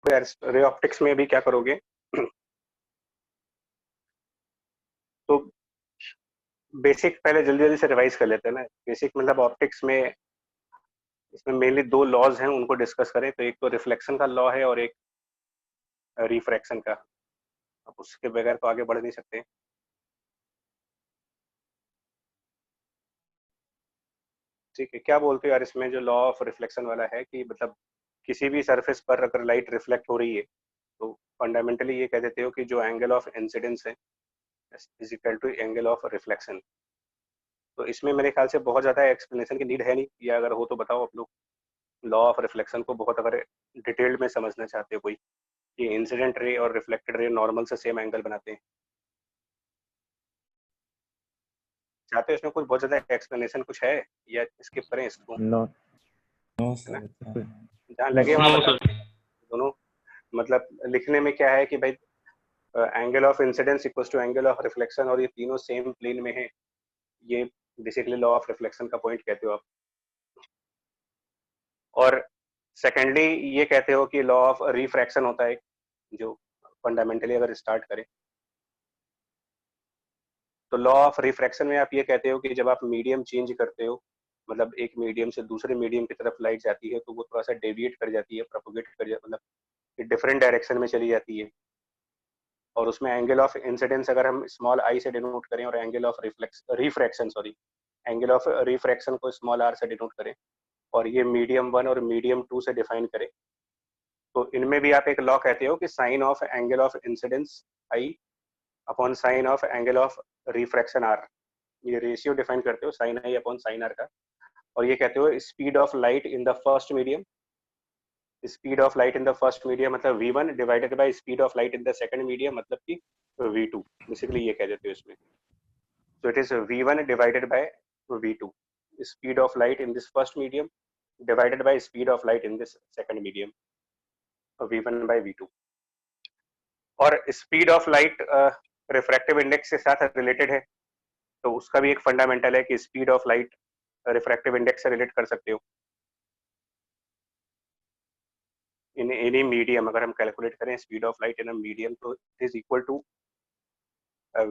Ray optics में भी क्या करोगे तो बेसिक पहले जल्दी जल्दी से रिवाइज कर लेते हैं ना। बेसिक मतलब ऑप्टिक्स में इसमें मेनली दो लॉज हैं, उनको डिस्कस करें तो एक तो रिफ्लेक्शन का लॉ है और एक रिफ्रैक्शन का। अब उसके बगैर तो आगे बढ़ नहीं सकते। ठीक है, क्या बोलते हो यार इसमें जो लॉ ऑफ रिफ्लेक्शन वाला है कि मतलब किसी भी सरफेस पर अगर लाइट रिफ्लेक्ट हो रही है तो फंडामेंटली ये कह देते हो कि जो एंगल ऑफ इंसिडेंस है is equal to angle of reflection. तो इसमें मेरे ख्याल से बहुत ज़्यादा एक्सप्लेनेशन की नीड है नहीं, या अगर हो तो बताओ आप लोग। लॉ ऑफ रिफ्लेक्शन को बहुत अगर डिटेल्ड में समझना चाहते हो कोई, कि इंसिडेंट रे और रिफ्लेक्टेड रे नॉर्मल से सेम एंगल बनाते हैं, चाहते हो इसमें कुछ बहुत ज़्यादा एक्सप्लेनेशन कुछ है या स्किप करें इसको? नो नो है ना, सर। जहाँ लगे वहाँ नो बता सर। दोनों। मतलब लिखने में क्या है कि भाई angle of incidence equals to angle of reflection, और ये तीनों सेम प्लेन में है। ये बेसिकली लॉ ऑफ रिफ्लेक्शन का पॉइंट कहते हो आप। और सेकेंडली ये कहते हो कि लॉ ऑफ रिफ्रैक्शन होता है जो फंडामेंटली अगर स्टार्ट करें तो लॉ ऑफ रिफ्रैक्शन में आप ये कहते हो कि जब आप मीडियम चेंज करते हो, मतलब एक मीडियम से दूसरे मीडियम की तरफ लाइट जाती है तो वो थोड़ा सा डेविएट कर जाती है, प्रोपोगेट कर जाती, मतलब डिफरेंट डायरेक्शन में चली जाती है। और उसमें एंगल ऑफ इंसिडेंस अगर हम स्मॉल आई से डिनोट करें और angle of refraction sorry angle of refraction को स्मॉल आर से डिनोट करें और ये मीडियम 1 और मीडियम 2 से डिफाइन करें, तो इनमें भी आप एक लॉ कहते हो कि sine of angle of incidence I upon sine of angle of refraction R. ये रेशियो डिफाइन करते हो sine I upon sine are का। और ये कहते हो speed of light in the first medium, speed of light in the first medium मतलब v1 divided by speed of light in the second medium मतलब कि v2। बेसिकली ये कह देते हो इसमें। so it is v1 divided by v2, speed of light in this first medium divided by speed of light in this second medium, v1 by v2। और speed of light refractive index के साथ related है, तो उसका भी एक fundamental है कि speed of light refractive index से रिलेट कर सकते हो इन एनी मीडियम। अगर हम कैलकुलेट करें speed of light in a medium तो it is equal to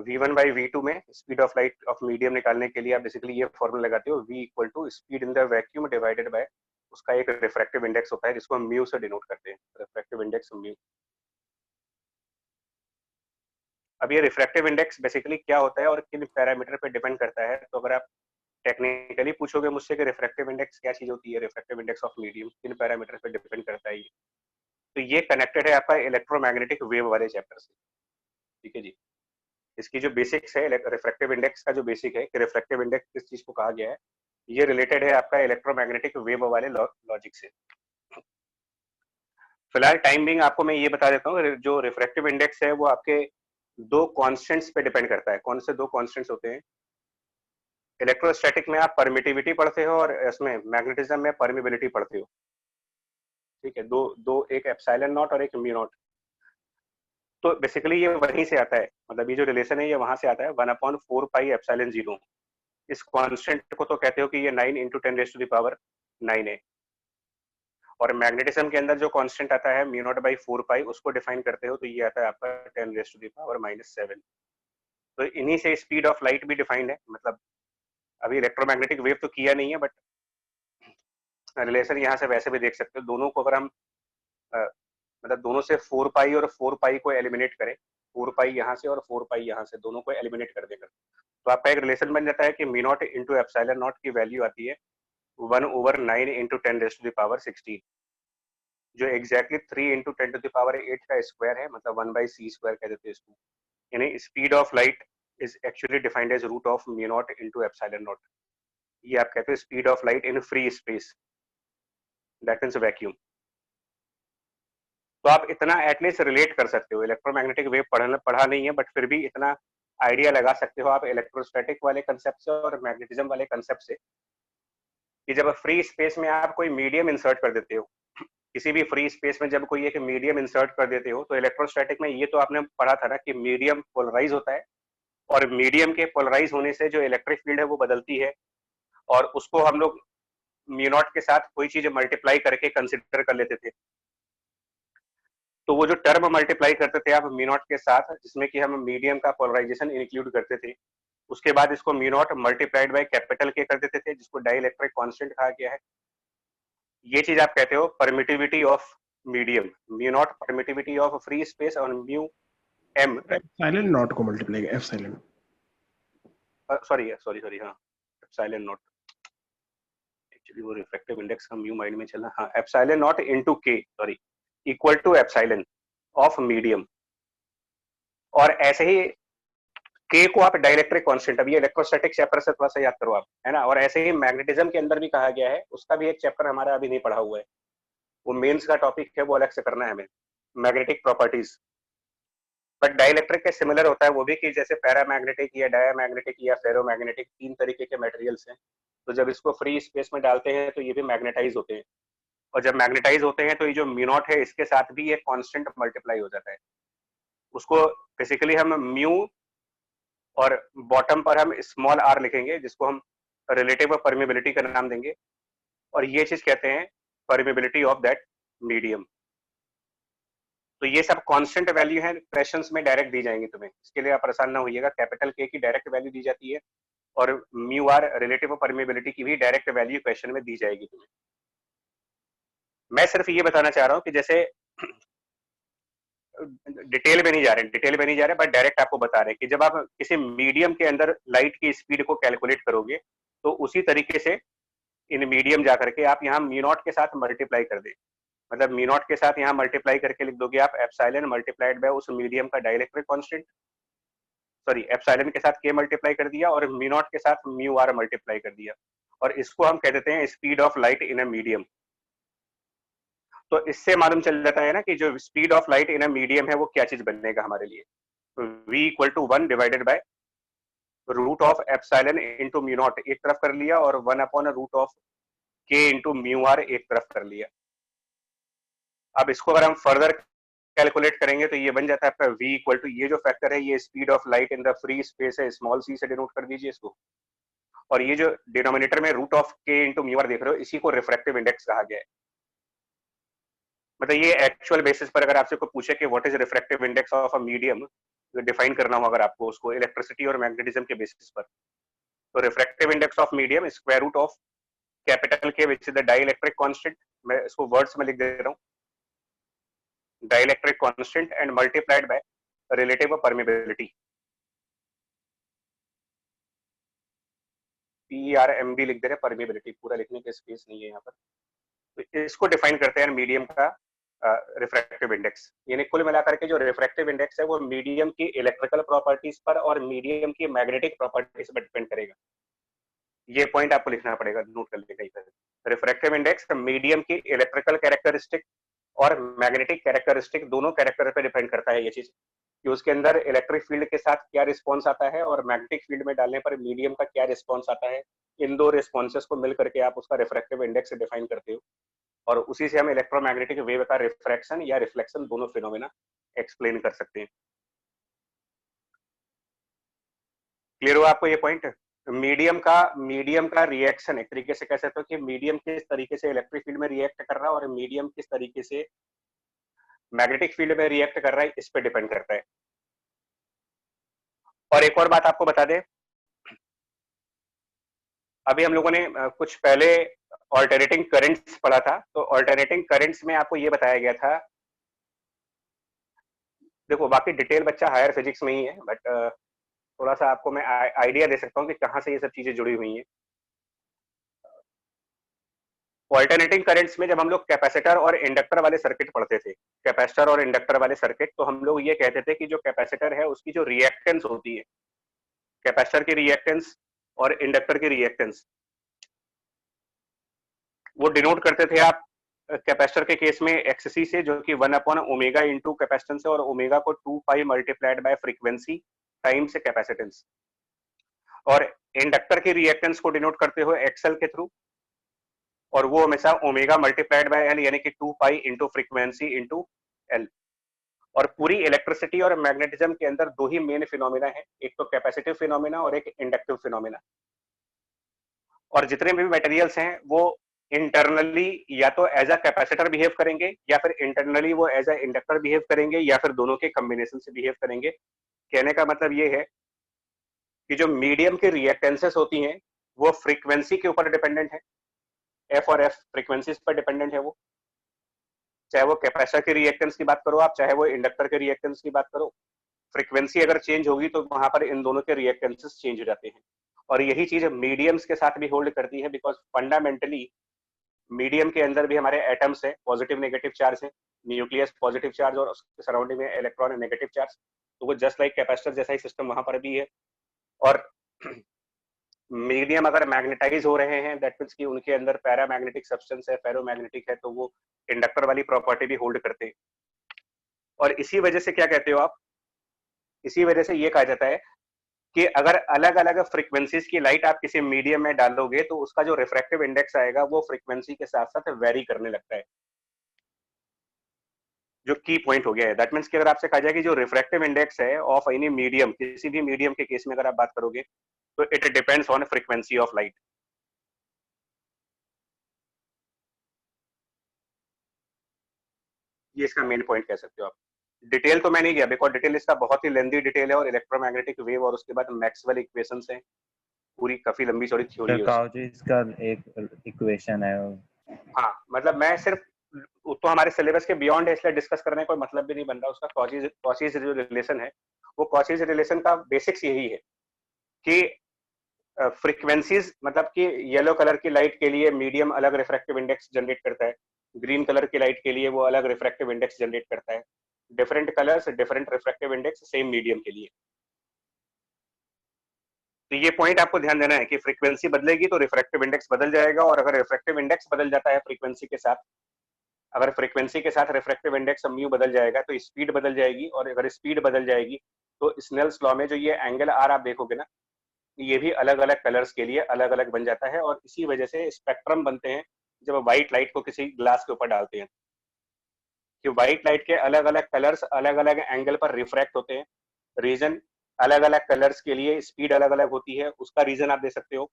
v1 by v2 में speed of light of medium निकालने के लिए आप बेसिकली ये फॉर्मूला लगाते हो v equal to speed in the vacuum divided by उसका एक रिफ्रैक्टिव इंडेक्स होता है जिसको हम म्यू से डिनोट करते हैं, रिफ्रैक्टिव इंडेक्स म्यू। अब ये रिफ्रैक्टिव इंडेक्स बेसिकली क्या होता है और किन पैरामीटर पे डिपेंड करता है, तो अगर आप टेक्निकली पूछोगे मुझसे कि रिफ्रैक्टिव इंडेक्स क्या चीज होती है, रिफ्रैक्टिव इंडेक्स ऑफ मीडियम किन पैरामीटर पे डिपेंड करता है ये, तो ये कनेक्टेड है आपका इलेक्ट्रोमैग्नेटिक वेव वाले चैप्टर से। ठीक है जी, इसकी जो बेसिक्स है रिफ्रैक्टिव इंडेक्स का जो बेसिक है कि रिफ्रैक्टिव इंडेक्स किस चीज को कहा गया है, ये रिलेटेड है आपका इलेक्ट्रोमैग्नेटिक वेव वाले लॉजिक से। फिलहाल टाइम बिंग आपको मैं ये बता देता हूँ, जो रिफ्रैक्टिव इंडेक्स है वो आपके दो कांस्टेंट्स पे डिपेंड करता है। कौन से दो कांस्टेंट्स होते हैं? इलेक्ट्रोस्टैटिक में आप परमिटिविटी पढ़ते हो और इसमें मैग्नेटिज्म में परमिबिलिटी पढ़ते हो। ठीक है, दो दो एक एप्सिलॉन नॉट और एक म्यू नॉट। तो बेसिकली ये वहीं से आता है, मतलब ये जो रिलेशन है ये वहां से आता है 1/4πε0। इस कांस्टेंट को तो कहते हो कि ये 9 × 10⁻⁹ है। और मैग्नेटिज्म के अंदर जो कांस्टेंट आता है μ0/4π उसको डिफाइन करते हो तो ये आता है आपका 10⁻⁷ तो इन्हीं से स्पीड ऑफ लाइट भी डिफाइंड है। मतलब अभी इलेक्ट्रोमैग्नेटिक वेव तो किया नहीं है बट रिलेशन यहाँ से वैसे भी देख सकते हो। दोनों को अगर हम मतलब दोनों से 4π और 4π को एलिमिनेट करें, 4π यहाँ से और 4π यहाँ से, दोनों को एलिमिनेट कर देकर तो आपका एक रिलेशन बन जाता है कि μ0 × ε0 की वैल्यू आती है 1/9 × 10⁻16, जो एग्जैक्टली 3 × 10⁸ का स्क्वायर है, मतलब 1/c² कह देते हैं इसको। यानी speed of light is actually defined as root of μ0 × ε0। ये आप कहते हो speed of light in free space, that means vacuum. तो आप इतना एटलीस्ट रिलेट कर सकते हो। इलेक्ट्रोमैग्नेटिक वेव पढ़ा नहीं है बट फिर भी इतना आइडिया लगा सकते हो आप इलेक्ट्रोस्टैटिक वाले कंसेप्ट से और मैग्नेटिज्म वाले कंसेप्ट से, कि जब फ्री स्पेस में आप कोई मीडियम इंसर्ट कर देते हो, किसी भी फ्री स्पेस में जब कोई एक मीडियम इंसर्ट कर देते हो, तो इलेक्ट्रोस्टैटिक में ये तो आपने पढ़ा था ना कि मीडियम पोलराइज होता है और मीडियम के पोलराइज होने से जो इलेक्ट्रिक फील्ड है वो बदलती है, और उसको हम लोग म्यू नॉट के साथ कोई चीज मल्टीप्लाई करके कंसिडर कर लेते थे। तो वो जो टर्म मल्टीप्लाई करते थे आप म्यू नॉट के साथ, जिसमें कि हम मीडियम का पोलराइजेशन इंक्लूड करते थे, उसके बाद इसको mu naught multiplied by capital के कर देते थे, जिसको डाइलेक्ट्रिक कांस्टेंट कहा गया है। ये चीज आप कहते हो permittivity of medium, mu naught permittivity of free space और म्यू एम साइलेंट नॉट को multiply F silent, sorry sorry sorry, हाँ एप्सिलॉन नॉट, एक्चुअली वो रिफ्रैक्टिव इंडेक्स का म्यू माइंड में चला, हाँ epsilon naught into K, sorry, equal to epsilon of medium. और ऐसे ही के को आप डाइलेक्ट्रिक कांस्टेंट, अभी इलेक्ट्रोस्टैटिक चैप्टर से थोड़ा सा याद करो आप, है ना। और ऐसे ही मैग्नेटिज्म के अंदर भी कहा गया है, उसका भी एक चैप्टर हमारा अभी नहीं पढ़ा हुआ है, वो मेंस का टॉपिक है, वो अलग से करना है हमें, मैग्नेटिक प्रॉपर्टीज। बट डाइलेक्ट्रिक के सिमिलर होता है वो भी, कि जैसे पैरामैग्नेटिक या डायामैग्नेटिक या फेरोमैग्नेटिक 3 तरीके के मटेरियल्स हैं, तो जब इसको फ्री स्पेस में डालते हैं तो ये भी मैग्नेटाइज होते हैं, और जब मैग्नेटाइज होते हैं तो ये जो म्यू नॉट है इसके साथ भी एक कांस्टेंट मल्टीप्लाई हो जाता है। उसको बेसिकली हम म्यू और बॉटम पर हम स्मॉल आर लिखेंगे, जिसको हम रिलेटिव परमिबिलिटी का नाम देंगे, और ये चीज कहते हैं परमिबिलिटी ऑफ दैट मीडियम। तो ये सब कांस्टेंट वैल्यू है, क्वेश्चंस में डायरेक्ट दी जाएंगी तुम्हें, इसके लिए आप परेशान ना होइएगा। कैपिटल के की डायरेक्ट वैल्यू दी जाती है, और म्यू आर रिलेटिव परमिबिलिटी की भी डायरेक्ट वैल्यू क्वेश्चन में दी जाएगी तुम्हें। मैं सिर्फ ये बताना चाह रहा हूँ कि जैसे डिटेल में नहीं जा रहे, बट डायरेक्ट आपको बता रहे हैं कि जब आप किसी मीडियम के अंदर लाइट की स्पीड को कैलकुलेट करोगे, तो उसी तरीके से इन मीडियम जाकर के आप यहाँ म्यू नॉट के साथ मल्टीप्लाई कर दे, मतलब म्यू नॉट के साथ यहाँ मल्टीप्लाई करके लिख दोगे आप एप्सिलॉन मल्टीप्लाइड बाय उस मीडियम का डाइलेक्ट्रिक कांस्टेंट, सॉरी एप्सिलॉन के साथ के मल्टीप्लाई कर दिया और म्यू नॉट के साथ म्यू आर मल्टीप्लाई कर दिया, और इसको हम कह देते हैं speed of light in a medium. तो इससे मालूम चल जाता है ना कि जो speed of light in a medium है वो क्या चीज बनेगा हमारे लिए। v equal to 1 divided by root of epsilon into mu naught एक तरफ कर लिया, और 1 upon root of K into mu R एक तरफ कर लिया। अब इसको अगर हम फर्दर कैलकुलेट करेंगे तो ये बन जाता है आपका v इक्वल टू, ये जो फैक्टर है ये speed of light in the free space है, स्मॉल सी से डिनोट कर दीजिए इसको, और ये जो डिनोमिनेटर में रूट ऑफ के इंटू म्यू आर देख रहे हो, इसी को रिफ्रैक्टिव इंडेक्स कहा गया है। मतलब ये एक्चुअल बेसिस पर अगर आपसे कोई पूछे कि what is refractive index of a medium, define करना हो अगर आपको उसको इलेक्ट्रिसिटी और मैग्नेटिज्म के बेसिस पर, तो refractive index of medium square root of capital K which is the dielectric constant, मैं इसको वर्ड्स में लिख दे रहा हूँ, dielectric constant and multiplied by relative permeability, PRMB लिख दे रहे, परमिबिलिटी पूरा लिखने की स्पेस नहीं है यहाँ पर। तो इसको डिफाइन करते हैं मीडियम का रिफ्रैक्टिव इंडेक्स। यानी कुल मिलाकर के जो रिफ्रैक्टिव इंडेक्स है वो मीडियम की इलेक्ट्रिकल प्रॉपर्टीज पर और मीडियम की मैग्नेटिक प्रॉपर्टीज पर डिपेंड करेगा। ये पॉइंट आपको लिखना पड़ेगा, नोट कर लेगा इधर। रिफ्रैक्टिव इंडेक्स मीडियम की इलेक्ट्रिकल कैरेक्टरिस्टिक और मैग्नेटिक कैरेक्टरिस्टिक दोनों कैरेक्टर पर डिपेंड करता है ये चीज, कि उसके अंदर इलेक्ट्रिक फील्ड के साथ क्या रिस्पॉन्स आता है और मैग्नेटिक फील्ड में डालने पर मीडियम का क्या रिस्पॉन्स आता है। इन दो रिस्पॉन्सेस को मिल करके आप उसका रिफ्रैक्टिव इंडेक्स डिफाइन करते हो, और उसी से हम इलेक्ट्रोमैग्नेटिक वेव का रिफ्रैक्शन या रिफ्लेक्शन दोनों फिनोमेना एक्सप्लेन कर सकते हैं। क्लियर हुआ आपको ये पॉइंट? मीडियम का रिएक्शन एक तरीके से कह सकते हो कि मीडियम किस तरीके से इलेक्ट्रिक फील्ड में रिएक्ट कर रहा है और मीडियम किस तरीके से मैग्नेटिक फील्ड में रिएक्ट कर रहा है, इस पे डिपेंड करता है। और एक और बात आपको बता दें, अभी हम लोगों ने कुछ पहले ऑल्टरनेटिंग करंट्स पढ़ा था, तो ऑल्टरनेटिंग करंट्स में आपको ये बताया गया था, देखो बाकी डिटेल बच्चा हायर फिजिक्स में ही है, बट थोड़ा सा आपको मैं आइडिया दे सकता हूँ कि कहाँ से ये सब चीजें जुड़ी हुई हैं। ऑल्टरनेटिंग करंट्स में जब हम लोग कैपेसिटर और इंडक्टर वाले सर्किट पढ़ते थे, कैपेसिटर और इंडक्टर वाले सर्किट, तो हम लोग ये कहते थे कि जो कैपेसिटर है उसकी जो रिएक्टेंस होती है, कैपेसिटर की रिएक्टेंस और इंडक्टर की रिएक्टेंस, वो डिनोट करते थे आप कैपेसिटर के केस में एक्ससी से, जो कि 1 अपॉन ओमेगा इंटू कैपेसिटेंस है, और ओमेगा को 2 pi multiplied by frequency times capacitance, और इंडक्टर की रिएक्टेंस को डिनोट करते हो एक्सएल के थ्रू, और वो हमेशा ओमेगा मल्टीप्लाइड बाय एल, यानी कि 2 pi into frequency into L. और पूरी इलेक्ट्रिसिटी और मैग्नेटिज्म के अंदर दो ही मेन फिनोमेना है, एक तो कैपेसिटिव फिनोमेना और एक इंडक्टिव फिनोमेना। और जितने भी मटेरियल्स हैं वो इंटरनली या तो एज अ कैपेसिटर बिहेव करेंगे, या फिर इंटरनली वो एज अ इंडक्टर बिहेव करेंगे, या फिर दोनों के कॉम्बिनेशन से बिहेव करेंगे। कहने का मतलब ये है कि जो मीडियम की रिएक्टेंसेस होती हैं वो फ्रीक्वेंसी के ऊपर डिपेंडेंट है, एफ और एफ फ्रीक्वेंसीज पर डिपेंडेंट है वो, चाहे वो कैपेसिटर के रिएक्टेंस की बात करो आप, चाहे वो इंडक्टर के रिएक्टेंस की बात करो। फ्रीक्वेंसी अगर चेंज होगी तो वहां पर इन दोनों के रिएक्टेंसेस चेंज हो जाते हैं। और यही चीज मीडियम्स के साथ भी होल्ड करती है, बिकॉज फंडामेंटली मीडियम के अंदर भी हमारे एटम्स है, पॉजिटिव नेगेटिव चार्ज है, न्यूक्लियस पॉजिटिव चार्ज और उसके सराउंडिंग में इलेक्ट्रॉन नेगेटिव चार्ज। तो वो जस्ट लाइक कैपेसिटर जैसा ही सिस्टम वहां पर भी है। और मीडियम अगर मैग्नेटाइज हो रहे हैं, दैट मीन्स कि उनके अंदर पैरामैग्नेटिक सब्सटेंस है, फेरोमैग्नेटिक है, तो वो इंडक्टर वाली प्रॉपर्टी भी होल्ड करते हैं। और इसी वजह से क्या कहते हो आप, इसी वजह से ये कहा जाता है कि अगर अलग अलग फ्रीक्वेंसीज की लाइट आप किसी मीडियम में डालोगे तो उसका जो रिफ्रैक्टिव इंडेक्स आएगा वो फ्रीक्वेंसी के साथ साथ वेरी करने लगता है, जो की पॉइंट हो गया है। दैट मीन्स कि अगर आपसे कहा जाए कि जो रिफ्रैक्टिव इंडेक्स है ऑफ एनी मीडियम, किसी भी मीडियम के केस में अगर आप बात करोगे तो it depends on frequency of light. ये इसका मेन पॉइंट कह सकते हो आप। डिटेल तो मैं नहीं गया, बिकॉज डिटेल इसका बहुत ही लेंदी डिटेल है, और इलेक्ट्रोमैग्नेटिक वेव और उसके बाद मैक्सवेल इक्वेशंस हैं, पूरी काफी लंबी चौड़ी थ्योरी है उसकी। काउचीज का एक इक्वेशन है। हाँ, मतलब मैं सिर्फ तो हमारे सिलेबस के बियॉन्ड है, इसलिए डिस्कस करने का कोई मतलब भी नहीं बन रहा। उसका कॉचीज जो रिलेशन है, वो कॉचीज रिलेशन का बेसिक्स यही है कि फ्रीक्वेंसीज, मतलब कि येलो कलर की लाइट के लिए मीडियम अलग रिफ्रैक्टिव इंडेक्स जनरेट करता है, ग्रीन कलर की लाइट के लिए वो अलग रिफ्रैक्टिव इंडेक्स जनरेट करता है। Different colours different refractive index same medium के लिए। तो ये पॉइंट आपको ध्यान देना है कि फ्रीक्वेंसी बदलेगी तो रिफ्रैक्टिव इंडेक्स बदल जाएगा, और अगर रिफ्रैक्टिव इंडेक्स बदल जाता है फ्रीक्वेंसी के साथ, अगर फ्रीक्वेंसी के साथ रिफ्रैक्टिव इंडेक्स म्यू बदल जाएगा तो स्पीड बदल जाएगी, और अगर स्पीड बदल जाएगी तो स्नेल्स लॉ में जो ये एंगल आर आप देखोगे ना, ये भी अलग अलग कलर्स के लिए अलग अलग बन जाता है। और इसी वजह से स्पेक्ट्रम बनते हैं जब व्हाइट लाइट को किसी ग्लास के ऊपर डालते हैं, कि व्हाइट लाइट के अलग अलग कलर्स अलग अलग एंगल पर रिफ्रैक्ट होते हैं। रीजन अलग अलग कलर्स के लिए स्पीड अलग अलग होती है, उसका रीजन आप दे सकते हो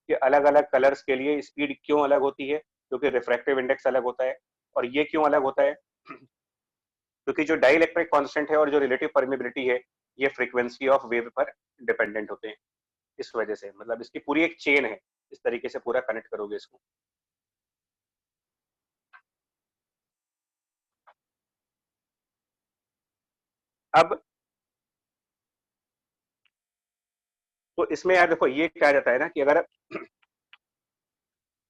कि अलग अलग कलर्स के लिए स्पीड क्यों अलग होती है, क्योंकि रिफ्रैक्टिव इंडेक्स अलग होता है। और ये क्यों अलग होता है, क्योंकि जो डाइलेक्ट्रिक कांस्टेंट है और जो रिलेटिव परमिबिलिटी है, ये फ्रीक्वेंसी ऑफ वेव पर डिपेंडेंट होते हैं। इस वजह से मतलब इसकी पूरी एक चेन है, इस तरीके से पूरा कनेक्ट करोगे इसको। अब तो इसमें यार देखो ये कहा जाता है ना कि अगर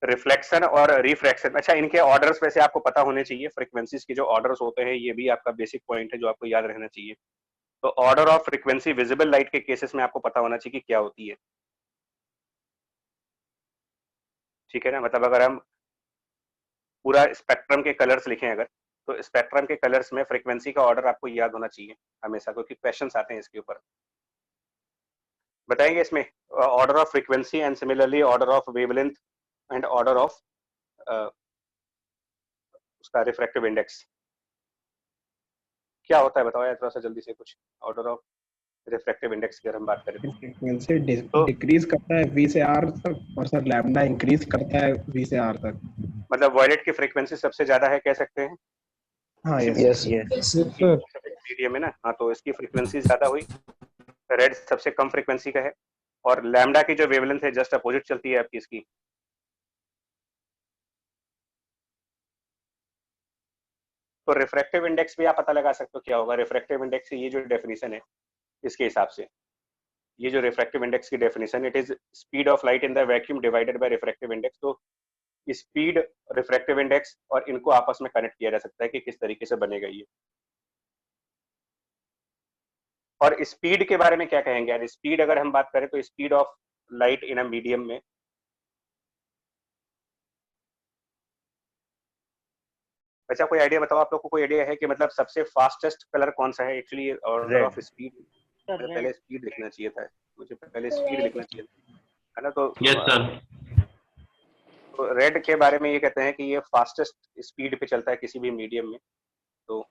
रिफ्लेक्शन और रिफ्रैक्शन, अच्छा इनके ऑर्डर्स वैसे आपको पता होने चाहिए, फ्रीक्वेंसीज के जो ऑर्डर्स होते हैं ये भी आपका बेसिक पॉइंट है जो आपको याद रहना चाहिए। तो order of frequency visible light के केसेस में आपको पता होना चाहिए कि क्या होती है, ठीक है ना। मतलब अगर हम पूरा स्पेक्ट्रम के कलर्स लिखें अगर, तो स्पेक्ट्रम के कलर्स में फ्रीक्वेंसी का ऑर्डर आपको याद होना चाहिए हमेशा, क्योंकि क्वेश्चंस आते हैं इसके ऊपर। बताएंगे इसमें order of frequency and similarly order of wavelength and order of उसका रिफ्रैक्टिव इंडेक्स क्या होता है, बताओ यार थोड़ा सा जल्दी से कुछ। ऑर्डर ऑफ रिफ्रैक्टिव इंडेक्स की अगर हम बात करें फ्रीक्वेंसी तो डिक्रीज करता है वी से आर तक, और सर लैम्डा इंक्रीज करता है वी से आर तक। मतलब वॉयलेट की फ्रीक्वेंसी सबसे ज्यादा है कह सकते हैं, हाँ यस सर। मीडियम में ना। हाँ, तो इसकी फ्रीक्वेंसी ज्यादा हुई। रेड सबसे कम फ्रीक्वेंसी का है, और लैम्डा की जो वेवलेंथ है जस्ट अपोजिट चलती है आपकी इसकी। तो रिफ्रैक्टिव इंडेक्स भी आप पता लगा सकते हो क्या होगा। रिफ्रैक्टिव इंडेक्स की ये जो डेफिनेशन है इसके हिसाब से, ये जो रिफ्रैक्टिव इंडेक्स की definition, it is speed of light in the vacuum divided by refractive index. तो स्पीड, रिफ्रैक्टिव इंडेक्स, और इनको आपस में कनेक्ट किया जा सकता है कि किस तरीके से बनेगा ये। और स्पीड के बारे में क्या कहेंगे यार, स्पीड अगर हम बात करें तो speed of light in a medium में, अच्छा कोई आइडिया बताओ आप लोग को, कोई आइडिया है कि मतलब सबसे फास्टेस्ट कलर कौन सा है एक्चुअली ऑर्डर ऑफ स्पीड। मुझे पहले स्पीड लिखना चाहिए था, मुझे पहले स्पीड लिखना चाहिए था, है ना। Yes sir. तो रेड के बारे में ये कहते हैं कि ये फास्टेस्ट स्पीड पे चलता है किसी भी मीडियम में। तो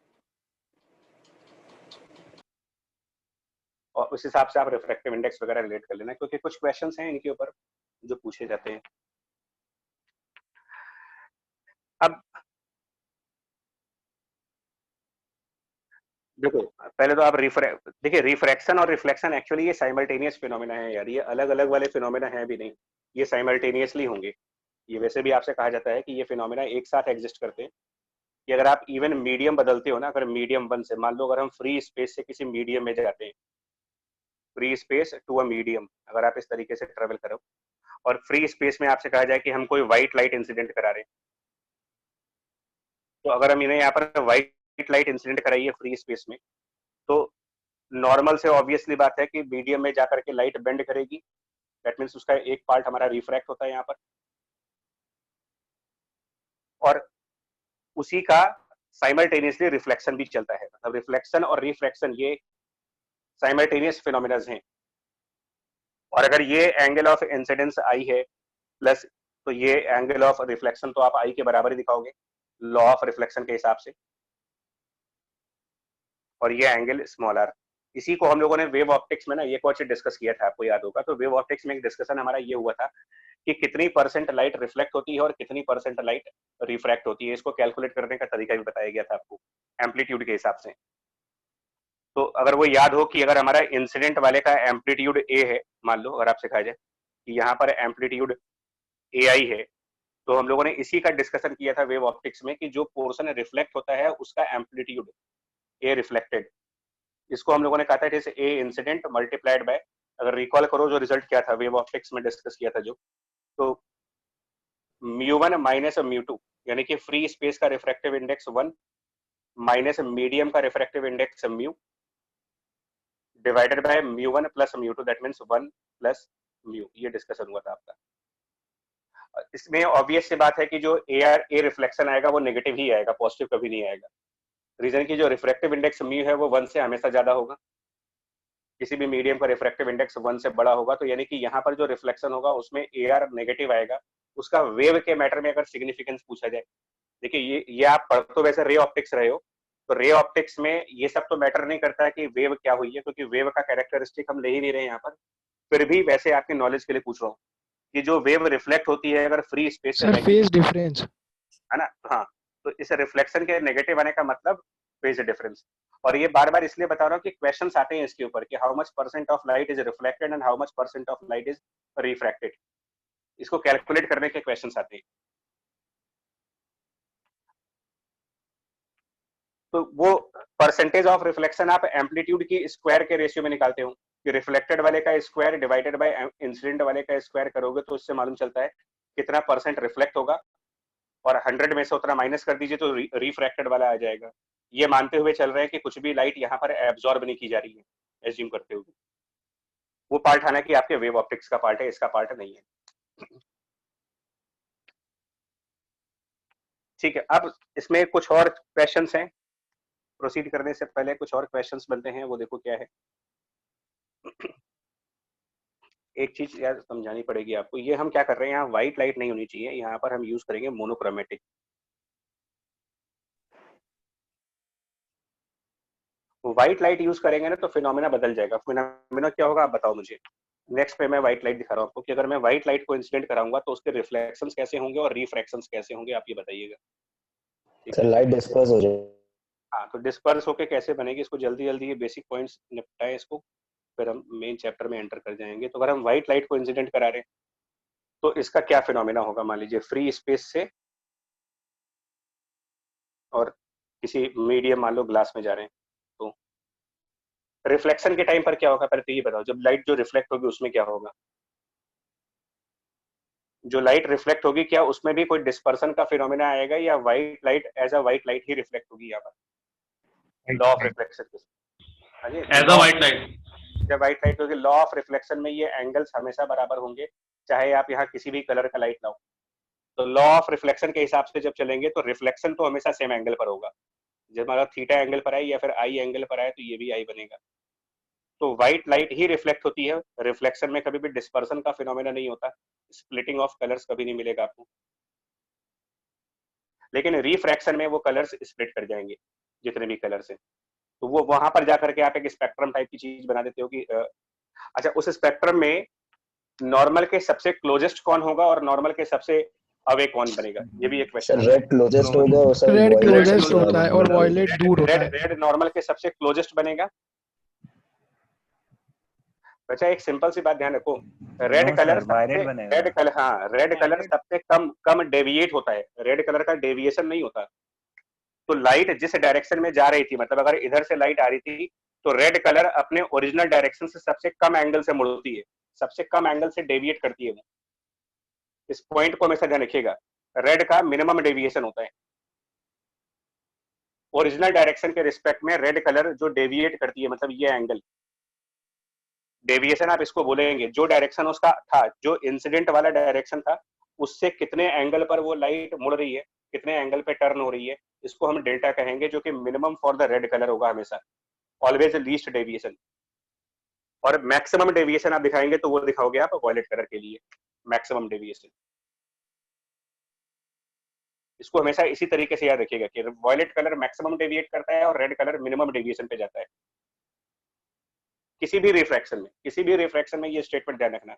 और उस हिसाब से आप रिफ्रैक्टिव इंडेक्स वगैरह रिलेट कर लेना, क्योंकि कुछ क्वेश्चंस हैं इनके ऊपर जो पूछे जाते हैं। देखो पहले तो आप देखिए रिफ्रैक्शन और रिफ्लेक्शन एक्चुअली ये साइमल्टेनियस फिनोमेना है यार, ये अलग अलग वाले फिनोमेना है भी नहीं, ये साइमल्टेनियसली होंगे। ये वैसे भी आपसे कहा जाता है कि ये फिनोमेना एक साथ एग्जिस्ट करते हैं कि अगर आप इवन मीडियम बदलते हो ना, अगर मीडियम वन से मान लो अगर हम फ्री स्पेस से किसी मीडियम में जाते हैं, free space to a medium, अगर आप इस तरीके से ट्रेवल करो और फ्री स्पेस में आपसे कहा जाए कि हम कोई व्हाइट लाइट इंसिडेंट करा रहे हैं, तो अगर हम इन्हें यहाँ पर व्हाइट लाइट इंसिडेंट कराइए फ्री स्पेस में, तो नॉर्मल से ऑब्वियसली बात है कि मीडियम में जाकर के लाइट बेंड करेगी, दैट मीन्स उसका एक पार्ट हमारा रिफ्रैक्ट होता है यहाँ पर, और उसी का साइमल्टेनियसली रिफ्लेक्शन भी चलता है। मतलब रिफ्लेक्शन और रिफ्रैक्शन ये साइमल्टेनियस फिनोमिनाज हैं, और अगर ये एंगल ऑफ इंसिडेंस आई है प्लस, तो ये एंगल ऑफ रिफ्लेक्शन तो आप आई के बराबर ही दिखाओगे लॉ ऑफ रिफ्लेक्शन के हिसाब से, और ये एंगल स्मॉल आर। इसी को हम लोगों ने वेव ऑप्टिक्स में ना ये क्वेश्चन डिस्कस किया था, आपको याद होगा। तो वेव ऑप्टिक्स में एक डिस्कशन हमारा ये हुआ था कि कितनी परसेंट लाइट रिफ्लेक्ट होती है और कितनी परसेंट लाइट रिफ्रैक्ट होती है, इसको कैलकुलेट करने का तरीका भी बताया गया था आपको एम्पलीट्यूड के हिसाब से। तो अगर वो याद हो कि अगर हमारा इंसिडेंट वाले का एम्पलीट्यूड ए है, मान लो अगर आपसे कहा जाए कि यहाँ पर एम्पलीट्यूड ए आई है, तो हम लोगों ने इसी का डिस्कशन किया था वेव ऑप्टिक्स में कि जो पोर्शन रिफ्लेक्ट होता है उसका एम्पलीट्यूड ए रिफ्लेक्टेड, इसको हम लोगों ने कहा था it is a incident multiplied by, अगर रिकॉल करो जो रिजल्ट क्या था वेव ऑप्टिक्स में डिस्कस किया था जो, तो μ1 माइनस μ2, यानी कि फ्री स्पेस का रिफ्रैक्टिव इंडेक्स 1 माइनस मीडियम का refractive index mu divided by μ1 plus μ2, that means 1 plus mu. ये डिस्कशन हुआ था आपका। इसमें ऑब्वियस सी बात है कि जो ए रिफ्लेक्शन आएगा वो नेगेटिव ही आएगा, पॉजिटिव कभी नहीं आएगा। रीजन की जो रिफ्रैक्टिव इंडेक्स म्यू है वो 1 से हमेशा ज्यादा होगा, किसी भी मीडियम का रिफ्रैक्टिव इंडेक्स 1 से बड़ा होगा, तो यानी कि यहाँ पर जो रिफ्लेक्शन होगा उसमें ए आर नेगेटिव आएगा। उसका वेव के मैटर में अगर सिग्निफिकेंस पूछा जाए, देखिए ये आप पढ़ तो वैसे रे ऑप्टिक्स रहे हो, तो रे ऑप्टिक्स में ये सब तो मैटर नहीं करता है कि वेव क्या हुई है, क्योंकि वेव का कैरेक्टरिस्टिक हम ले ही नहीं रहे यहाँ पर। फिर भी वैसे आपके नॉलेज के लिए पूछ रहा हूँ कि जो वेव रिफ्लेक्ट होती है अगर फ्री स्पेस से सर जाएगी, फेज डिफरेंस है ना, हाँ, तो इस रिफ्लेक्शन के नेगेटिव आने का मतलब फेज डिफरेंस। और ये बार बार इसलिए बता रहा हूँ कि क्वेश्चंस आते हैं इसके ऊपर कि how much percent of light is reflected and how much percent of light is refracted, इसको कैलकुलेट करने के क्वेश्चंस आते हैं। तो वो परसेंटेज ऑफ रिफ्लेक्शन आप एम्पलीट्यूड की स्क्वायर के रेशियो में निकालते हो कि रिफ्लेक्टेड वाले का स्क्वायर डिवाइडेड बाय इंसिडेंट वाले का स्क्वायर करोगे तो इससे मालूम चलता है कितना परसेंट रिफ्लेक्ट होगा, और 100 में से उतना माइनस कर दीजिए तो रिफ्रैक्टेड वाला आ जाएगा। ये मानते हुए चल रहे हैं कि कुछ भी लाइट यहाँ पर एब्जॉर्ब नहीं की जा रही है, एज्यूम करते हुए। वो पार्ट हालांकि आपके वेव ऑप्टिक्स का पार्ट है, इसका पार्ट नहीं है। ठीक है, अब इसमें कुछ और क्वेश्चंस हैं, प्रोसीड करने से पहले कुछ और क्वेश्चंस बनते हैं, वो देखो क्या है। एक चीज यार समझानी पड़ेगी आपको, ये हम क्या कर रहे हैं, यहाँ व्हाइट लाइट नहीं होनी चाहिए, यहाँ पर हम यूज करेंगे मोनोक्रोमेटिक। व्हाइट लाइट यूज करेंगे ना तो फिनोमेना बदल जाएगा। फिनोमेना क्या होगा आप बताओ मुझे। नेक्स्ट पे मैं व्हाइट लाइट दिखा रहा हूँ आपको कि अगर मैं व्हाइट लाइट को इंसिडेंट कराऊंगा तो उसके रिफ्लेक्शंस कैसे होंगे और रिफ्रैक्शंस कैसे होंगे, आप ये बताइएगा। सर लाइट डिस्पर्स हो जाए। हाँ, तो डिस्पर्स होके कैसे बनेगी, इसको जल्दी जल्दी ये बेसिक पॉइंट्स निपटाएं इसको, फिर हम मेन चैप्टर में एंटर कर जाएंगे। तो अगर हम व्हाइट लाइट को इंसिडेंट करा रहे हैं तो इसका क्या फिनोमेना होगा। मान लीजिए फ्री स्पेस से और किसी मीडियम मान लो ग्लास में जा रहे हैं, तो रिफ्लेक्शन के टाइम पर क्या होगा, पहले तो ये बताओ। जब लाइट जो रिफ्लेक्ट होगी उसमें क्या होगा, जो लाइट रिफ्लेक्ट होगी क्या उसमें भी कोई डिस्पर्सन का फिनोमेना आएगा या white light as a white light ही रिफ्लेक्ट होगी यहाँ पर, लॉ ऑफ रिफ्लेक्शन के एज अ व्हाइट लाइट। जब व्हाइट लाइट होगी लॉ ऑफ रिफ्लेक्शन में ये एंगल्स हमेशा बराबर होंगे, चाहे आप यहाँ किसी भी कलर का लाइट लाओ। तो लॉ ऑफ रिफ्लेक्शन के हिसाब से जब चलेंगे तो रिफ्लेक्शन तो हमेशा सेम एंगल पर होगा, जब हमारा थीटा एंगल पर आए या फिर आई एंगल पर आए तो ये भी आई बनेगा। तो व्हाइट लाइट ही रिफ्लेक्ट होती है, रिफ्लेक्शन में कभी भी डिस्पर्सन का फिनोमेना नहीं होता, स्प्लिटिंग ऑफ कलर्स कभी नहीं मिलेगा आपको। लेकिन रिफ्रैक्शन में वो कलर्स स्प्लिट कर जाएंगे जितने भी कलर्स हैं, तो वो वहां पर जाकर के आप एक स्पेक्ट्रम टाइप की चीज बना देते हो कि अच्छा उस स्पेक्ट्रम में नॉर्मल के सबसे क्लोजेस्ट कौन होगा और नॉर्मल के सबसे अवे कौन बनेगा, ये भी एक क्वेश्चन सर रेड क्लोजेस्ट होगा और सर रेड violet क्लोजेस्ट सबसे होता है और ज्यादा वॉयलेट दूर होता है। रेड नॉर्मल के सबसे क्लोजेस्ट बनेगा। अच्छा एक सिंपल सी बात ध्यान रखो, रेड नो कलर सर, सबसे वायलेट बनेगा। रेड कलर सबसे कम डेविएट होता है, रेड कलर का डेविएशन नहीं होता। तो लाइट जिस डायरेक्शन में जा रही थी, मतलब अगर इधर से लाइट आ रही थी तो रेड कलर अपने ओरिजिनल डायरेक्शन से सबसे कम एंगल से मुड़ती है, सबसे कम एंगल से डेविएट करती है वो। इस पॉइंट को हमेशा ध्यान रखिएगा, रेड का मिनिमम डेविएशन होता है ओरिजिनल डायरेक्शन के रिस्पेक्ट में। रेड कलर जो डेविएट करती है, मतलब ये एंगल डेविएशन आप इसको बोलेंगे, जो डायरेक्शन उसका था, जो इंसिडेंट वाला डायरेक्शन था, उससे कितने एंगल पर वो लाइट मुड़ रही है, कितने एंगल पे टर्न हो रही है, इसको हम डेल्टा कहेंगे, जो कि minimum for the red colour होगा हमेशा, ऑलवेज लीस्ट डेविएशन। और मैक्सिमम डेविएशन आप दिखाएंगे तो वो दिखाओगे आप वॉयलेट कलर के लिए मैक्सिमम डेविएशन। इसको हमेशा इसी तरीके से याद रखिएगा कि वॉयलेट कलर मैक्सिमम डेविएट करता है और रेड कलर मिनिमम डेविएशन पे जाता है किसी भी रिफ्रैक्शन में ये स्टेटमेंट ध्यान रखना,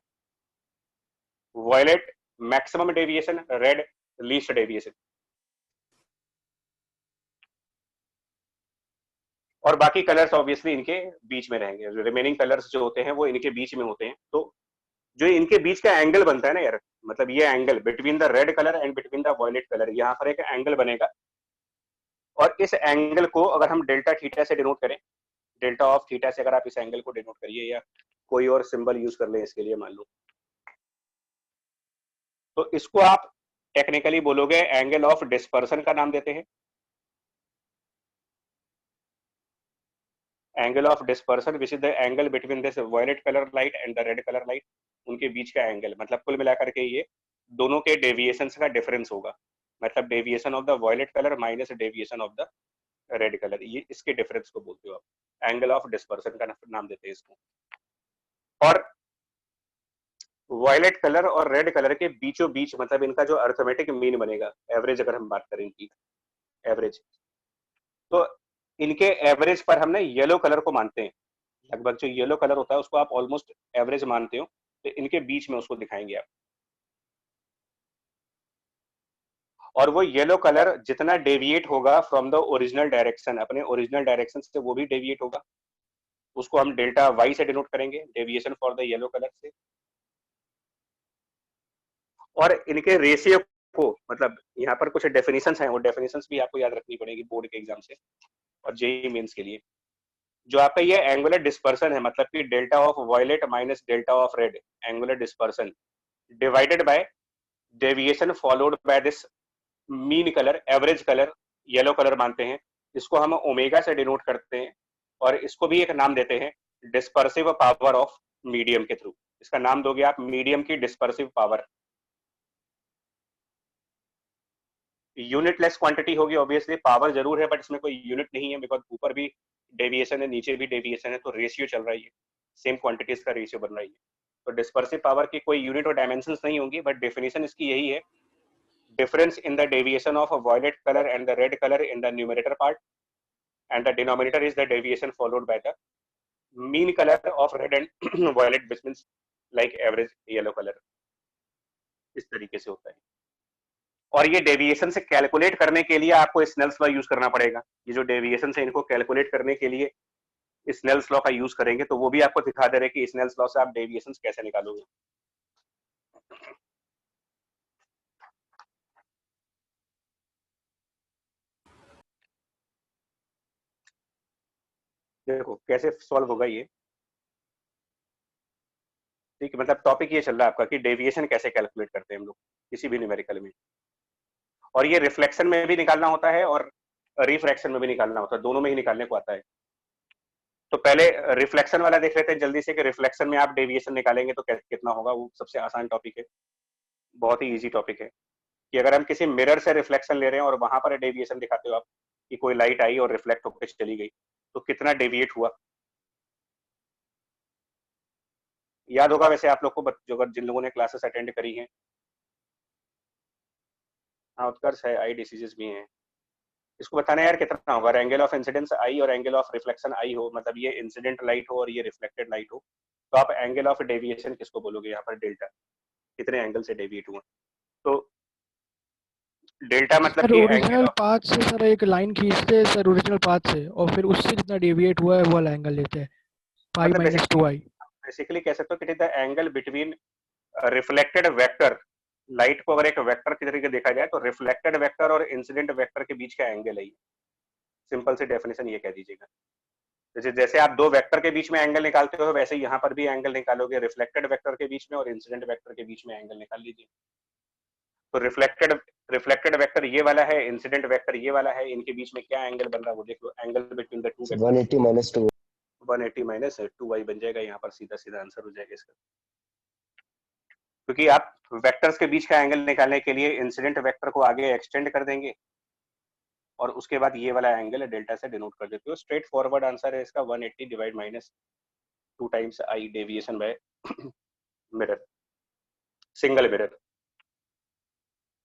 violet maximum deviation, red least deviation. और बाकी कलर्स ऑब्वियसली इनके बीच में रहेंगे, रिमेनिंग कलर्स जो होते हैं वो इनके बीच में होते हैं। तो जो इनके बीच का एंगल बनता है ना यार, मतलब ये angle between the red colour and between the violet colour, यहाँ पर एक एंगल बनेगा और इस एंगल को अगर हम डेल्टा थीटा से डिनोट करें, डेल्टा ऑफ थीटा से अगर आप इस एंगल को डिनोट करिए या कोई और सिंबल यूज कर लें इसके लिए मान लो, तो इसको आप टेक्निकली बोलोगे एंगल ऑफ डिस्पर्सन का नाम देते हैं। Angle of dispersion which is the angle between this violet colour light and the red colour light, उनके बीच का एंगल, मतलब कुल मिलाकर के ये दोनों के डेविएशन का डिफरेंस होगा, मतलब deviation of the violet colour minus deviation of the red colour, ये इसके डिफरेंस को बोलते हो आप, एंगल ऑफ डिस्पर्सन का नाम देते हैं इसको। और वॉयलेट कलर और रेड कलर के बीचों बीच, मतलब इनका जो अर्थमेटिक मीन बनेगा, एवरेज अगर हम बात करें इनकी एवरेज, तो इनके एवरेज पर हमने येलो कलर को मानते हैं, लगभग जो येलो कलर होता है उसको आप ऑलमोस्ट एवरेज मानते हो, तो इनके बीच में उसको दिखाएंगे आप। और वो येलो कलर जितना डेविएट होगा फ्रॉम द ओरिजिनल डायरेक्शन, अपने ओरिजिनल डायरेक्शन से वो भी डेविएट होगा, उसको हम डेल्टा वाई से डिनोट करेंगे, deviation for the yellow colour से। और इनके रेशियो को, मतलब यहाँ पर कुछ डेफिनेशंस हैं, वो डेफिनेशंस भी आपको याद रखनी पड़ेगी बोर्ड के एग्जाम से और जेईई मेंस के लिए। जो आपका ये एंगुलर डिस्पर्सन है, मतलब कि delta of violet minus delta of red, angular dispersion divided by deviation followed by this mean colour, average colour yellow colour मानते हैं, इसको हम ओमेगा से डिनोट करते हैं और इसको भी एक नाम देते हैं डिस्पर्सिव पावर ऑफ मीडियम के थ्रू। इसका नाम दोगे आप मीडियम की डिस्पर्सिव पावर। यूनिटलेस क्वांटिटी होगी ऑब्वियसली, पावर जरूर है बट इसमें कोई यूनिट नहीं है, बिकॉज ऊपर भी डेविएशन है नीचे भी डेविएशन है, तो रेशियो चल रही है, सेम क्वांटिटीज का रेशियो बन रही है। तो डिस्पर्सिव पावर की कोई यूनिट और डायमेंशंस नहीं होंगी, बट डेफिनेशन इसकी यही है, difference in the deviation of a violet color and the red color in the numerator part, and the denominator is the deviation followed by the mean color of red and violet, which means like average yellow color। इस तरीके से होता है। और ये deviation से calculate करने के लिए आपको स्नेल्स लॉ यूज करना पड़ेगा, ये जो डेविएशन से इनको कैलकुलेट करने के लिए स्नेल्स लॉ का यूज करेंगे, तो वो भी आपको दिखा दे रहे कि स्नेल्स लॉ से आप डेविएशन कैसे निकालोगे। देखो कैसे सॉल्व होगा ये, ठीक है, मतलब टॉपिक ये चल रहा है आपका कि डेविएशन कैसे कैलकुलेट करते हैं हम लोग किसी भी न्यूमेरिकल में, और ये रिफ्लेक्शन में भी निकालना होता है और रिफ्रैक्शन में भी निकालना होता है, दोनों में ही निकालने को आता है। तो पहले रिफ्लेक्शन वाला देख लेते हैं जल्दी से कि रिफ्लेक्शन में आप डेविएशन निकालेंगे तो कितना होगा। वो सबसे आसान टॉपिक है, बहुत ही इजी टॉपिक है कि अगर हम किसी मिरर से रिफ्लेक्शन ले रहे हैं और वहां पर डेविएशन दिखाते हो आप कि कोई लाइट आई और रिफ्लेक्ट होकर चली गई, तो कितना डेविएट हुआ। याद होगा वैसे आप लोग को, जो जिन लोगों ने क्लासेस अटेंड करी हैं। हाँ उत्कर्ष है, आई डिसीजेस भी हैं। इसको बताना यार कितना होगा, एंगल ऑफ इंसिडेंस आई और एंगल ऑफ रिफ्लेक्शन आई हो, मतलब ये इंसिडेंट लाइट हो और ये रिफ्लेक्टेड लाइट हो, तो आप एंगल ऑफ डेविएशन किसको बोलोगे यहाँ पर, डेल्टा, कितने एंगल से डेविएट हुआ। तो डेल्टा मतलब सर कि ओरिजिनल एंगल पाथ से सर एक लाइन खींचते हैं सर ओरिजिनल पाथ से, और फिर उससे जितना डेविएट हुआ है वो वाला एंगल लेते हैं, पाई मतलब माइनस टू आई। बेसिकली कह सकते हो कि it is the angle between reflected vector. Light को अगर एक वेक्टर की तरीके देखा जाए तो रिफ्लेक्टेड वेक्टर और इंसिडेंट वेक्टर के बीच का एंगल है ये। सिंपल सी डेफिनेशन ये कह दीजिएगा। जैसे आप दो वेक्टर के बीच में एंगल निकालते हो, वैसे यहाँ पर भी एंगल निकालोगे रिफ्लेक्टेड वेक्टर के बीच में और इंसिडेंट वेक्टर के बीच में एंगल निकाल लीजिए। तो रिफ्लेक्टेड रिफ्लेक्टेड वेक्टर ये वाला है, इंसिडेंट वेक्टर ये वाला है, इनके बीच में क्या एंगल बन रहा है वो देख लो। Angle between the two 180 minus 2 180 minus 2y बन जाएगा। यहाँ पर सीधा सीधा आंसर हो जाएगा इसका, क्योंकि आप वेक्टर्स के बीच का एंगल निकालने के लिए इंसिडेंट वेक्टर को आगे एक्सटेंड कर देंगे और उसके बाद ये वाला एंगल डेल्टा से डिनोट कर देते हो। स्ट्रेट फॉरवर्ड आंसर है इसका 180 divide minus 2 times I deviation by mirror. Single mirror,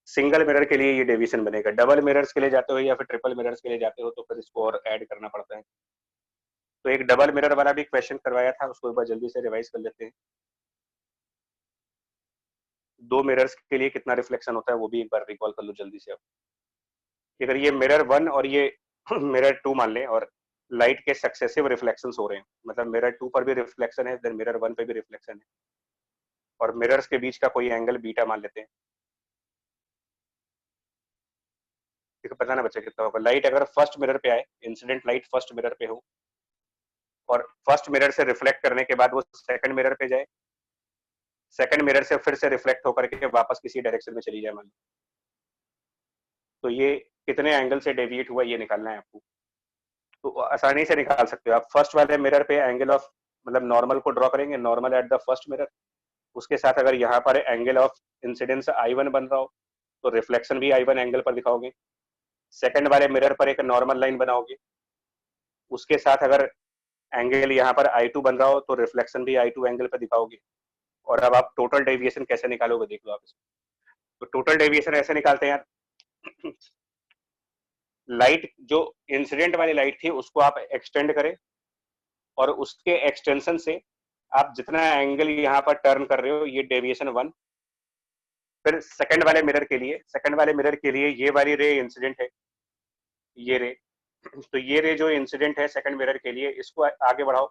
single mirror के लिए ये डेविएशन बनेगा। डबल मिरर्स के लिए जाते हो या फिर ट्रिपल मिरर्स के लिए जाते हो तो फिर इसको और ऐड करना पड़ता है। तो एक डबल मिरर वाला भी क्वेश्चन करवाया था, उसको एक बार जल्दी से रिवाइज कर लेते हैं। दो मिरर्स के लिए कितना रिफ्लेक्शन होता है वो भी एक बार रिकॉल कर लो जल्दी से। अब अगर ये मिरर 1 और ये मिरर 2 मान लें और लाइट के सक्सेसिव रिफ्लेक्शंस हो रहे हैं, मतलब मिरर 2 पर भी रिफ्लेक्शन है, देन मिरर 1 पे भी रिफ्लेक्शन है, और मिरर्स के बीच का कोई एंगल बीटा मान लेते हैं। देखो पता ना बच्चा कितना होगा। लाइट अगर फर्स्ट मिरर पे आए, इंसिडेंट लाइट फर्स्ट मिरर पे हो और फर्स्ट मिरर से रिफ्लेक्ट करने के बाद वो सेकंड मिरर पे जाए, सेकंड मिरर से फिर से रिफ्लेक्ट होकर के वापस किसी डायरेक्शन में चली जाए मान लो, तो ये कितने एंगल से डेविएट हुआ ये निकालना है आपको। तो आसानी से निकाल सकते हो आप। फर्स्ट वाले मिरर पे एंगल ऑफ मतलब नॉर्मल को ड्रॉ करेंगे, normal at the first mirror. उसके साथ अगर यहाँ पर एंगल ऑफ इंसिडेंस I1 बन रहा हो तो रिफ्लेक्शन भी I1 एंगल पर दिखाओगे। सेकंड वाले मिरर पर एक नॉर्मल लाइन बनाओगे, उसके साथ अगर एंगल यहाँ पर I2 बन रहा हो तो रिफ्लेक्शन भी I2 एंगल पर दिखाओगे। और अब आप टोटल डेविएशन कैसे निकालोगे देख लो आप इसको। तो टोटल डेविएशन ऐसे निकालते हैं यार। लाइट जो इंसिडेंट वाली लाइट थी उसको आप एक्सटेंड करें और उसके एक्सटेंशन से आप जितना एंगल यहाँ पर टर्न कर रहे हो ये डेविएशन 1। फिर सेकंड वाले मिरर के लिए, सेकंड वाले मिरर के लिए ये वाली रे इंसिडेंट है, ये रे, तो ये रे जो इंसिडेंट है सेकंड मिरर के लिए इसको आगे बढ़ाओ,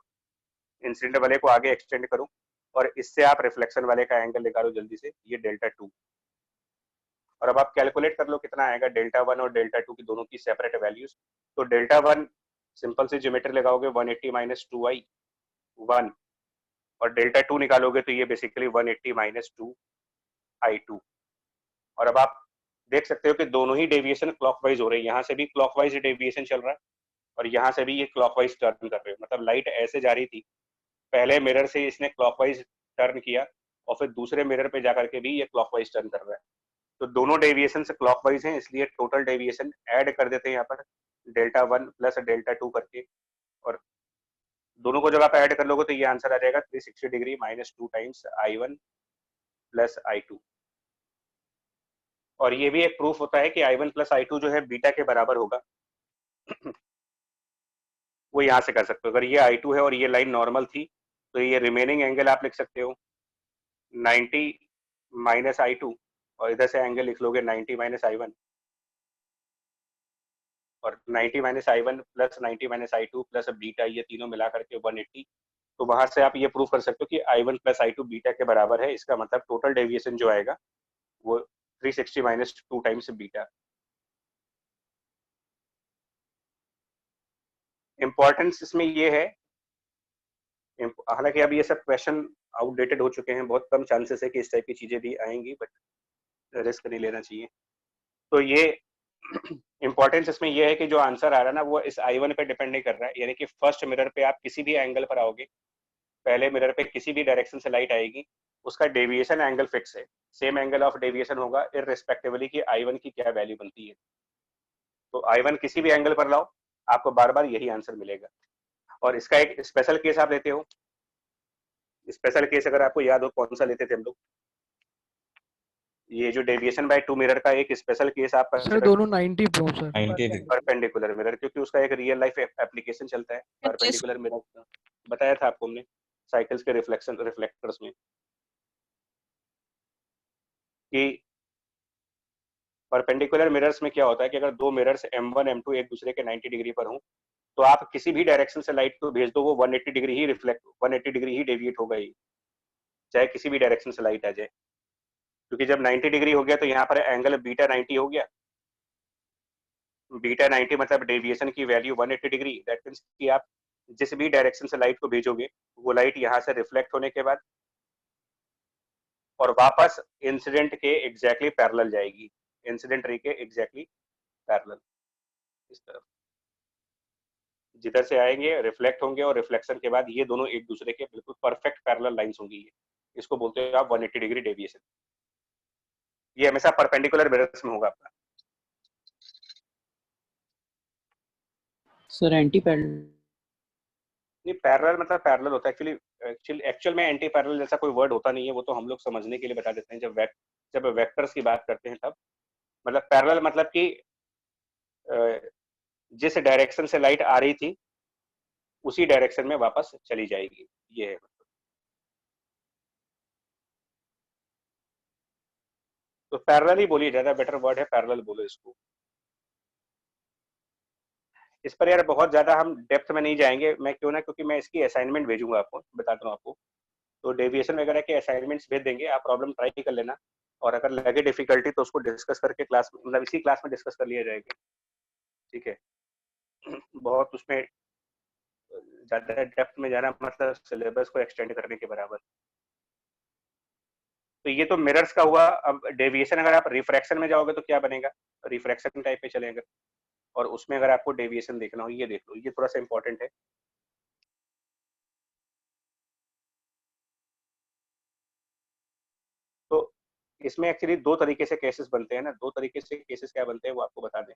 इंसिडेंट वाले को आगे एक्सटेंड करो और इससे आप रिफ्लेक्शन वाले का एंगल निकालो जल्दी से, ये डेल्टा 2। और अब आप कैलकुलेट कर लो कितना आएगा डेल्टा 1 और डेल्टा 2 की दोनों की सेपरेट वैल्यूज। तो डेल्टा 1 सिंपल से ज्योमेट्री लगाओगे 180 माइनस 2i 1, और डेल्टा 2 निकालोगे तो ये बेसिकली 180 माइनस 2i2। और अब आप देख सकते हो कि दोनों ही डेविएशन क्लॉकवाइज हो रहे हैं। यहाँ से भी क्लॉकवाइज डेविएशन चल रहा है और यहाँ से भी ये क्लॉकवाइज टर्न कर रहे हो। मतलब लाइट ऐसे जा रही थी, पहले मिरर से इसने क्लॉकवाइज टर्न किया और फिर दूसरे मिरर पे जाकर के भी ये क्लॉकवाइज टर्न कर रहा है। तो दोनों डेविएशन से क्लॉकवाइज हैं, इसलिए टोटल डेविएशन ऐड कर देते हैं यहाँ पर डेल्टा 1 प्लस डेल्टा 2 करके, और दोनों को जब आप ऐड कर लोगे तो ये आंसर आ जाएगा 360 degree minus 2 times I1 plus I2। और ये भी एक प्रूफ होता है कि I1 प्लस I2 जो है बीटा के बराबर होगा। वो यहाँ से कर सकते हो। अगर ये I2 है और ये लाइन नॉर्मल थी तो ये रिमेनिंग एंगल आप लिख सकते हो 90 माइनस I2, और इधर से एंगल लिख लोगे 90 माइनस I1, और 90 minus I1 plus 90 minus I2 plus beta, ये तीनों मिला करके 180। तो वहां से आप ये प्रूव कर सकते हो कि I1 प्लस I2 बीटा के बराबर है। इसका मतलब टोटल डेविएशन जो आएगा वो 360 माइनस 2 टाइम्स बीटा। इंपॉर्टेंस इसमें ये है, हालांकि अब ये सब क्वेश्चन आउटडेटेड हो चुके हैं, बहुत कम चांसेस है कि इस टाइप की चीजें भी आएंगी, बट रिस्क नहीं लेना चाहिए। तो ये इंपॉर्टेंस इसमें यह है कि जो आंसर आ रहा है ना वो इस I1 पे डिपेंड नहीं कर रहा है। यानी कि फर्स्ट मिरर पे आप किसी भी एंगल पर आओगे, पहले मिरर पे किसी भी डायरेक्शन से लाइट आएगी, उसका डेविएशन एंगल फिक्स है, सेम एंगल ऑफ डेविएशन होगा इररिस्पेक्टिवली कि I1 की क्या वैल्यू बनती है। तो I1 किसी भी एंगल पर लाओ आपको बार बार यही आंसर मिलेगा। और इसका एक स्पेशल केस आप लेते हो, स्पेशल केस अगर आपको याद हो कौन सा लेते थे हम लोग, ये जो डेविएशन बाय 2 मिरर का एक स्पेशल केस आप सर दोनों 90 पे हो सर। 90 डिग्री। परपेंडिकुलर मिरर, क्योंकि उसका एक रियल लाइफ एप्लीकेशन चलता है परपेंडिकुलर मिरर। बताया था आपको हमने साइकिल्स के रिफ्लेक्शन रिफ्लेक्टर्स में कि परपेंडिकुलर मिरर्स में क्या होता है कि अगर दो मिरर्स M1 M2 एक दूसरे के 90 डिग्री पर हों तो आप किसी भी डायरेक्शन से लाइट को भेज दो, वो 180 डिग्री ही रिफ्लेक्ट 180 डिग्री ही डेविएट होगा ही, चाहे किसी भी डायरेक्शन से लाइट आ जाए, क्योंकि जब 90 डिग्री हो गया तो यहाँ पर एंगल बीटा 90 हो गया। बीटा 90 मतलब डेविएशन की वैल्यू 180 डिग्री। दैट मीन्स कि आप जिस भी डायरेक्शन से लाइट को भेजोगे वो लाइट यहाँ से रिफ्लेक्ट होने के बाद और वापस इंसिडेंट के एग्जैक्टली पैरेलल जाएगी, इंसिडेंट रे के एग्जैक्टली पैरेलल इस तरफ जिधर से आएंगे रिफ्लेक्ट होंगे और रिफ्लेक्शन के बाद ये दोनों एक दूसरे के बिल्कुल परफेक्ट पैरेलल लाइंस होंगी। इसको बोलते हैं आप 180 डिग्री डेविएशन। ये हमेशा परपेंडिकुलर मिरर्स में होगा आपका। सर एंटी पैरेलल नहीं, पैरेलल मतलब पैरेलल होता है एक्चुअल में एंटी पैरेलल जैसा कोई वर्ड होता नहीं है, वो तो हम लोग समझने के लिए बता देते हैं जब वेक्टर्स की बात करते हैं तब। मतलब पैरेलल मतलब कि जिस डायरेक्शन से लाइट आ रही थी उसी डायरेक्शन में वापस चली जाएगी, ये है। तो पैरेलल ही बोलिए, ज्यादा बेटर वर्ड है, पैरेलल बोलो इसको। इस पर यार बहुत ज्यादा हम डेप्थ में नहीं जाएंगे, मैं क्यों ना, क्योंकि मैं इसकी असाइनमेंट भेजूंगा आपको, बताता हूँ आपको। तो डेविएशन वगैरह के असाइनमेंट्स भेज देंगे, आप प्रॉब्लम ट्राई कर लेना, और अगर लगे डिफिकल्टी तो उसको डिस्कस करके क्लास में, मतलब इसी क्लास में डिस्कस कर लिया जाएगा, ठीक है। बहुत उसमें ज्यादा डेप्थ में जाना मतलब सिलेबस को एक्सटेंड करने के बराबर। तो ये तो मिरर्स का हुआ। अब डेविएशन अगर आप रिफ्रैक्शन में जाओगे तो क्या बनेगा, रिफ्रैक्शन टाइप पे चलेगा, और उसमें अगर आपको डेविएशन देखना हो, ये देख लो, ये थोड़ा सा इंपॉर्टेंट है। तो इसमें एक्चुअली दो तरीके से केसेस बनते हैं ना, दो तरीके से केसेस क्या बनते हैं वो आपको बता दें।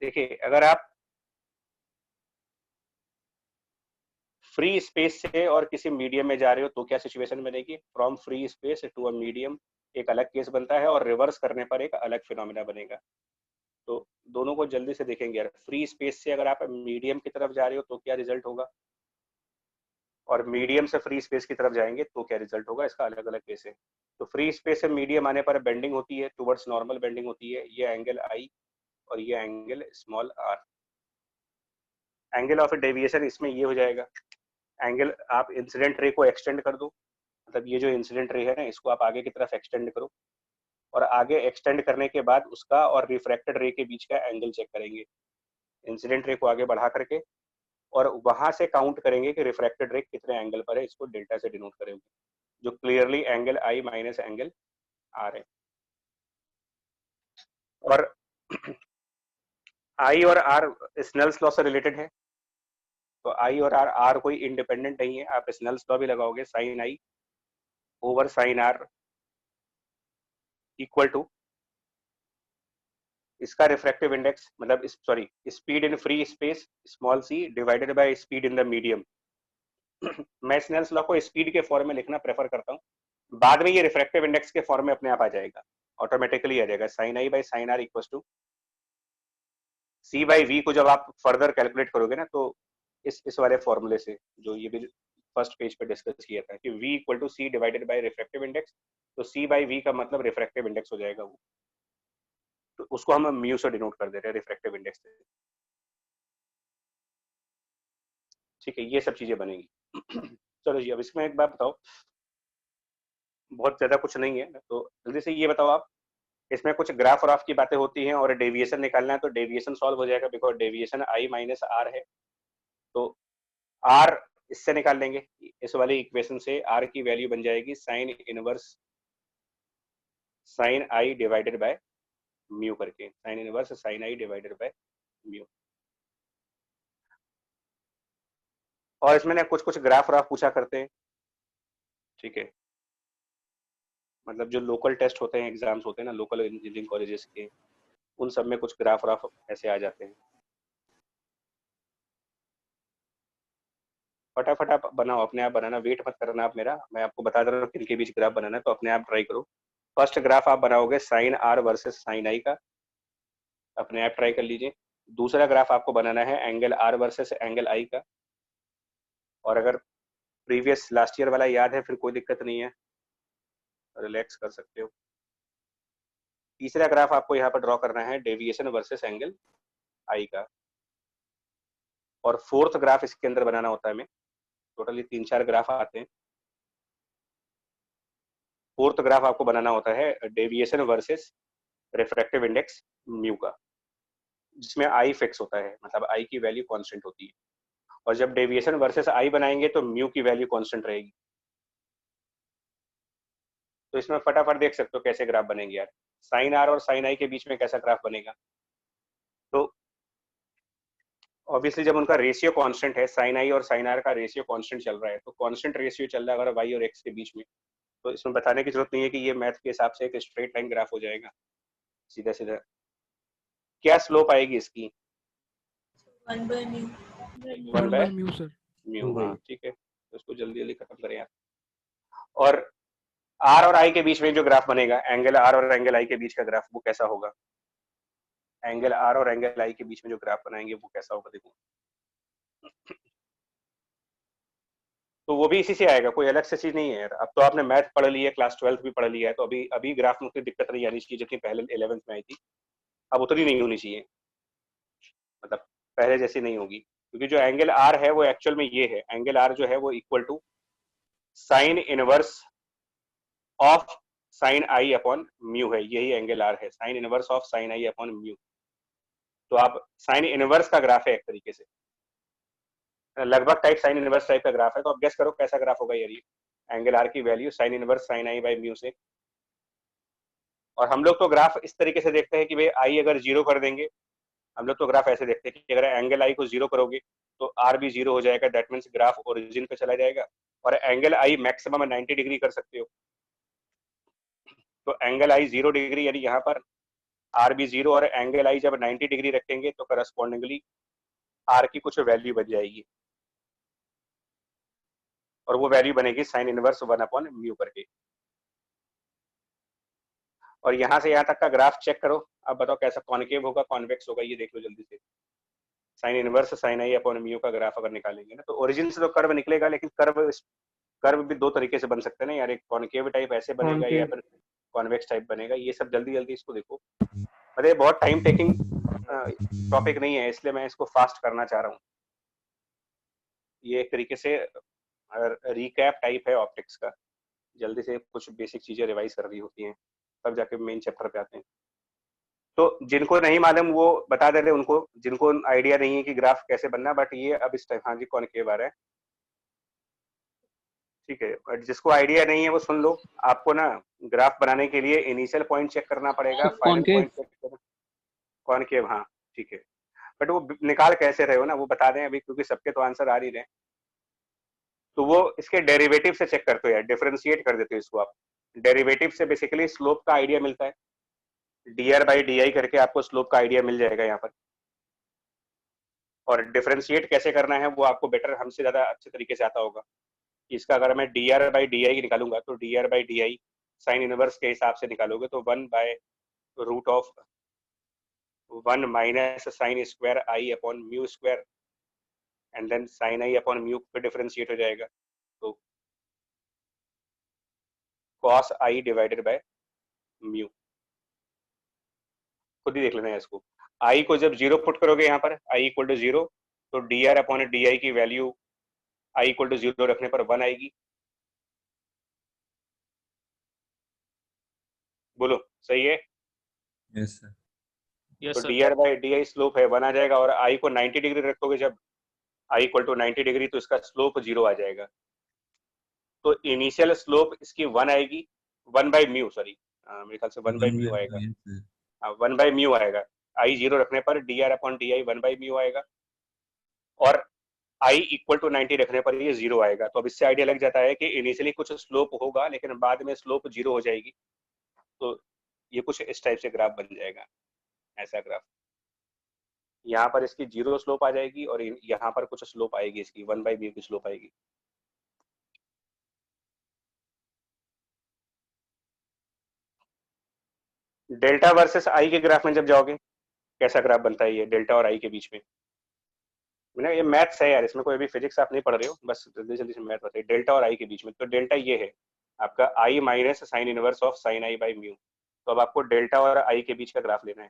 देखिए, अगर आप फ्री स्पेस से और किसी मीडियम में जा रहे हो तो क्या सिचुएशन बनेगी, from free space to a medium एक अलग केस बनता है, और रिवर्स करने पर एक अलग फिनोमिना बनेगा। तो दोनों को जल्दी से देखेंगे यार। फ्री स्पेस से अगर आप मीडियम की तरफ जा रहे हो तो क्या रिजल्ट होगा, और मीडियम से फ्री स्पेस की तरफ जाएंगे तो क्या रिजल्ट होगा, इसका अलग अलग केस है। तो फ्री स्पेस से मीडियम आने पर बेंडिंग होती है, टुवर्ड्स नॉर्मल बेंडिंग होती है, ये एंगल आई और ये angle small r. Angle of deviation इसमें ये हो जाएगा, एंगल आप इंसिडेंट रे को एक्सटेंड कर दो, मतलब ये जो इंसिडेंट रे है ना इसको आप आगे की तरफ एक्सटेंड करो, और आगे एक्सटेंड करने के बाद उसका और रिफ्रैक्टेड रे के बीच का एंगल चेक करेंगे, इंसिडेंट रे को आगे बढ़ा करके, और वहां से काउंट करेंगे कि रिफ्रैक्टेड रे कितने एंगल पर है, इसको डेल्टा से डिनोट करेंगे, जो clearly angle i minus angle r है। और आई और आर स्नेल्स लॉ से रिलेटेड है, तो आई और आर, आर कोई इंडिपेंडेंट नहीं है, आप स्नेल्स लॉ भी लगाओगे, sine i over sine r equal to इसका रिफ्रैक्टिव इंडेक्स, मतलब sorry speed in free space small c divided by speed in the medium. मैं स्नेल्स लॉ को स्पीड के फॉर्म में लिखना प्रेफर करता हूँ, बाद में ये रिफ्रैक्टिव इंडेक्स के फॉर्म में अपने आप आ जाएगा, ऑटोमेटिकली आ जाएगा। Sine i by sine r equal to c by v को जब आप फर्दर कैलकुलेट करोगे ना, तो इस वाले फॉर्मूले से, जो ये भी फर्स्ट पेज पे डिस्कस किया था कि v equal to c divided by refractive index, तो c बाई वी का मतलब रिफ्रैक्टिव इंडेक्स हो जाएगा वो, तो उसको हम म्यू से डिनोट कर दे रहे हैं, रिफ्रैक्टिव इंडेक्स से, ठीक है। ये सब चीजें बनेंगी। चलो जी, अब इसमें एक बात बताओ, बहुत ज्यादा कुछ नहीं है, तो जल्दी से ये बताओ आप, इसमें कुछ ग्राफ और की बातें होती हैं, और डेविएशन निकालना है, तो डेविएशन सॉल्व हो जाएगा, because deviation i minus r है, तो आर इससे निकाल लेंगे, इस वाली इक्वेशन से आर की वैल्यू बन जाएगी sine inverse sine i divided by mu करके, sine inverse sine i divided by mu. और इसमें ना कुछ कुछ ग्राफ और पूछा करते हैं, ठीक है, मतलब जो लोकल टेस्ट होते हैं, एग्जाम्स होते हैं ना लोकल इंजीनियरिंग कॉलेजेस के, उन सब में कुछ ग्राफ ऐसे आ जाते हैं। फटाफट आप बनाओ, अपने आप बनाना, वेट मत करना आप मेरा, मैं आपको बता दे रहा हूँ किन के बीच ग्राफ बनाना है, तो अपने आप ट्राई करो। फर्स्ट ग्राफ आप बनाओगे साइन आर वर्सेस साइन आई का, अपने आप ट्राई कर लीजिए। दूसरा ग्राफ आपको बनाना है एंगल आर वर्सेस एंगल आई का, और अगर प्रीवियस लास्ट ईयर वाला याद है फिर कोई दिक्कत नहीं है, रिलैक्स कर सकते हो। तीसरा ग्राफ आपको यहाँ पर ड्रॉ करना है डेविएशन वर्सेस एंगल आई का, और फोर्थ ग्राफ इसके अंदर बनाना होता है हमें। टोटली 3-4 ग्राफ आते हैं। फोर्थ ग्राफ आपको बनाना होता है deviation versus refractive index mu का, जिसमें आई फिक्स होता है, मतलब आई की वैल्यू कांस्टेंट होती है। और जब डेविएशन वर्सेस आई बनाएंगे तो म्यू की वैल्यू कांस्टेंट रहेगी। तो इसमें फटाफट देख सकते हो कैसे ग्राफ बनेंगे यार। साइन आर और साइन आई के बीच में कैसा ग्राफ बनेगा? तो ऑब्वियसली जब उनका रेशियो कांस्टेंट है, साइन आई और साइन आर का रेशियो कांस्टेंट चल रहा है, तो कांस्टेंट रेशियो चल रहा है अगर वाई और एक्स के बीच में, तो इसमें बताने की जरूरत नहीं है कि ये मैथ के हिसाब से एक स्ट्रेट लाइन ग्राफ हो जाएगा सीधा सीधा। क्या स्लोप आएगी इसकी? 1 by म्यू सर। म्यू, हाँ ठीक है, तो इसको जल्दी जल्दी खत्म करें यार। और आर और आई के बीच में जो ग्राफ बनेगा, एंगल आर और एंगल आई के बीच का ग्राफ, वो कैसा होगा? एंगल आर और एंगल आई के बीच में जो ग्राफ बनाएंगे वो कैसा होगा, देखो। तो वो भी इसी से आएगा, कोई अलग से चीज नहीं है यार। अब तो आपने मैथ पढ़ ली है, क्लास 12th भी पढ़ लिया है, तो अभी अभी ग्राफ में उतनी दिक्कत नहीं आनी चाहिए जितनी पहले 11th में आई थी। अब उतनी नहीं होनी चाहिए, मतलब पहले जैसी नहीं होगी, क्योंकि जो एंगल आर है वो एक्चुअल में ये है, एंगल आर जो है वो equal to sine inverse of sine I upon mu है। यही एंगल आर है, sine inverse of sine I upon mu. तो आप साइन इनवर्स का ग्राफ है एक तरीके से, लगभग टाइप साइन इनवर्स टाइप का ग्राफ है। तो आप गेस करो कैसा ग्राफ होगा यार ये, एंगल आर की value sign inverse sine i by mu से। और हम लोग तो ग्राफ इस तरीके से देखते हैं कि भाई आई अगर जीरो कर देंगे, हम लोग तो ग्राफ ऐसे देखते हैं कि अगर एंगल आई को जीरो करोगे तो आर भी जीरो हो जाएगा, दैट मीन्स ग्राफ ओरिजिन पे चला जाएगा। और एंगल आई मैक्सिमम 90 डिग्री कर सकते हो, तो एंगल आई 0 डिग्री यानी यहाँ पर आर भी जीरो, और एंगल आई जब 90 डिग्री रखेंगे तो करस्पॉन्डिंगली आर की कुछ वैल्यू बन जाएगी, और वो वैल्यू बनेगी साइन इनवर्स 1 अपॉन म्यू करके। और यहाँ से यहाँ तक का ग्राफ चेक करो, अब बताओ कैसा कॉनकेव होगा कॉन्वेक्स होगा, ये देख लो जल्दी से। साइन इनवर्स साइन आई अपॉन म्यू का ग्राफ अगर निकालेंगे ना, तो ओरिजिन से तो कर्व निकलेगा, लेकिन कर्व भी दो तरीके से बन सकते हैं ना यार, एक कॉनकेव टाइप ऐसे बनेगा या फिर कॉन्वेक्स टाइप बनेगा। ये सब जल्दी जल्दी इसको देखो, अरे बहुत टाइम टेकिंग टॉपिक नहीं है, इसलिए मैं इसको फास्ट करना चाह रहा हूँ। ये एक तरीके से रिकैप टाइप है ऑप्टिक्स का, जल्दी से कुछ बेसिक चीजें रिवाइज कर रही होती हैं, तब जाके मेन चैप्टर पे आते हैं। तो जिनको नहीं मालूम वो बता दे रहे उनको, जिनको आइडिया नहीं है कि ग्राफ कैसे बनना, बट ये अब इस टाइम, हाँ जी कॉनकेव आ रहा है, ठीक है। बट जिसको आइडिया नहीं है वो सुन लो, आपको ना ग्राफ बनाने के लिए इनिशियल पॉइंट चेक करना पड़ेगा, फाइनल पॉइंट चेक करना। कॉनकेव, हाँ ठीक है, बट वो निकाल कैसे रहे हो ना, वो बता दें अभी, क्योंकि सबके तो आंसर आ रही रहे। तो वो इसके डेरिवेटिव से चेक करते हो यार, डिफरेंशिएट कर देते हो इसको आप। डेरिवेटिव से बेसिकली स्लोप का आइडिया मिलता है, dr बाई डी करके आपको स्लोप का आइडिया मिल जाएगा यहाँ पर। और डिफरेंशिएट कैसे करना है वो आपको बेटर, हमसे ज्यादा अच्छे तरीके से आता होगा। इसका अगर मैं dr बाई डी निकालूंगा तो dr by d sine inverse के हिसाब से निकालोगे तो 1 by root of 1 minus sine square i upon mu square, and then sine I upon mu पे डिफरेंशिएट हो जाएगा, तो cos i divided by mu. खुद ही देख लेना है इसको। आई को जब जीरो पुट करोगे यहाँ पर, आई इक्वल टू जीरो, तो d r upon d i की value i equal to zero रखने पर 1 आएगी। बोलो सही है? Yes sir. तो d r by d i slope है 1 आ जाएगा, और आई को 90 डिग्री रखोगे जब, आई इक्वल टू 90 डिग्री, तो इसका स्लोप 0 आ जाएगा। तो इनिशियल स्लोप इसकी 1 आएगी, 1 बाई म्यू, सॉरी मेरे ख्याल से 1 बाई म्यू आएगा, 1 बाई म्यू आएगा। आई जीरो रखने पर D r upon d I 1 by mu आएगा, और आई इक्वल टू 90 रखने पर ये 0 आएगा। तो अब इससे आइडिया लग जाता है कि इनिशियली कुछ स्लोप होगा, लेकिन बाद में स्लोप 0 हो जाएगी। तो ये कुछ इस टाइप से ग्राफ बन जाएगा, ऐसा ग्राफ। यहाँ पर इसकी 0 स्लोप आ जाएगी, और यहाँ पर कुछ स्लोप आएगी इसकी 1 बाई म्यू की स्लोप आएगी। डेल्टा वर्सेस आई के ग्राफ में जब जाओगे, कैसा ग्राफ बनता है ये डेल्टा और आई के बीच में? ये मैथ्स है यार, इसमें कोई अभी फिजिक्स आप नहीं पढ़ रहे हो, बस जल्दी जल्दी से मैथ बताइए। डेल्टा और आई के बीच में, तो डेल्टा ये है, आपका i minus sign inverse of sign i by mu. तो अब आपको डेल्टा और i के बीच का ग्राफ लेना है।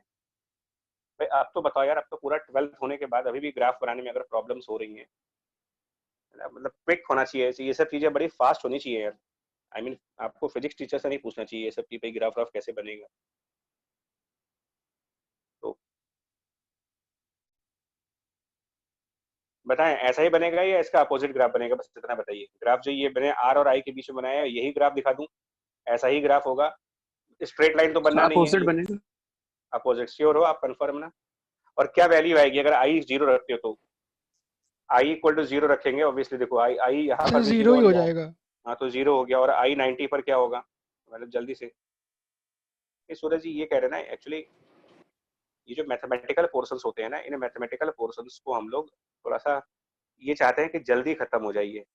भाई आप तो बताओ यार, अब तो पूरा 12th होने के बाद अभी भी ग्राफ बनाने में अगर प्रॉब्लम्स हो रही हैं, मतलब क्विक होना चाहिए, ये सब चीजें बड़ी फास्ट होनी चाहिए यार। आई मीन आपको फिजिक्स टीचर से नहीं पूछना चाहिए ये सब कि भाई ग्राफ ग्राफ कैसे बनेगा। तो बताएं ऐसा ही बनेगा या इसका अपोजिट ग्राफ बनेगा, बस इतना बताइए। ग्राफ जो ये मैंने आर और आई के बीच में बनाया है यही ग्राफ दिखा दूं, ऐसा ही ग्राफ होगा? स्ट्रेट लाइन तो बनना नहीं है, अपोजिट बनेगा। अपोजिट श्योर हो आप, कंफर्म ना? और क्या वैल्यू आएगी अगर आई 0 रखते हो तो? आई इक्वल टू 0 रखेंगे ऑब्वियसली, देखो आई आई यहाँ पर भी 0 ही और हो यहाँ, जाएगा। हाँ तो 0 हो गया। और आई 90 पर क्या होगा, मतलब जल्दी से। ये सूरज जी ये कह रहे हैं ना, एक्चुअली ये जो मैथमेटिकल पोर्शंस होते हैं ना, इन मैथमेटिकल पोर्शंस को हम लोग थोड़ा सा ये चाहते हैं कि जल्दी खत्म हो जाइए,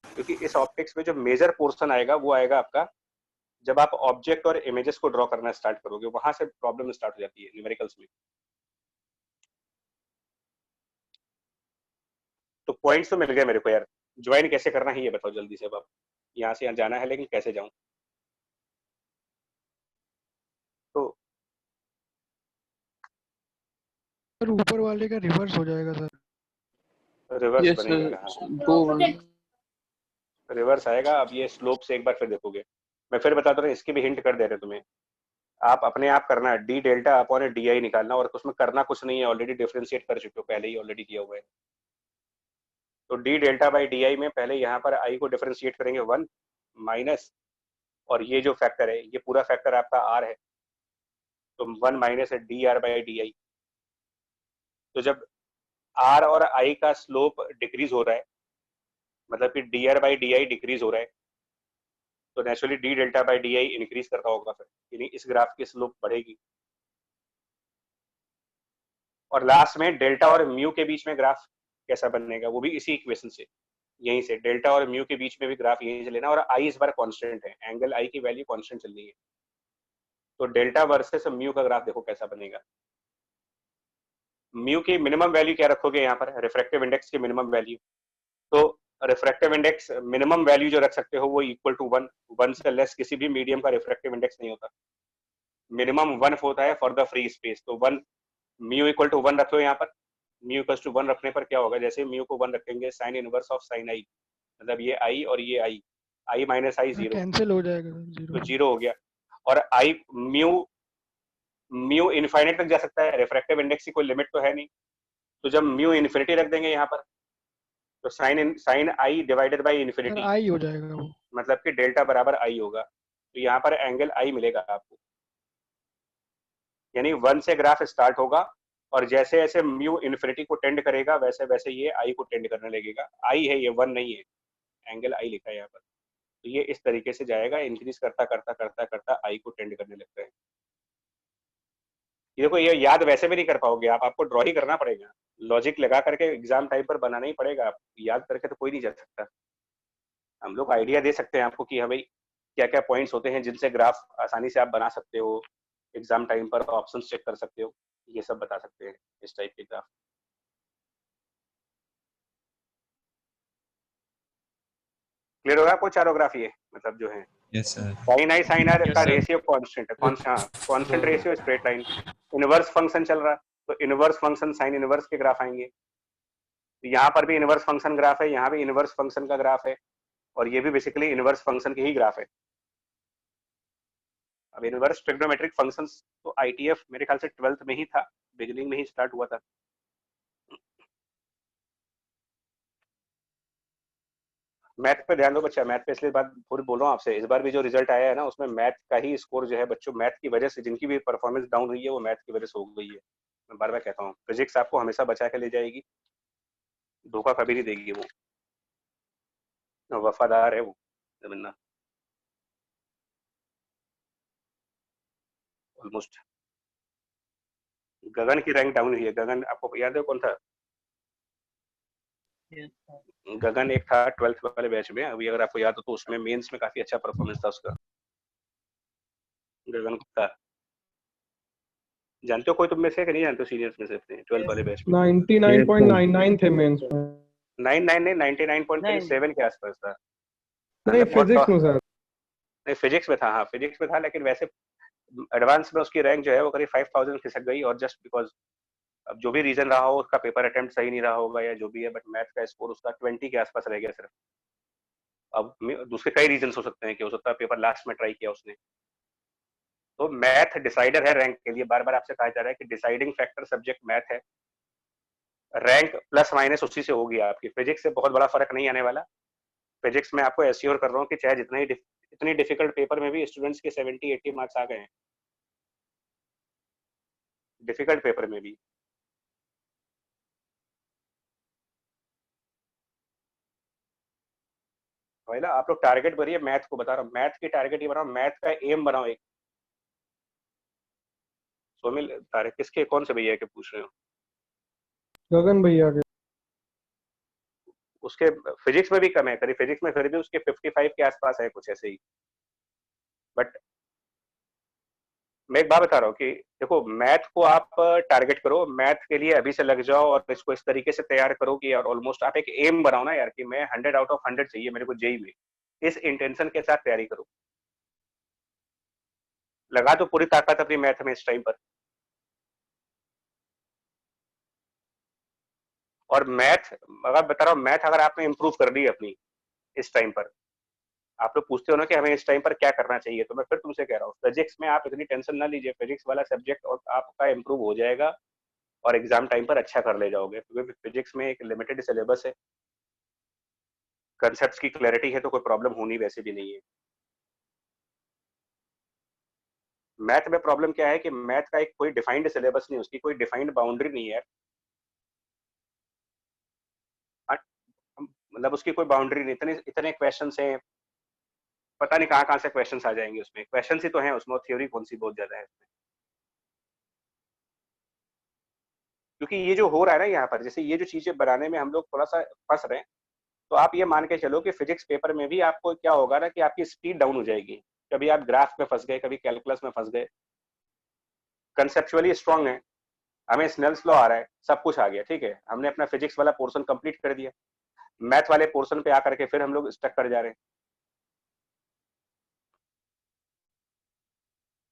क्योंकि इस ऑप्टिक्स में जो मेजर पोर्शन आएगा वो आएगा आपका जब आप ऑब्जेक्ट और इमेजेस को ड्रॉ करना स्टार्ट करोगे, वहां से प्रॉब्लम स्टार्ट हो जाती है न्यूमेरिकल्स में। तो पॉइंट्स तो मिल गए मेरे को यार, ज्वाइन कैसे करना है ये बताओ जल्दी से। अब आप यहाँ से यहाँ जाना है लेकिन कैसे जाऊं? तो सर ऊपर वाले का रिवर्स हो जाएगा सर। रिवर्स यस बनेगा, सर, दो रिवर्स आएगा। अब ये स्लोप से एक बार फिर देखोगे, मैं फिर बताता हूँ, इसकी भी हिंट कर दे रहे तुम्हें। आप अपने आप करना, डी डेल्टा अपॉन डी आई निकालना, और उसमें करना कुछ नहीं है, ऑलरेडी डिफरेंशिएट कर चुके हो, पहले ही ऑलरेडी किया हुआ है। तो डी डेल्टा बाई डी आई में पहले यहाँ पर आई को डिफरेंशिएट करेंगे 1 माइनस, और ये जो फैक्टर है ये पूरा फैक्टर आपका आर है, तो 1 minus D r by d आई। तो जब आर और आई का स्लोप डिक्रीज हो रहा है, मतलब कि D r by d I decrease हो रहा है, तो naturally D delta by d I increase करता होगा, फिर यानी इस ग्राफ की स्लोप बढ़ेगी। और लास्ट में डेल्टा और म्यू के बीच में ग्राफ कैसा बनेगा, वो भी इसी इक्वेशन से, यहीं से डेल्टा और म्यू के बीच में भी ग्राफ यहीं से लेना। और आई इस बार कांस्टेंट है, एंगल आई की वैल्यू कांस्टेंट चल रही है, तो डेल्टा वर्सेस म्यू का ग्राफ देखो कैसा बनेगा। म्यू की मिनिमम वैल्यू क्या रखोगे यहाँ पर, रिफ्रैक्टिव इंडेक्स की मिनिमम वैल्यू। तो रिफ्रैक्टिव इंडेक्स मिनिमम वैल्यू जो रख सकते हो वो इक्वल टू 1, 1 से लेस किसी भी मीडियम का रिफ्रैक्टिव इंडेक्स नहीं होता, मिनिमम 1 होता है फॉर द फ्री स्पेस। तो 1 म्यू इक्वल टू 1 रख लो यहाँ पर। म्यू इक्वल टू 1 रखने पर क्या होगा, जैसे म्यू को 1 रखेंगे साइन इनवर्स ऑफ साइन आई, मतलब ये आई और ये आई, आई माइनस आई 0, कैंसिल हो जाएगा तो 0। 0 हो गया। और आई म्यू म्यू इनफाइनाइट तक जा सकता है, रिफ्रैक्टिव इंडेक्स की कोई लिमिट तो है नहीं, तो जब म्यू इन्फिनिटी रख देंगे यहाँ पर, तो sine i divided by sir infinity, i हो जाएगा वो। मतलब कि डेल्टा बराबर आई होगा, तो यहाँ पर एंगल आई मिलेगा आपको। यानी 1 से ग्राफ स्टार्ट होगा, और जैसे जैसे म्यू इन्फिनिटी को टेंड करेगा वैसे वैसे ये आई को टेंड करने लगेगा। आई है ये, 1 नहीं है, एंगल आई लिखा है यहाँ पर। तो ये इस तरीके से जाएगा, इंक्रीज करता करता करता करता आई को टेंड करने लगता है। ये देखो, ये याद वैसे भी नहीं कर पाओगे आप, आपको ड्रॉ ही करना पड़ेगा, लॉजिक लगा करके एग्जाम टाइम पर बनाना ही पड़ेगा। आप याद करके तो कोई नहीं जा सकता। हम लोग आइडिया दे सकते हैं आपको कि हाँ भाई क्या क्या पॉइंट्स होते हैं जिनसे ग्राफ आसानी से आप बना सकते हो, एग्जाम टाइम पर ऑप्शंस चेक कर सकते हो, ये सब बता सकते हैं इस टाइप के ग्राफ। क्लियर होगा आपको चारों ग्राफ ये, मतलब जो है yes sir. Sine i sine r Yes, का sir. रेशियो कांस्टेंट है, constant ratio straight line, inverse function चल रहा है, तो इनवर्स फंक्शन साइन इनवर्स के ग्राफ आएंगे। तो यहाँ पर भी इनवर्स फंक्शन ग्राफ है, यहाँ भी इनवर्स फंक्शन का ग्राफ है, और ये भी बेसिकली इनवर्स फंक्शन के ही ग्राफ है। अब इनवर्स ट्रिग्नोमेट्रिक फंक्शंस तो आईटीएफ मेरे ख्याल से 12th में ही था, बिगिनिंग में ही स्टार्ट हुआ था। मैथ पे ध्यान दो बच्चा, मैथ पे इसलिए बात पूरी बोल रहा हूँ आपसे, इस बार भी जो रिजल्ट आया है ना उसमें मैथ का ही स्कोर जो है बच्चों, मैथ की वजह से जिनकी भी परफॉर्मेंस डाउन हुई है वो मैथ की वजह से हो गई है। मैं बार बार कहता हूँ, फिजिक्स आपको हमेशा बचा के ले जाएगी, धोखा कभी नहीं देगी वो, वफादार है वो जमन्ना ऑलमोस्ट। गगन की रैंक डाउन हुई है, गगन आपको याद है कौन था? गगन एक था 12th वाले बैच में, अभी अगर आपको याद हो तो उसमें मेंस में काफी अच्छा परफॉर्मेंस था उसका, गगन गुप्ता। जानते हो कोई तुम में से कि नहीं जानते हो सीनियर्स में से अपने 12th वाले बैच में? 99.99 थे मेंस में। 99 नहीं 99.37 के आसपास था। नहीं फिजिक्स में सर। नहीं फिजिक्स में था, हाँ फिजिक्स में था, लेकिन वैसे एडवांस में उसकी रैंक जो है वो करीब 5000 खिसक गई, और जस्ट बिकॉज अब जो भी रीजन रहा हो, उसका पेपर अटेम्प्ट सही नहीं रहा होगा या जो भी है, बट मैथ का स्कोर उसका 20 के आसपास रह गया सिर्फ। अब दूसरे कई रीजन हो सकते हैं कि हो सकता है पेपर लास्ट में ट्राई किया उसने। तो मैथ डिसाइडर है रैंक के लिए, बार बार आपसे कहा जा रहा है कि डिसाइडिंग फैक्टर सब्जेक्ट मैथ है, रैंक प्लस माइनस उसी से होगी आपकी, फिजिक्स से बहुत बड़ा फर्क नहीं आने वाला। फिजिक्स में आपको एश्योर कर रहा हूँ कि चाहे इतनी डिफिकल्ट पेपर में भी स्टूडेंट्स के 70-80 मार्क्स आ गए हैं, डिफिकल्ट पेपर में भी। पहला आप लोग टारगेट भरिए, मैथ को बता रहा हूँ, मैथ की टारगेट ये बनाओ, मैथ का एम बनाओ एक। सोमिल तारे किसके कौन से भैया के पूछ रहे हो? गगन भैया के। उसके फिजिक्स में भी कम है, करीब फिजिक्स में फिर भी उसके 55 के आसपास है कुछ ऐसे ही। बट मैं एक बात बता रहा हूँ कि देखो, मैथ को आप टारगेट करो, मैथ के लिए अभी से लग जाओ और इसको इस तरीके से तैयार करो कि यार ऑलमोस्ट आप एक एम बनाओ ना यार, कि मैं 100 आउट ऑफ 100 चाहिए मेरे को जेई में, इस इंटेंशन के साथ तैयारी करो। लगा तो पूरी ताकत अपनी मैथ में इस टाइम पर। और मैथ अगर बता रहा हूँ, मैथ अगर आपने इंप्रूव कर ली अपनी इस टाइम पर, आप लोग पूछते हो ना कि हमें इस टाइम पर क्या करना चाहिए, तो मैं फिर तुमसे कह रहा हूँ फिजिक्स में आप इतनी टेंशन ना लीजिए, फिजिक्स वाला सब्जेक्ट और आपका इंप्रूव हो जाएगा और एग्जाम टाइम पर अच्छा कर ले जाओगे, क्योंकि फिजिक्स में एक लिमिटेड सिलेबस है, कंसेप्ट की क्लैरिटी है, तो कोई प्रॉब्लम होनी वैसे भी नहीं है। मैथ में प्रॉब्लम क्या है कि मैथ का एक कोई डिफाइंड सिलेबस नहीं, उसकी कोई डिफाइंड बाउंड्री नहीं है, मतलब उसकी कोई बाउंड्री नहीं, इतने इतने क्वेश्चन हैं, पता नहीं कहाँ कहाँ से क्वेश्चन आ जाएंगे उसमें, क्वेश्चन ही तो है उसमें, थ्योरी कौन सी बहुत ज्यादा है उसमें। क्योंकि ये जो हो रहा है ना यहाँ पर, जैसे ये जो चीजें बनाने में हम लोग थोड़ा सा फंस रहे हैं, तो आप ये मान के चलो कि फिजिक्स पेपर में भी आपको क्या होगा ना कि आपकी स्पीड डाउन हो जाएगी, कभी आप ग्राफ में फंस गए, कभी कैलकुलस में फंस गए, कंसेप्चुअली स्ट्रांग है, हमें स्नेल्स लॉ आ रहा है, सब कुछ आ गया, ठीक है, हमने अपना फिजिक्स वाला पोर्शन कंप्लीट कर दिया, मैथ वाले पोर्शन पे आकर के फिर हम लोग स्टक कर जा रहे हैं।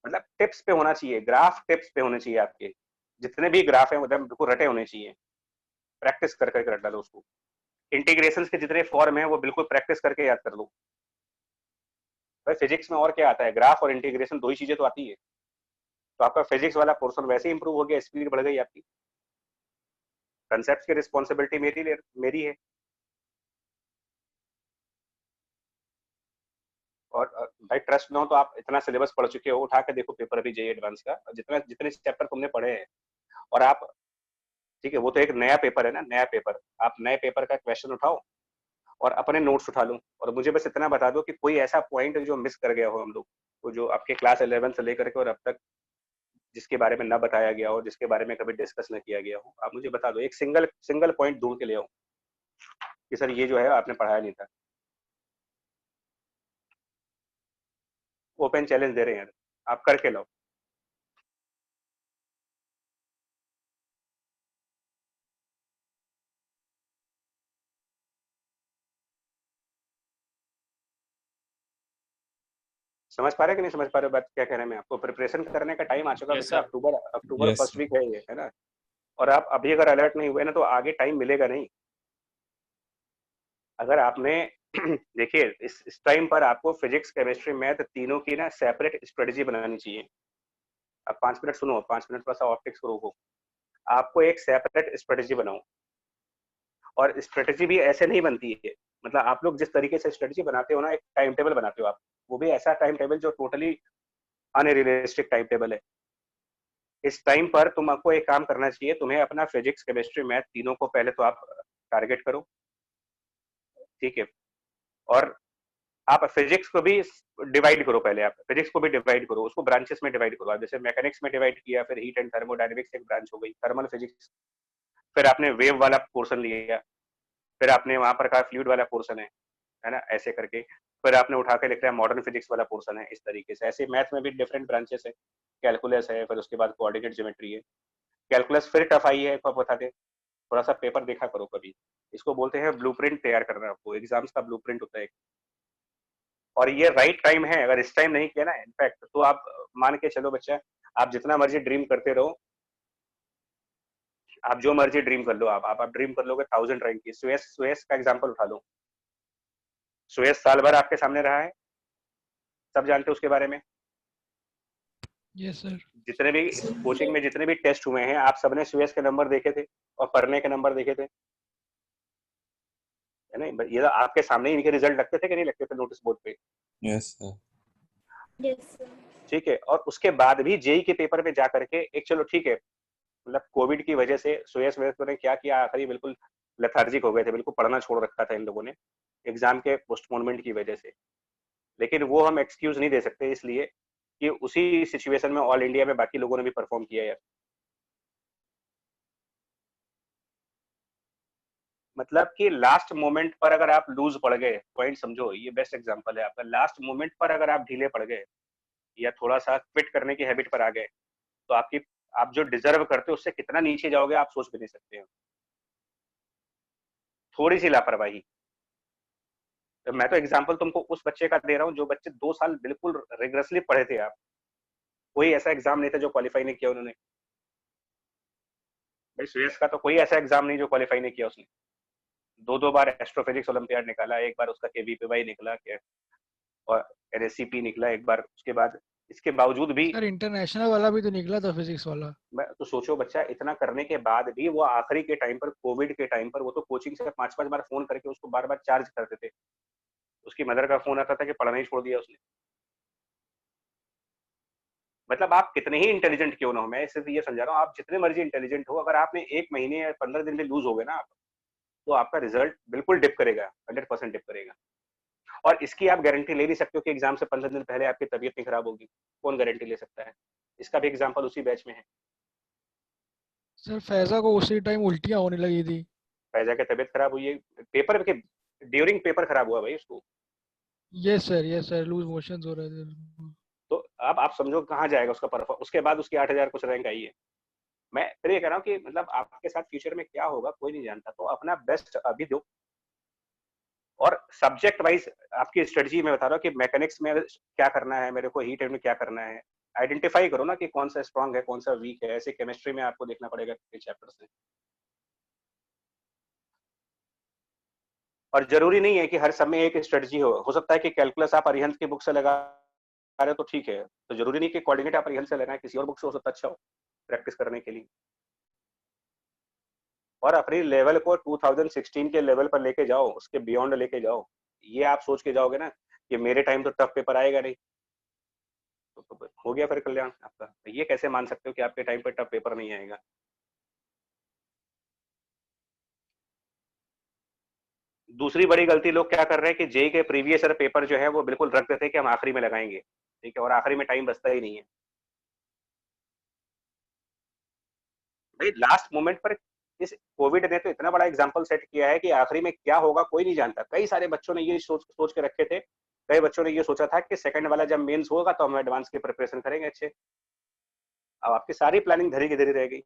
मतलब टिप्स पे होना चाहिए, ग्राफ टिप्स पे होने चाहिए आपके, जितने भी ग्राफ है मतलब बिल्कुल रटे होने चाहिए, प्रैक्टिस कर करके रट डालो उसको, इंटीग्रेशन के जितने फॉर्म है वो बिल्कुल प्रैक्टिस करके याद कर लो। भाई फिजिक्स में और क्या आता है, ग्राफ और इंटीग्रेशन, दो ही चीजें तो आती है, तो आपका फिजिक्स वाला पोर्शन वैसे ही इंप्रूव हो गया, स्पीड बढ़ गई आपकी, कंसेप्ट की रिस्पॉन्सिबिलिटी मेरी है। और भाई ट्रस्ट ना हो तो आप इतना सिलेबस पढ़ चुके हो, उठा के देखो पेपर अभी जेई एडवांस का, जितना जितने चैप्टर तुमने पढ़े हैं, और आप, ठीक है वो तो एक नया पेपर है ना, नया पेपर, आप नए पेपर का क्वेश्चन उठाओ और अपने नोट्स उठा लो, और मुझे बस इतना बता दो कि कोई ऐसा पॉइंट जो मिस कर गया हो हम लोग, तो जो आपके क्लास 11 से लेकर के और अब तक जिसके बारे में ना बताया गया हो, जिसके बारे में कभी डिस्कस न किया गया हो, आप मुझे बता दो, एक सिंगल सिंगल पॉइंट ढूंढ के ले आओ कि सर ये जो है आपने पढ़ाया नहीं था। ओपन चैलेंज दे रहे हैं यार, आप करके लाओ। समझ पा रहे कि नहीं समझ पा रहे हो बात क्या कह रहे हैं, मैं आपको प्रिपरेशन करने का टाइम आ चुका है बच्चा, अक्टूबर अक्टूबर यस फर्स्ट वीक है ना, और आप अभी अगर अलर्ट नहीं हुए ना तो आगे टाइम मिलेगा नहीं। अगर आपने देखिए इस टाइम पर आपको फिजिक्स केमिस्ट्री मैथ तीनों की ना सेपरेट स्ट्रेटेजी बनानी चाहिए। अब 5 मिनट सुनो, 5 मिनट थोड़ा सा ऑप्टिक्स को रोको, आपको एक सेपरेट स्ट्रेटेजी बनाओ, और स्ट्रेटेजी भी ऐसे नहीं बनती है, मतलब आप लोग जिस तरीके से स्ट्रेटेजी बनाते हो ना, एक टाइम टेबल बनाते हो आप, वो भी ऐसा टाइम टेबल जो टोटली अनरियलिस्टिक टाइम टेबल है। इस टाइम पर तुमको एक काम करना चाहिए, तुम्हें अपना फिजिक्स केमिस्ट्री मैथ तीनों को पहले तो आप टारगेट करो, ठीक है, और आप फिजिक्स को भी डिवाइड करो, पहले आप फिजिक्स को भी डिवाइड करो, उसको ब्रांचेस में डिवाइड करो, आप जैसे मैकेनिक्स में डिवाइड किया, फिर हीट एंड थर्मोडायनेमिक्स एक ब्रांच हो गई, थर्मल फिजिक्स, फिर आपने वेव वाला पोर्शन लिया, फिर आपने वहां पर कहा फ्लूइड वाला पोर्शन है ना, ऐसे करके फिर आपने उठा के लिख रहा है मॉडर्न फिजिक्स वाला पोर्शन है, इस तरीके से। ऐसे मैथ में भी डिफरेंट ब्रांचेस है, कैलकुलस है, फिर उसके बाद कोऑर्डिनेट ज्योमेट्री है, कैलकुलस फिर टफ आई है, आपको बता दे, थोड़ा सा पेपर देखा करो कभी, इसको बोलते हैं ब्लूप्रिंट तैयार करना, आपको एग्जाम्स का ब्लूप्रिंट होता है। और ये राइट टाइम है। अगर इस टाइम नहीं किया ना इनफैक्ट, तो आप मान के चलो बच्चा, आप जितना मर्जी ड्रीम करते रहो, आप जो मर्जी ड्रीम कर लो, आप ड्रीम कर लोगे 1000 रैंक की। सुएस का एग्जांपल उठा लो। सुएस साल भर आपके सामने रहा है, सब जानते हो उसके बारे में। Yes sir. जितने भी कोचिंग में जितने भी टेस्ट हुए हैं, आप सबने सुएस के नंबर देखे थे और पढ़ने के नंबर देखे थे, है ना? ये तो आपके सामने ही इनके रिजल्ट लगते थे कि नहीं लगते थे नोटिस बोर्ड पे? Yes sir. Yes sir. ठीक है। और उसके बाद भी जेई के पेपर में जाकर के एक, चलो ठीक है, मतलब कोविड की वजह से सुयस वेस ने क्या किया, आखिरी बिल्कुल लेथार्जिक हो गए थे, बिल्कुल पढ़ना छोड़ रखा था इन लोगों ने एग्जाम के पोस्टपोनमेंट की वजह से। लेकिन वो हम एक्सक्यूज नहीं दे सकते, इसलिए कि उसी सिचुएशन में ऑल इंडिया में बाकी लोगों ने भी परफॉर्म किया यार। मतलब कि लास्ट मोमेंट पर अगर आप लूज पड़ गए, पॉइंट समझो, ये बेस्ट एग्जांपल है आपका। लास्ट मोमेंट पर अगर आप ढीले पड़ गए या थोड़ा सा क्विट करने की हैबिट पर आ गए, तो आप जो डिजर्व करते हो उससे कितना नीचे जाओगे आप सोच भी नहीं सकते हो। थोड़ी सी लापरवाही। तो मैं तो एग्जांपल तुमको उस बच्चे का दे रहा हूँ जो बच्चे 2 साल बिल्कुल रिग्रेसली पढ़े थे। आप कोई ऐसा एग्जाम नहीं था जो क्वालिफाई नहीं किया उन्होंने। भाई सुयस का तो कोई ऐसा एग्जाम नहीं जो क्वालिफाई नहीं किया उसने। 2 बार एस्ट्रोफिजिक्स ओलंपियाड निकाला, एक बार उसका केवीपीवाई निकला क्या, और एनएससीपी निकला एक बार। उसके बाद इसके बावजूद भी सर इंटरनेशनल वाला भी तो निकला था फिजिक्स वाला। मैं तो सोचो बच्चा इतना करने के बाद भी वो आखिरी के टाइम पर, कोविड के टाइम पर, वो तो कोचिंग से 5-5 बार फोन करके उसको बार-बार चार्ज करते थे। उसकी मदर का फोन आता था कि पढ़ना ही छोड़ दिया उसने। मतलब आप कितने ही इंटेलिजेंट क्यों ना हो, मैं सिर्फ ये समझा रहा हूँ, आप जितने मर्जी इंटेलिजेंट हो, अगर आपने 1 महीने या 15 दिन में लूज हो गए ना आप, तो आपका रिजल्ट बिल्कुल डिप करेगा, 100% डिप करेगा। और इसकी आप गारंटी ले नहीं सकते हो कि एग्जाम से 15 दिन पहले आपकी तबीयत नहीं खराब होगी। कौन गारंटी ले सकता है? इसका भी एग्जाम्पल उसी बैच में है। सर फैजा को उसी टाइम उल्टियाँ होने लगी थी। फैजा की तबीयत खराब हुई है पेपर के ड्यूरिंग, पेपर खराब हुआ भाई उसको। यस सर लूज मोशंस हो रहे थे। तो अब आप समझो कहाँ जाएगा उसका परफॉर्म। उसके बाद उसकी 8000 कुछ रैंक आई है। मैं फिर ये कह रहा हूँ कि मतलब आपके साथ फ्यूचर में क्या होगा कोई नहीं जानता, तो अपना बेस्ट अभी दो। और सब्जेक्ट वाइज आपकी स्ट्रेटजी में बता रहा हूँ कि मैकेनिक्स में क्या करना है मेरे को, हीट में क्या करना है, आइडेंटिफाई करो ना कि कौन सा स्ट्रांग है कौन सा वीक है। ऐसे केमिस्ट्री में आपको देखना पड़ेगा चैप्टर्स में। और जरूरी नहीं है कि हर समय एक स्ट्रेटजी हो सकता है कि कैलकुलस आप अरिहंत की बुक से लगा रहे हो तो ठीक है, तो जरूरी नहीं कि कोऑर्डिनेट आप अरिहंत से लेना है, किसी और बुक से हो सकता अच्छा हो प्रैक्टिस करने के लिए। और अपनी लेवल को 2016 के लेवल पर लेके जाओ, उसके बियॉन्ड लेके जाओ। ये आप सोच के जाओगे ना कि मेरे टाइम तो टफ पेपर आएगा नहीं, तो हो गया फिर कल्याण आपका। तो ये कैसे मान सकते हो कि आपके टाइम पर टफ पेपर नहीं आएगा? दूसरी बड़ी गलती लोग क्या कर रहे हैं कि जेई के प्रीवियस ईयर पेपर जो है वो बिल्कुल रख देते हैं कि हम आखिरी में लगाएंगे, ठीक है, और आखिरी में टाइम बचता ही नहीं है। भाई लास्ट मोमेंट पर इस कोविड ने तो इतना बड़ा एग्जाम्पल सेट किया है कि आखिरी में क्या होगा कोई नहीं जानता। कई सारे बच्चों ने ये सोच के रखे थे, कई बच्चों ने ये सोचा था कि सेकंड वाला जब मेंस होगा तो हम एडवांस की प्रिपरेशन करेंगे अच्छे। अब आपकी सारी प्लानिंग धरी की धरी रह गई।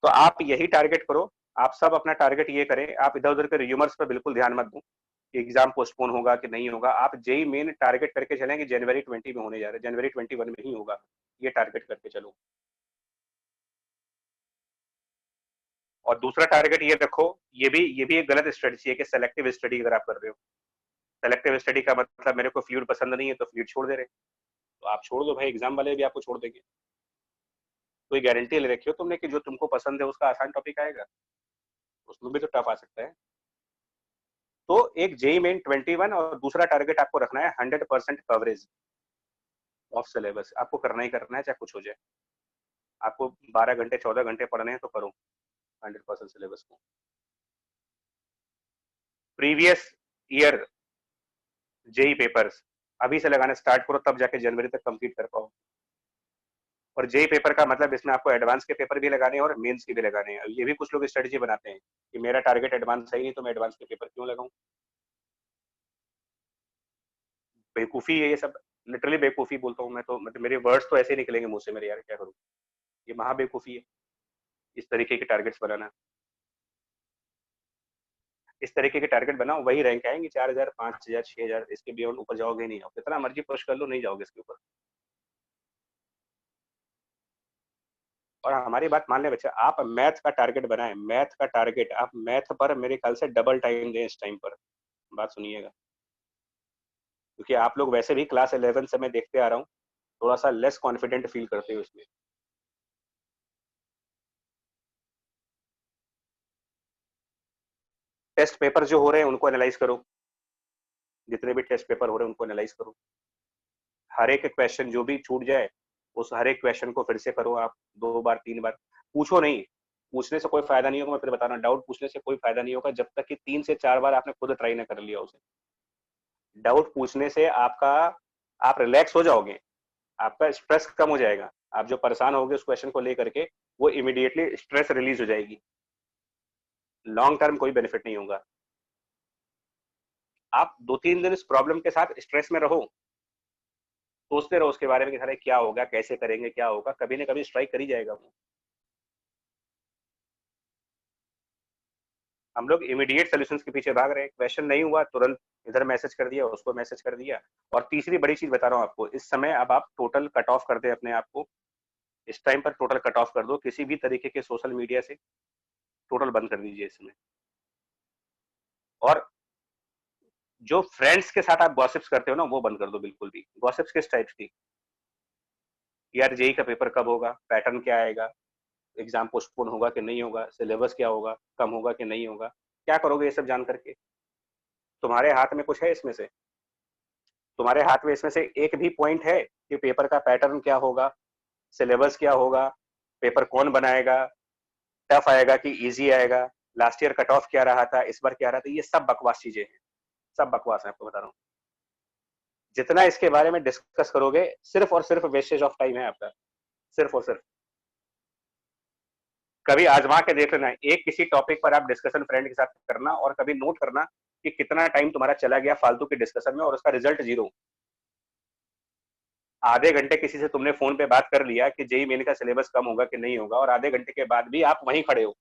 तो आप यही टारगेट करो, आप सब अपना टारगेट ये करें। आप इधर उधर के र्यूमर्स पर बिल्कुल ध्यान मत दो कि एग्जाम पोस्टपोन होगा कि नहीं होगा। आप जेई मेन टारगेट करके चलें कि जनवरी 20 में होने जा रहे हैं, जनवरी 21 में ही होगा, ये टारगेट करके चलो। और दूसरा टारगेट ये रखो, ये भी एक गलत स्ट्रेटजी है कि सेलेक्टिव स्टडी अगर आप कर रहे हो। सेलेक्टिव स्टडी का मतलब मेरे को फ्लूइड पसंद नहीं है तो फ्लूइड छोड़ दे रहे, तो आप छोड़ दो भाई, एग्जाम वाले भी आपको छोड़ देंगे। कोई गारंटी ले रखी हो तुमने कि जो तुमको पसंद है उसका आसान टॉपिक आएगा? उसमें भी तो टफ आ सकता है। तो एक जेई मेन 21 और दूसरा टारगेट आपको रखना है 100% कवरेज ऑफ सिलेबस। आपको करना ही करना है चाहे कुछ हो जाए। आपको 12 घंटे 14 घंटे पढ़ने हैं तो करो 100% सिलेबस को। प्रीवियस ईयर जेई पेपर्स अभी से लगाना स्टार्ट करो, तब जाके जनवरी तक कंप्लीट कर पाओ। और जेई पेपर का मतलब इसमें आपको एडवांस के पेपर भी लगाने हैं और मेंस के भी लगाने हैं। ये भी कुछ लोग स्ट्रेटजी बनाते हैं कि मेरा टारगेट एडवांस है ही नहीं तो मैं एडवांस के पेपर क्यों लगाऊं। बेवकूफी है ये सब, लिटरली बेवकूफी बोलता हूँ मैं तो, मतलब मेरे वर्ड्स तो ऐसे निकलेंगे मुंह से मेरे, यार क्या करूँ। ये महा बेवकूफी है इस तरीके के टारगेट्स बनाना। इस तरीके के टारगेट बनाओ, वही रैंक आएंगे 4000, 5000, 6000, इसके बियॉन्ड ऊपर जाओगे नहीं, आप कितना मर्जी पुश कर लो नहीं जाओगे इसके ऊपर। और हमारी बात मान ले बच्चा, आप मैथ का टारगेट बनाएं, मैथ का टारगेट, आप मैथ पर मेरे ख्याल से डबल टाइम दें इस टाइम पर। बात सुनिएगा, क्योंकि आप लोग वैसे भी क्लास 11 से मैं देखते आ रहा हूँ थोड़ा सा लेस कॉन्फिडेंट फील करते हो इसमें। टेस्ट पेपर जो हो रहे हैं उनको एनालाइज करो, जितने भी टेस्ट पेपर हो रहे हैं उनको एनालाइज करो, हर एक क्वेश्चन जो भी छूट जाए उस हर एक क्वेश्चन को फिर से करो आप, 2 बार 3 बार। पूछो नहीं, पूछने से कोई फायदा नहीं होगा, मैं फिर बता रहा हूँ, डाउट पूछने से कोई फायदा नहीं होगा जब तक कि 3 से 4 बार आपने खुद ट्राई ना कर लिया उसे। डाउट पूछने से आपका, आप रिलैक्स हो जाओगे, आपका स्ट्रेस कम हो जाएगा, आप जो परेशान होगे उस क्वेश्चन को लेकर के वो इमीडिएटली स्ट्रेस रिलीज हो जाएगी, लॉन्ग टर्म कोई बेनिफिट नहीं होगा। आप 2-3 दिन इस प्रॉब्लम के साथ स्ट्रेस में रहो, सोचते रहो उसके बारे में कि अरे क्या होगा, कैसे करेंगे, क्या होगा, कभी ना कभी स्ट्राइक कर ही जाएगा वो। हम लोग इमीडिएट सॉल्यूशंस के पीछे भाग रहे हैं, क्वेश्चन नहीं हुआ तुरंत इधर मैसेज कर दिया, उसको मैसेज कर दिया। और तीसरी बड़ी चीज बता रहा हूँ आपको, इस समय अब आप टोटल कट ऑफ कर दे अपने आप को, इस टाइम पर टोटल कट ऑफ कर दो, किसी भी तरीके के सोशल मीडिया से टोटल बंद कर दीजिए इसमें। और जो फ्रेंड्स के साथ आप गॉसिप्स करते हो ना वो बंद कर दो बिल्कुल भी। गॉसिप्स किस टाइप की, यार जेई का पेपर कब होगा, पैटर्न क्या आएगा, एग्जाम पोस्टपोन होगा कि नहीं होगा, सिलेबस क्या होगा, कम होगा कि नहीं होगा, क्या करोगे ये सब जान करके? तुम्हारे हाथ में कुछ है इसमें से? तुम्हारे हाथ में इसमें से एक भी पॉइंट है कि पेपर का पैटर्न क्या होगा, सिलेबस क्या होगा, पेपर कौन बनाएगा, टफ आएगा कि इजी आएगा, लास्ट ईयर कट ऑफ क्या रहा था, इस बार क्या रहा था? ये सब बकवास चीजें हैं, सब बकवास है, आपको बता रहा हूँ। जितना इसके बारे में डिस्कस करोगे सिर्फ और सिर्फ वेस्टेज ऑफ टाइम है आपका, सिर्फ और सिर्फ। कभी आजमा के देख लेना, एक किसी टॉपिक पर आप डिस्कशन फ्रेंड के साथ करना और कभी नोट करना कि कितना टाइम तुम्हारा चला गया फालतू के डिस्कशन में और उसका रिजल्ट 0। आधे घंटे किसी से तुमने फोन पे बात कर लिया कि जेई मेन का सिलेबस कम होगा कि नहीं होगा, और आधे घंटे के बाद भी आप वहीं खड़े हो,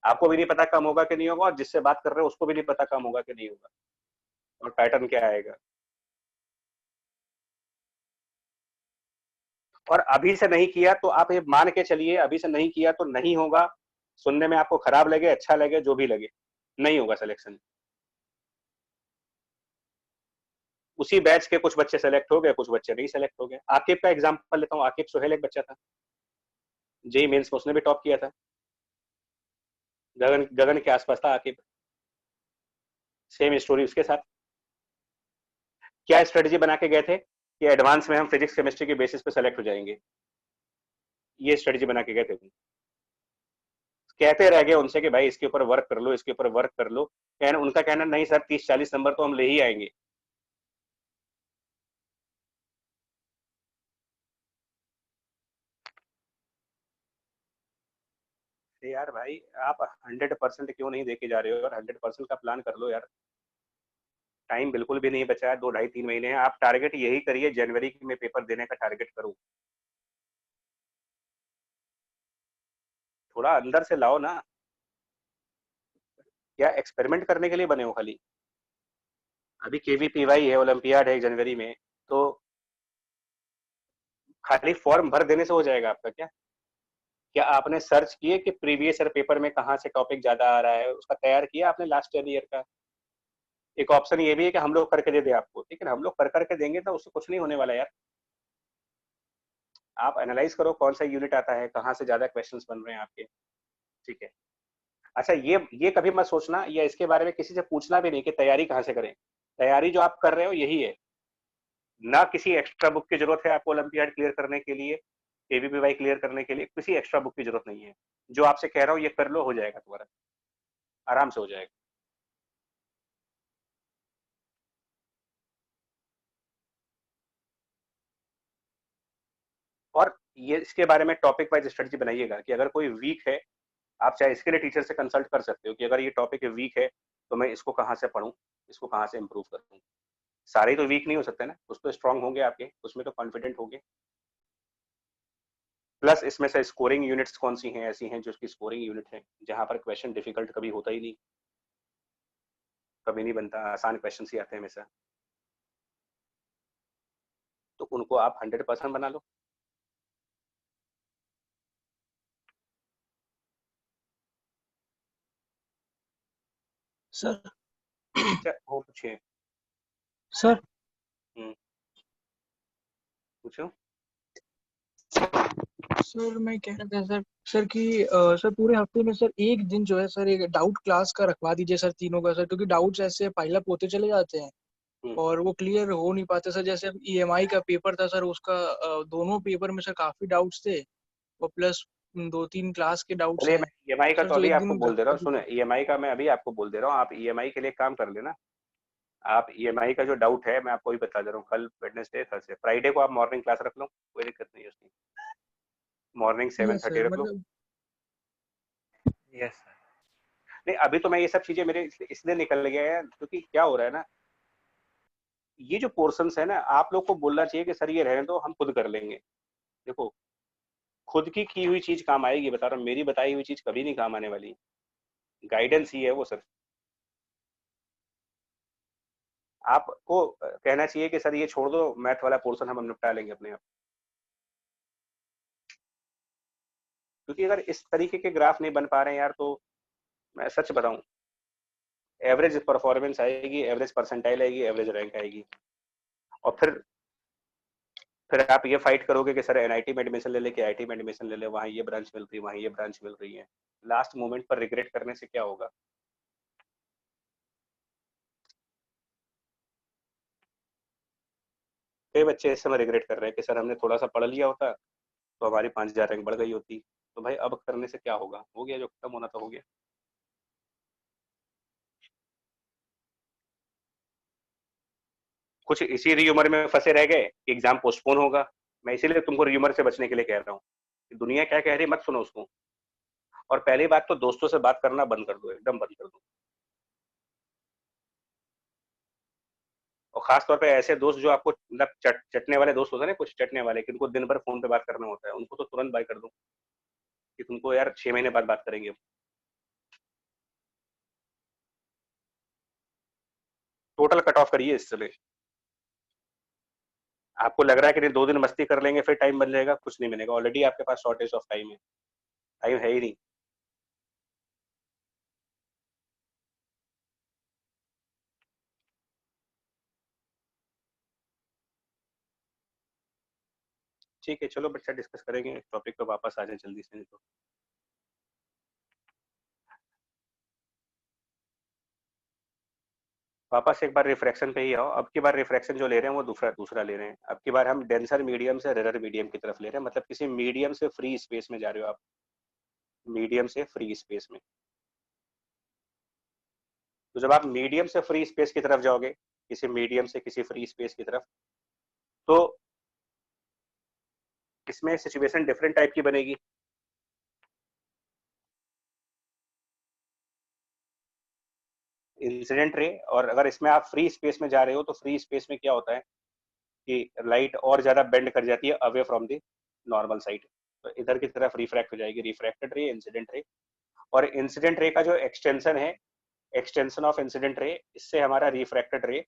आपको भी नहीं पता कम होगा कि नहीं होगा, और जिससे बात कर रहे हो उसको भी नहीं पता कम होगा कि नहीं होगा, और पैटर्न क्या आएगा। और अभी से नहीं किया तो आप ये मान के चलिए, अभी से नहीं किया तो नहीं होगा, सुनने में आपको खराब लगे अच्छा लगे जो भी लगे, नहीं होगा सिलेक्शन। उसी बैच के कुछ बच्चे सेलेक्ट हो गए, कुछ बच्चे नहीं सेलेक्ट हो गए। आकिब का एग्जांपल लेता हूँ, आकिब सोहेल एक बच्चा था, जेई मेंस में उसने भी टॉप किया था, गगन गगन के आसपास था आकिब, सेम स्टोरी उसके साथ। क्या स्ट्रेटजी बना के गए थे कि एडवांस में हम फिजिक्स केमिस्ट्री के बेसिस पे सेलेक्ट हो जाएंगे, ये स्ट्रेटजी बना के गए थे। कहते रह गए उनसे कि भाई इसके ऊपर वर्क कर लो, इसके ऊपर वर्क कर लो, कहना उनका कहना नहीं सर 30-40 नंबर तो हम ले ही आएंगे। यार भाई आप 100% क्यों नहीं देके जा रहे हो, और 100% का प्लान कर लो यार, टाइम बिल्कुल भी नहीं बचा है, 2 ढाई 3 महीने हैं। आप टारगेट यही करिए, जनवरी में पेपर देने का टारगेट करो, थोड़ा अंदर से लाओ ना, क्या एक्सपेरिमेंट करने के लिए बने हो खाली? अभी केवीपीवाई है, ओलंपियाड है जनवरी में, तो खाली फॉर्म भर देने से हो जाएगा आपका क्या? क्या आपने सर्च किए कि प्रीवियस ईयर पेपर में कहाँ से टॉपिक ज्यादा आ रहा है, उसका तैयार किया आपने लास्ट ईयर का? एक ऑप्शन ये भी है कि हम लोग करके दे दे आपको, ठीक है, हम लोग कर करके देंगे तो उससे कुछ नहीं होने वाला यार। आप एनालाइज करो कौन सा यूनिट आता है, कहाँ से ज्यादा क्वेश्चंस बन रहे हैं आपके, ठीक है। अच्छा ये कभी मत सोचना या इसके बारे में किसी से पूछना भी नहीं कि तैयारी कहाँ से करें, तैयारी जो आप कर रहे हो यही है ना, किसी एक्स्ट्रा बुक की जरूरत है आपको ओलंपियाड क्लियर करने के लिए, केवीपीवाई क्लियर करने के लिए किसी एक्स्ट्रा बुक की जरूरत नहीं है। जो आपसे कह रहा हूँ ये कर लो, हो जाएगा तुम्हारा, आराम से हो जाएगा। और ये इसके बारे में टॉपिक वाइज स्ट्रेटजी बनाइएगा कि अगर कोई वीक है, आप चाहे इसके लिए टीचर से कंसल्ट कर सकते हो कि अगर ये टॉपिक वीक है तो मैं इसको कहाँ से पढूं, इसको कहाँ से इम्प्रूव करूँ। सारे तो वीक नहीं हो सकते ना, कुछ तो स्ट्रांग होंगे आपके, उसमें तो कॉन्फिडेंट होंगे। प्लस इसमें से स्कोरिंग यूनिट्स कौन सी हैं, ऐसी हैं जो उसकी स्कोरिंग यूनिट है जहां पर क्वेश्चन डिफिकल्ट कभी होता ही नहीं, कभी नहीं बनता, आसान क्वेश्चन ही आते हैं हमेशा। तो उनको आप 100% बना लो। सर वो पूछिए। सर पूछो। सर मैं कह रहा था सर सर कि सर पूरे हफ्ते में सर एक दिन जो है सर एक डाउट क्लास का रखवा दीजिए सर तीनों का सर, क्योंकि डाउट्स ऐसे पाइलअप होते चले जाते हैं और वो क्लियर हो नहीं पाते सर। जैसे अब ईएमआई का पेपर था सर, उसका दोनों पेपर में सर काफी डाउट्स थे और प्लस 2-3 क्लास के डाउट्स चलिए हैं मैं ईएमआई का सर, तो तो अभी एक आपको दिन बोल दे रहा हूँ, रखवा सुने, दीजिए। ईएमआई का मैं अभी आपको बोल दे रहा हूँ, आप ईएमआई के लिए एक काम कर लेना। आप ईएमआई का जो डाउट है मैं आपको ही बता दे रहा हूँ, कल वेडनेसडे, थर्सडे, फ्राइडे को आप मॉर्निंग क्लास रख लो, कोई दिक्कत नहीं है उसकी। मॉर्निंग यस 7:30 सर, रख लो। मतलब यस सर। नहीं अभी तो मैं ये सब चीजें मेरे इसलिए निकल गया है क्योंकि क्या हो रहा है ना, ये जो पोर्शंस है ना, आप लोग को बोलना चाहिए कि सर ये रहने दो, हम खुद कर लेंगे। देखो खुद की हुई चीज काम आएगी, बता रहा हूँ, मेरी बताई हुई चीज कभी नहीं काम आने वाली। गाइडेंस ही है वो सर। आपको कहना चाहिए कि सर ये छोड़ दो, मैथ वाला पोर्शन हम निपटा लेंगे अपने आप। क्योंकि अगर इस तरीके के ग्राफ नहीं बन पा रहे हैं यार, तो मैं सच बताऊं, एवरेज परफॉर्मेंस आएगी, एवरेज परसेंटाइल आएगी, एवरेज रैंक आएगी, और फिर आप ये फाइट करोगे कि सर एनआईटी में एडमिशन ले ले, कि आईटी में एडमिशन ले ले, वहाँ ये ब्रांच मिल रही है, वहाँ ये ब्रांच मिल रही है। लास्ट मोमेंट पर रिग्रेट करने से क्या होगा? कई बच्चे इस समय रिग्रेट कर रहे हैं कि सर हमने थोड़ा सा पढ़ लिया होता तो हमारी 5000 रैंक बढ़ गई होती। तो भाई अब करने से क्या होगा? हो गया, जो खत्म होना था हो गया। कुछ इसी र्यूमर में फंसे रह गए कि एग्जाम पोस्टपोन होगा। मैं इसीलिए तुमको र्यूमर से बचने के लिए कह रहा हूँ कि दुनिया क्या कह रही है मत सुनो उसको। और पहली बात तो दोस्तों से बात करना बंद कर दो, एकदम बंद कर दो। और खास तौर पे ऐसे दोस्त जो आपको मतलब चटने वाले दोस्त होते हैं ना, कुछ चटने वाले कि उनको दिन भर फोन पे बात करना होता है, उनको तो तुरंत बाय कर दो कि तुमको यार 6 महीने बाद बात करेंगे। टोटल कट ऑफ करिए इस समय। आपको लग रहा है कि नहीं 2 दिन मस्ती कर लेंगे फिर टाइम बन जाएगा, कुछ नहीं बनेगा। ऑलरेडी आपके पास शॉर्टेज ऑफ टाइम है, टाइम है ही नहीं। ठीक है चलो बच्चा, डिस्कस करेंगे टॉपिक पे वापस आ जाए जल्दी से, नहीं तो वापस एक बार रिफ्रैक्शन पे ही आओ। अब की बार रिफ्रैक्शन जो ले रहे हैं वो दूसरा दूसरा ले रहे हैं। अब की बार हम डेंसर मीडियम से रेयर मीडियम की तरफ ले रहे हैं, मतलब किसी मीडियम से फ्री स्पेस में जा रहे हो आप, मीडियम से फ्री स्पेस में। तो जब आप मीडियम से फ्री स्पेस की तरफ जाओगे, किसी मीडियम से किसी फ्री स्पेस की तरफ, तो इसमें सिचुएशन डिफरेंट टाइप की बनेगी। इंसिडेंट रे, और अगर इसमें आप फ्री स्पेस में जा रहे हो तो फ्री स्पेस में क्या होता है कि लाइट और ज्यादा बेंड कर जाती है away from the normal side, तो इधर की तरफ रिफ्रैक्ट हो जाएगी, रिफ्रैक्टेड रे, इंसिडेंट रे। और इंसिडेंट रे का जो एक्सटेंशन है, एक्सटेंशन ऑफ इंसिडेंट रे, इससे हमारा रिफ्रैक्टेड रे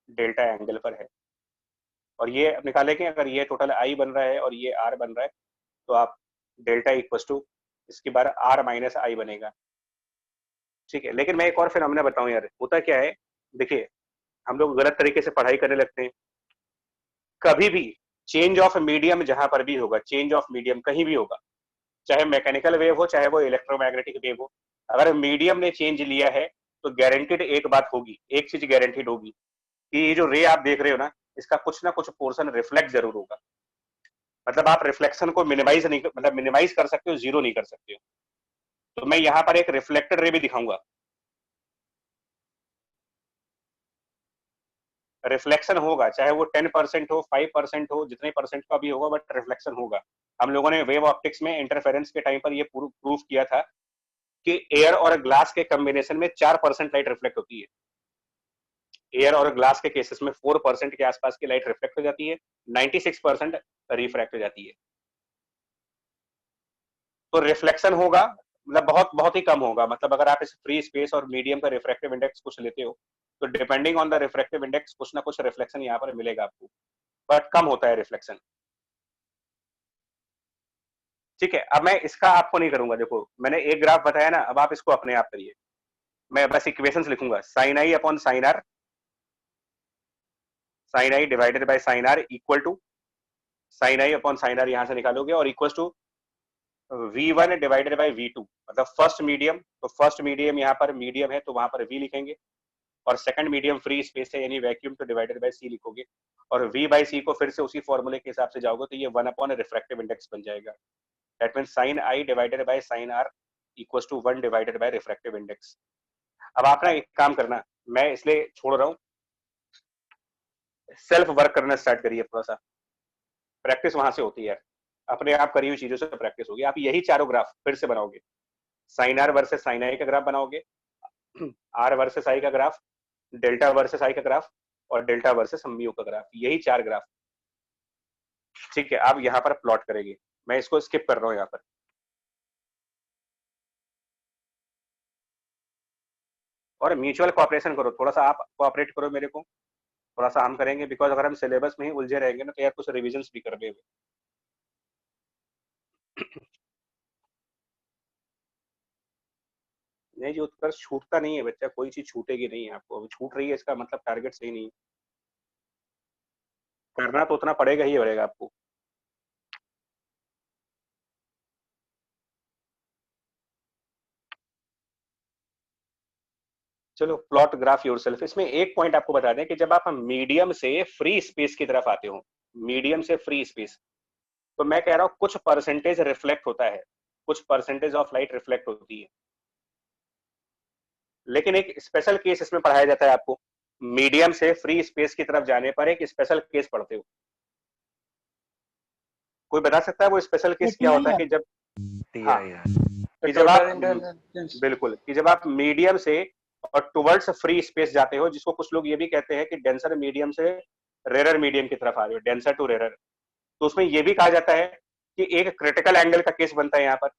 डेल्टा एंगल पर है। और ये निकाले कि अगर ये टोटल आई बन रहा है और ये आर बन रहा है, तो आप डेल्टा इक्वल टू इसकी बार आर माइनस आई बनेगा। ठीक है, लेकिन मैं एक और फिनोमेना बताऊं यार, होता क्या है, देखिए हम लोग गलत तरीके से पढ़ाई करने लगते हैं। कभी भी चेंज ऑफ मीडियम जहां पर भी होगा, चेंज ऑफ मीडियम कहीं भी होगा, चाहे मैकेनिकल वेव हो चाहे वो इलेक्ट्रोमैग्नेटिक वेव हो, अगर मीडियम ने चेंज लिया है तो गारंटीड एक बात होगी, एक चीज गारंटीड होगी कि ये जो रे आप देख रहे हो ना, इसका कुछ ना कुछ पोर्शन रिफ्लेक्ट जरूर होगा। मतलब आप रिफ्लेक्शन को मिनिमाइज नहीं, मतलब मिनिमाइज कर सकते हो, जीरो नहीं कर सकते हो। तो मैं यहाँ पर एक रिफ्लेक्टेड रे भी दिखाऊंगा। रिफ्लेक्शन होगा, चाहे वो 10% हो, 5% हो, जितने परसेंट का भी होगा, बट रिफ्लेक्शन होगा। हम लोगों ने वेव ऑप्टिक्स में इंटरफेरेंस के टाइम पर ये प्रूफ किया था कि एयर और ग्लास के कॉम्बिनेशन में 4% लाइट रिफ्लेक्ट होती है। एयर और ग्लास के केसेस में 4% के आसपास की लाइट रिफ्लेक्ट हो जाती है, 96% रिफ्रैक्ट हो जाती है। तो रिफ्लेक्शन होगा, मतलब बहुत बहुत ही कम होगा। मतलब अगर आप इस फ्री स्पेस और मीडियम का रिफ्रैक्टिव इंडेक्स कुछ लेते हो तो depending on the refractive index कुछ ना कुछ रिफ्लेक्शन यहाँ पर मिलेगा आपको, बट कम होता है रिफ्लेक्शन। ठीक है, अब मैं इसका आपको नहीं करूंगा। देखो मैंने एक ग्राफ बताया ना, अब आप इसको अपने आप करिए। मैं बस इक्वेशंस लिखूंगा, sine I upon sine r, sine i divided by sine r equal to sine I upon sine r, यहां से निकालोगे, और equal to V1 divided by V2, मतलब फर्स्ट मीडियम, तो फर्स्ट मीडियम यहाँ पर मीडियम है तो वहां पर V लिखेंगे, और सेकंड मीडियम फ्री स्पेस है यानी वैक्यूम, तो डिवाइडेड बाय C लिखोगे, और V बाय C को फिर से उसी फॉर्मूले के हिसाब से जाओगे तो ये 1 अपॉन रिफ्रैक्टिव इंडेक्स बन जाएगा। That means sine i divided by sine r equal to 1 divided by refractive index. अब आप ना एक काम करना, मैं इसलिए छोड़ रहा हूँ, सेल्फ वर्क करना स्टार्ट करिए, थोड़ा सा प्रैक्टिस वहां से होती है, अपने आप करी हुई चीजों से प्रैक्टिस होगी। आप यही चारों ग्राफ फिर से बनाओगे, साइन आर वर्सेस साइन आई का ग्राफ बनाओगे, आर वर्सेस आई का ग्राफ, डेल्टा वर्सेस आई का ग्राफ, और डेल्टा वर्सेस म्यू का ग्राफ, यही 4 ग्राफ। ठीक है, आप यहाँ पर प्लॉट करेंगे, मैं इसको स्किप कर रहा हूँ यहाँ पर। और म्यूचुअल कोऑपरेशन करो, थोड़ा सा आप कोऑपरेट करो मेरे को, थोड़ा सा हम करेंगे, बिकॉज अगर हम सिलेबस में ही उलझे रहेंगे ना तो यार कुछ रिविजन्स भी करने हुए। नहीं जी, उत्कर्ष छूटता नहीं है बच्चा, कोई चीज छूटेगी नहीं है आपको, अभी छूट रही है इसका मतलब टारगेट सही नहीं है, करना तो उतना पड़ेगा ही पड़ेगा आपको। चलो प्लॉट ग्राफ योरसेल्फ। इसमें एक पॉइंट आपको बता दें कि जब आप मीडियम से फ्री स्पेस की तरफ आते हो, मीडियम से फ्री स्पेस, तो मैं कह रहा हूं कुछ परसेंटेज रिफ्लेक्ट होता है, कुछ परसेंटेज ऑफ लाइट रिफ्लेक्ट होती है, लेकिन एक स्पेशल केस इसमें पढ़ाया जाता है आपको। मीडियम से फ्री स्पेस की तरफ जाने पर एक स्पेशल केस पढ़ते हो, कोई बता सकता है वो स्पेशल केस क्या होता है? कि जब हाँ, कि जब आप बिल्कुल, कि जब आप मीडियम से और टुवर्ड्स फ्री स्पेस जाते हो, जिसको कुछ लोग ये भी कहते हैं कि डेंसर मीडियम से रेरर मीडियम की तरफ आ रहे हो, डेंसर टू रेरर, तो उसमें ये भी कहा जाता है कि एक क्रिटिकल एंगल का केस बनता है यहाँ पर।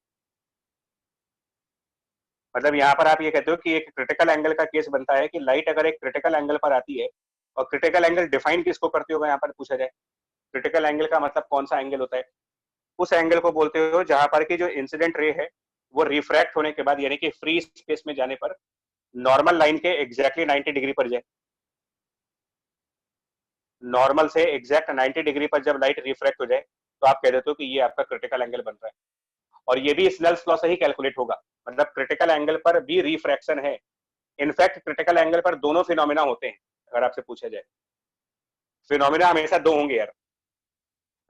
मतलब यहाँ पर आप ये कहते हो कि एक क्रिटिकल एंगल का केस बनता है कि लाइट अगर एक क्रिटिकल एंगल पर आती है, और क्रिटिकल एंगल डिफाइन किसको करते हो यहाँ पर पूछा जाए, क्रिटिकल एंगल का मतलब कौन सा एंगल होता है? उस एंगल को बोलते हो जहां पर की जो इंसिडेंट रे है वो रिफ्रैक्ट होने के बाद, यानी कि फ्री स्पेस में जाने पर नॉर्मल लाइन के एग्जैक्टली 90 डिग्री पर जाए, नॉर्मल से एग्जैक्ट 90 डिग्री पर जब लाइट रिफ्रैक्ट हो जाए तो आप कह देते हो कि ये आपका क्रिटिकल एंगल बन रहा है। और ये भी स्नेल्स लॉ से ही कैलकुलेट होगा, मतलब क्रिटिकल एंगल पर भी रिफ्रैक्शन है। इनफैक्ट क्रिटिकल एंगल पर दोनों फिनोमिना होते हैं, अगर आपसे पूछा जाए। फिनोमिना हमेशा दो होंगे यार,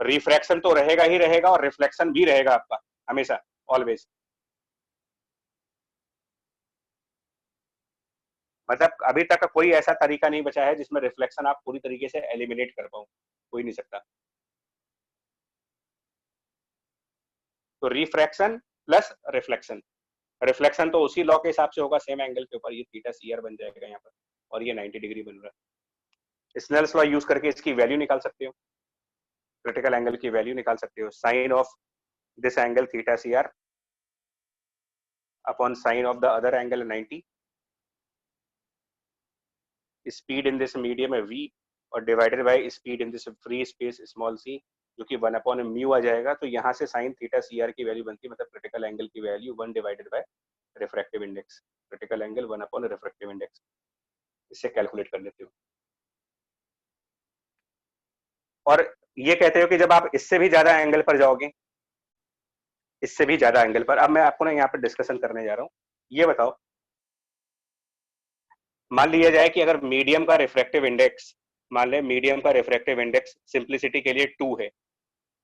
रिफ्रैक्शन तो रहेगा ही रहेगा और रिफ्लेक्शन भी रहेगा आपका हमेशा, ऑलवेज। मतलब अभी तक कोई ऐसा तरीका नहीं बचा है जिसमें रिफ्लेक्शन आप पूरी तरीके से एलिमिनेट कर पाओ, कोई नहीं सकता। तो रिफ्रैक्शन प्लस रिफ्लेक्शन, रिफ्लेक्शन तो उसी लॉ के हिसाब से होगा, सेम एंगल के ऊपर, ये थीटा सीआर बन जाएगा यहाँ पर, और ये 90 डिग्री बन रहा है। स्नेल्स लॉ यूज करके इसकी वैल्यू निकाल सकते हो, क्रिटिकल एंगल की वैल्यू निकाल सकते हो, sine of this angle theta CR upon sine of the other angle 90, speed in this medium है v, और divided by speed in this free space small c, जो कि 1 अपॉन म्यू आ जाएगा। तो यहाँ से साइन थीटा सीआर की value बनती है, मतलब क्रिटिकल एंगल की value 1 divided by refractive index, critical angle 1 upon refractive index, इससे कैलकुलेट कर लेते हो। और ये कहते हो कि जब आप इससे भी ज्यादा एंगल पर जाओगे, इससे भी ज्यादा एंगल पर, अब मैं आपको ना यहाँ पर डिस्कशन करने जा रहा हूँ। ये बताओ, मान लिया जाए कि अगर मीडियम का रिफ्रैक्टिव इंडेक्स, मान ले मीडियम का रिफ्रैक्टिव इंडेक्स सिंप्लिसिटी के लिए 2 है,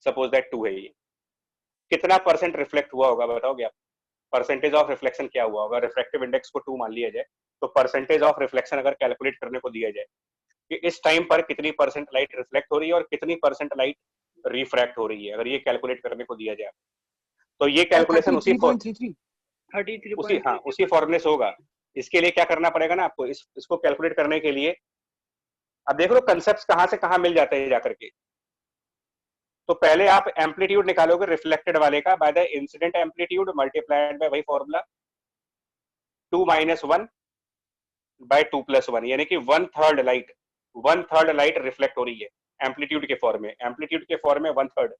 सपोज दैट 2 है, ये कितना परसेंट रिफ्लेक्ट हुआ होगा बताओगे आप? परसेंटेज ऑफ रिफ्लेक्शन क्या हुआ होगा? रिफ्रैक्टिव इंडेक्स को 2 मान लिया जाए, तो परसेंटेज ऑफ रिफ्लेक्शन अगर कैलकुलेट करने को दिया जाए कि इस टाइम पर कितनी परसेंट लाइट रिफ्लेक्ट हो रही है और कितनी परसेंट लाइट रिफ्रैक्ट हो रही है, अगर ये कैलकुलेट करने को दिया जाए, तो ये कैलकुलेशन उसी फॉर्मूले से होगा। इसके लिए क्या करना पड़ेगा ना आपको, इसको कैलकुलेट करने के लिए अब देख लो कंसेप्ट कहां से कहां मिल जाते हैं जाकर के। तो पहले आप एम्पलीट्यूड निकालोगे रिफ्लेक्टेड वाले का by the incident amplitude multiplied by वही फॉर्मूला 2 - 1 बाय 2 + 1, यानी कि 1/3 लाइट रिफ्लेक्ट हो रही है एम्पलीट्यूड के फॉर्म में, एम्पलीट्यूड के फॉर्म में 1/3।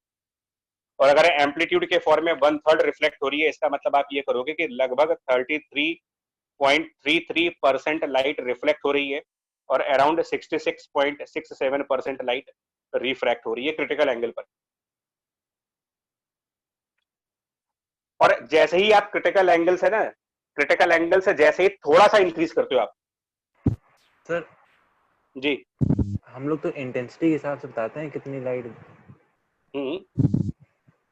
और अगर एम्पलीट्यूड के फॉर्म में 1/3 रिफ्लेक्ट हो रही है, इसका मतलब आप ये करोगे कि लगभग 33.33% लाइट रिफ्लेक्ट हो रही है और अराउंड 66.67% लाइट रिफ्रैक्ट हो रही है क्रिटिकल एंगल पर। और जैसे ही आप क्रिटिकल एंगल से जैसे ही थोड़ा सा इंक्रीज करते हो आप सर जी, हम लोग तो इंटेंसिटी के हिसाब से बताते हैं कितनी लाइट,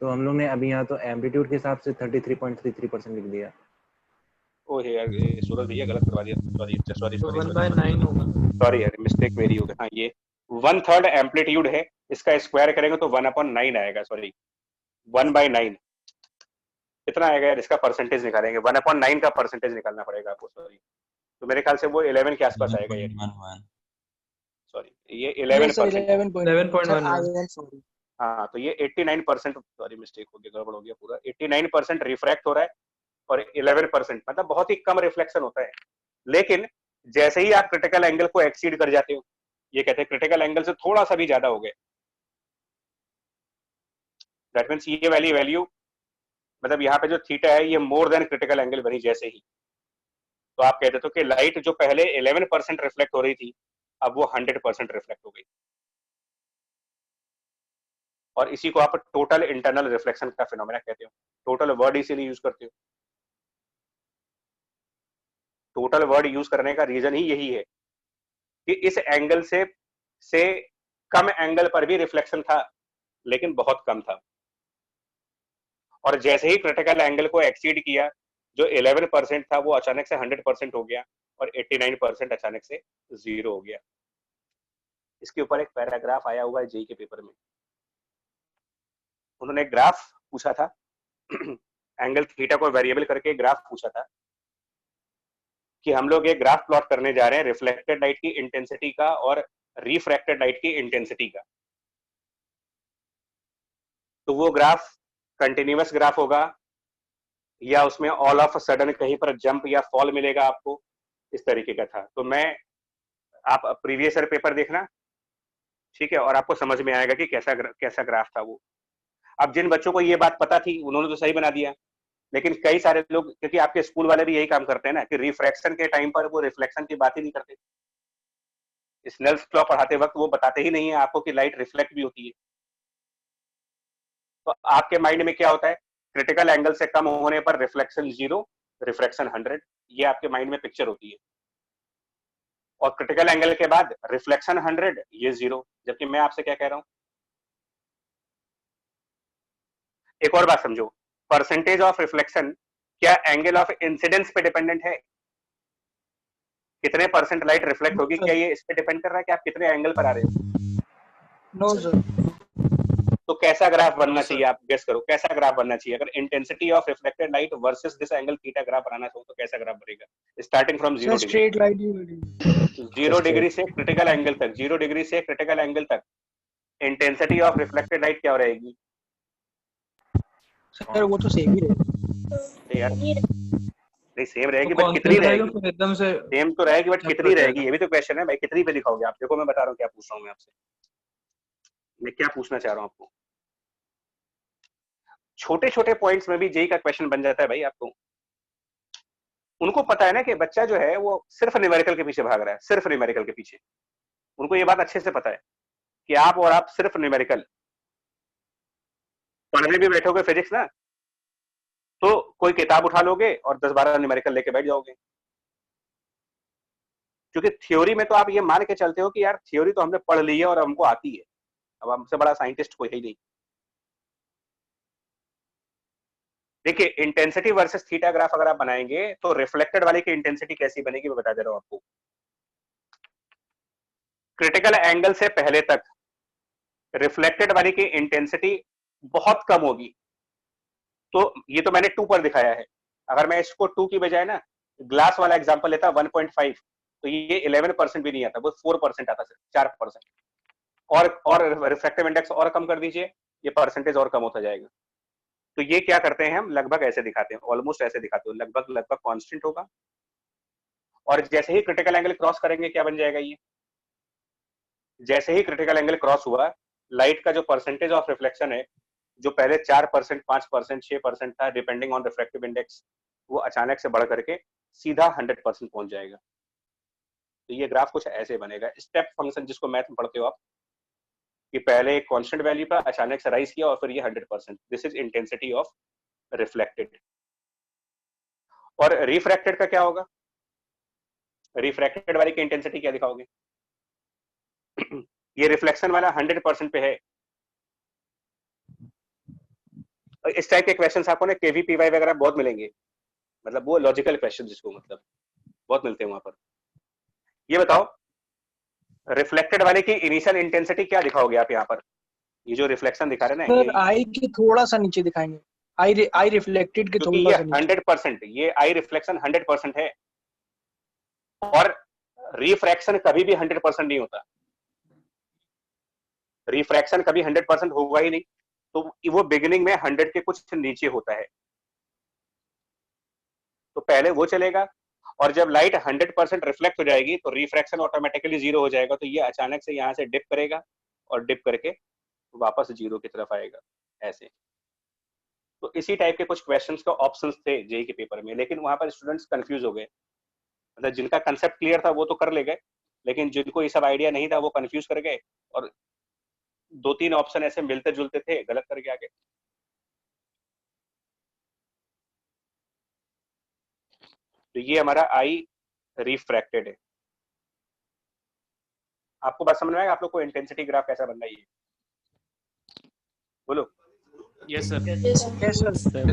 तो हम लोग ने अभी यहाँ तो एम्पलीट्यूड के हिसाब से 33.33% लिख दिया। ओह यार, ये सूरज भैया गलत करवा दिया, सॉरी तो 1/9 होगा। सॉरी यार, मिस्टेक मेरी हो गई। हाँ, ये 1/3 एम्पलीट्यूड है, इसका स्क्वायर करेंगे तो 1/9 आएगा, सॉरी 1/9 कितना आएगा यार, इसका परसेंटेज निकालेंगे, 1/9 का परसेंटेज निकालना पड़ेगा आपको, सॉरी। तो मेरे ख्याल से वो 11 के आसपास आएगा यार, सॉरी ये 11%। 11.11 हाँ, तो ये 89%, सॉरी मिस्टेक हो गया, गड़बड़ हो गया पूरा, 89% रिफ्रैक्ट हो रहा है और 11% मतलब बहुत ही कम रिफ्लेक्शन होता है। लेकिन जैसे ही आप क्रिटिकल एंगल को एक्सीड कर जाते हो, ये कहते हैं क्रिटिकल एंगल से थोड़ा सा भी ज्यादा हो गए, दैट मींस ये वाली वैल्यू, मतलब यहाँ पे जो थीटा है ये मोर देन क्रिटिकल एंगल बनी जैसे ही, तो आप कहते हो कि लाइट जो पहले 11% रिफ्लेक्ट हो रही थी अब वो 100% रिफ्लेक्ट हो गई। और इसी को आप टोटल इंटरनल रिफ्लेक्शन का फिनोमेना कहते हो। टोटल वर्ड इसीलिए यूज करते हो, टोटल वर्ड यूज करने का रीजन ही यही है कि इस एंगल से कम एंगल पर भी रिफ्लेक्शन था लेकिन बहुत कम था, और जैसे ही क्रिटिकल एंगल को एक्सीड किया जो 11% था वो अचानक से 100% हो गया और 89% अचानक से 0 हो गया। इसके ऊपर एक पैराग्राफ आया हुआ है जेई के पेपर में, उन्होंने एक ग्राफ पूछा था एंगल थीटा को वेरिएबल करके ग्राफ पूछा था कि हम लोग एक ग्राफ प्लॉट करने जा रहे हैं रिफ्लेक्टेड लाइट की इंटेंसिटी का और रिफ्रैक्टेड लाइट की इंटेंसिटी का। तो वो ग्राफ कंटिन्यूअस ग्राफ होगा या उसमें ऑल ऑफ अ सडन कहीं पर जंप या फॉल मिलेगा आपको, इस तरीके का था। तो आप प्रीवियस ईयर पेपर देखना, ठीक है, और आपको समझ में आएगा कि कैसा ग्राफ था वो। अब जिन बच्चों को ये बात पता थी उन्होंने तो सही बना दिया, लेकिन कई सारे लोग, क्योंकि आपके स्कूल वाले भी यही काम करते हैं ना कि रिफ्रैक्शन के टाइम पर वो रिफ्लेक्शन की बात ही नहीं करते, स्नेल्स लॉ पढ़ाते वक्त वो बताते ही नहीं है आपको कि लाइट रिफ्लेक्ट भी होती है। तो आपके माइंड में क्या होता है, क्रिटिकल एंगल से कम होने पर रिफ्लेक्शन 0, रिफ्रैक्शन 100, ये आपके माइंड में पिक्चर होती है। और क्रिटिकल एंगल के बाद रिफ्लेक्शन 100, ये 0। जबकि मैं आपसे क्या कह रहा हूं, एक और बात समझो, परसेंटेज ऑफ रिफ्लेक्शन क्या एंगल ऑफ इंसिडेंस पे डिपेंडेंट है? कितने परसेंट लाइट रिफ्लेक्ट होगी, क्या ये इस पे डिपेंड कर रहा है कि आप कितने एंगल पर आ रहे हो? No sir. तो कैसा ग्राफ बनना चाहिए, आप गेस करो कैसा ग्राफ बनना चाहिए? अगर intensity of reflected light versus this angle theta graph बनाना चाहो तो कैसा ग्राफ बनेगा? Starting from 0 degree, straight line ही बनेगी। 0 डिग्री से क्रिटिकल एंगल तक, 0 डिग्री से क्रिटिकल एंगल तक इंटेंसिटी ऑफ रिफ्लेक्टेड लाइट क्या रहेगी? सर वो तो सेम ही रहेगी यार नहीं, सेम रहेगी तो बट कितनी रहेगी? फिर एकदम से सेम तो रहेगी बट कितनी रहेगी, ये भी तो क्वेश्चन है भाई। कितनी पे लिखोगे आप? देखो मैं बता रहा हूँ क्या पूछ रहा हूँ मैं आपसे, मैं क्या पूछना चाह रहा हूँ आपको। छोटे छोटे पॉइंट्स में भी जेई का क्वेश्चन बन जाता है भाई आपको। उनको पता है ना कि बच्चा जो है वो सिर्फ न्यूमेरिकल के पीछे भाग रहा है, सिर्फ न्यूमेरिकल के पीछे। उनको ये बात अच्छे से पता है कि आप सिर्फ न्यूमेरिकल पढ़ने भी बैठोगे फिजिक्स ना, तो कोई किताब उठा लोगे और 10-12 न्यूमेरिकल लेके बैठ जाओगे, क्योंकि थ्योरी में तो आप ये मान के चलते हो कि यार थ्योरी तो हमने पढ़ ली है और हमको आती है, अब हमसे बड़ा साइंटिस्ट कोई है ही नहीं। देखिए, इंटेंसिटी वर्सेस थीटा ग्राफ अगर आप बनाएंगे तो रिफ्लेक्टेड वाले की इंटेंसिटी कैसी बनेगी मैं बता दे रहा हूं आपको। क्रिटिकल एंगल से पहले तक रिफ्लेक्टेड वाले की इंटेंसिटी बहुत कम होगी। तो ये तो मैंने 2 पर दिखाया है, अगर मैं इसको 2 की बजाय ना ग्लास वाला एग्जांपल लेता 1.5, तो ये 11% भी नहीं आता, वो 4% आता, सिर्फ 4%। और रिफ्रैक्टिव इंडेक्स और कम कर दीजिए, ये परसेंटेज और कम होता जाएगा। तो ये क्या करते हैं हम, लगभग ऐसे दिखाते हैं, ऑलमोस्ट ऐसे दिखाते हैं, लगभग लगभग कांस्टेंट होगा। और जैसे ही क्रिटिकल एंगल क्रॉस करेंगे क्या बन जाएगा ये, जैसे ही क्रिटिकल एंगल क्रॉस हुआ, लाइट का जो परसेंटेज ऑफ रिफ्लेक्शन है, जो पहले 4%, 5%, 6% था डिपेंडिंग ऑन रिफ्रैक्टिव इंडेक्स, वो अचानक से बढ़ करके सीधा 100% पहुंच जाएगा। तो ये ग्राफ कुछ ऐसे बनेगा, स्टेप फंक्शन जिसको मैथ में पढ़ते हो आप, कि पहले एक कांस्टेंट वैल्यू पर अचानक से राइज किया और फिर ये 100%। This is intensity of reflected. और रिफ्रैक्टेड का क्या होगा, रिफ्रैक्टेड वाले की इंटेंसिटी क्या दिखाओगे? ये रिफ्लेक्शन वाला 100% पे है। इस टाइप के क्वेश्चंस आपको ना केवीपीवाई वगैरह बहुत मिलेंगे, मतलब वो लॉजिकल क्वेश्चन जिसको मतलब बहुत मिलते हैं वहां पर। ये बताओ रिफ्लेक्टेड वाले की इनिशियल इंटेंसिटी क्या दिखाओगे आप यहाँ पर, ये जो रिफ्लेक्शन दिखा रहे हैं ना, सर आई के थोड़ा सा नीचे दिखाएंगे, आई रिफ्लेक्टेड के क्योंकि थोड़ा ये सा नीचे। 100%, ये आई रिफ्लेक्शन 100% है, और रिफ्रैक्शन कभी भी 100% नहीं होता, रिफ्रैक्शन कभी 100% होगा ही नहीं, तो वो बिगिनिंग में 100 के कुछ नीचे होता है, तो पहले वो चलेगा, और जब लाइट 100% रिफ्लेक्ट हो जाएगी तो रिफ्रैक्शन ऑटोमेटिकली 0 हो जाएगा, तो ये अचानक से यहाँ से डिप करेगा और डिप करके वापस 0 की तरफ आएगा ऐसे। तो इसी टाइप के कुछ क्वेश्चंस का ऑप्शंस थे जेई के पेपर में, लेकिन वहां पर स्टूडेंट्स कंफ्यूज हो गए, मतलब जिनका कंसेप्ट क्लियर था वो तो कर ले गए, लेकिन जिनको ये सब आइडिया नहीं था वो कंफ्यूज कर गए, और 2-3 ऑप्शन ऐसे मिलते जुलते थे, गलत करके आ गए। तो ये हमारा आई रिफ्रैक्टेड है। आपको बात समझ में आएगा, आप लोग को इंटेंसिटी ग्राफ कैसा बनना है ये बोलो। Yes sir. Yes sir.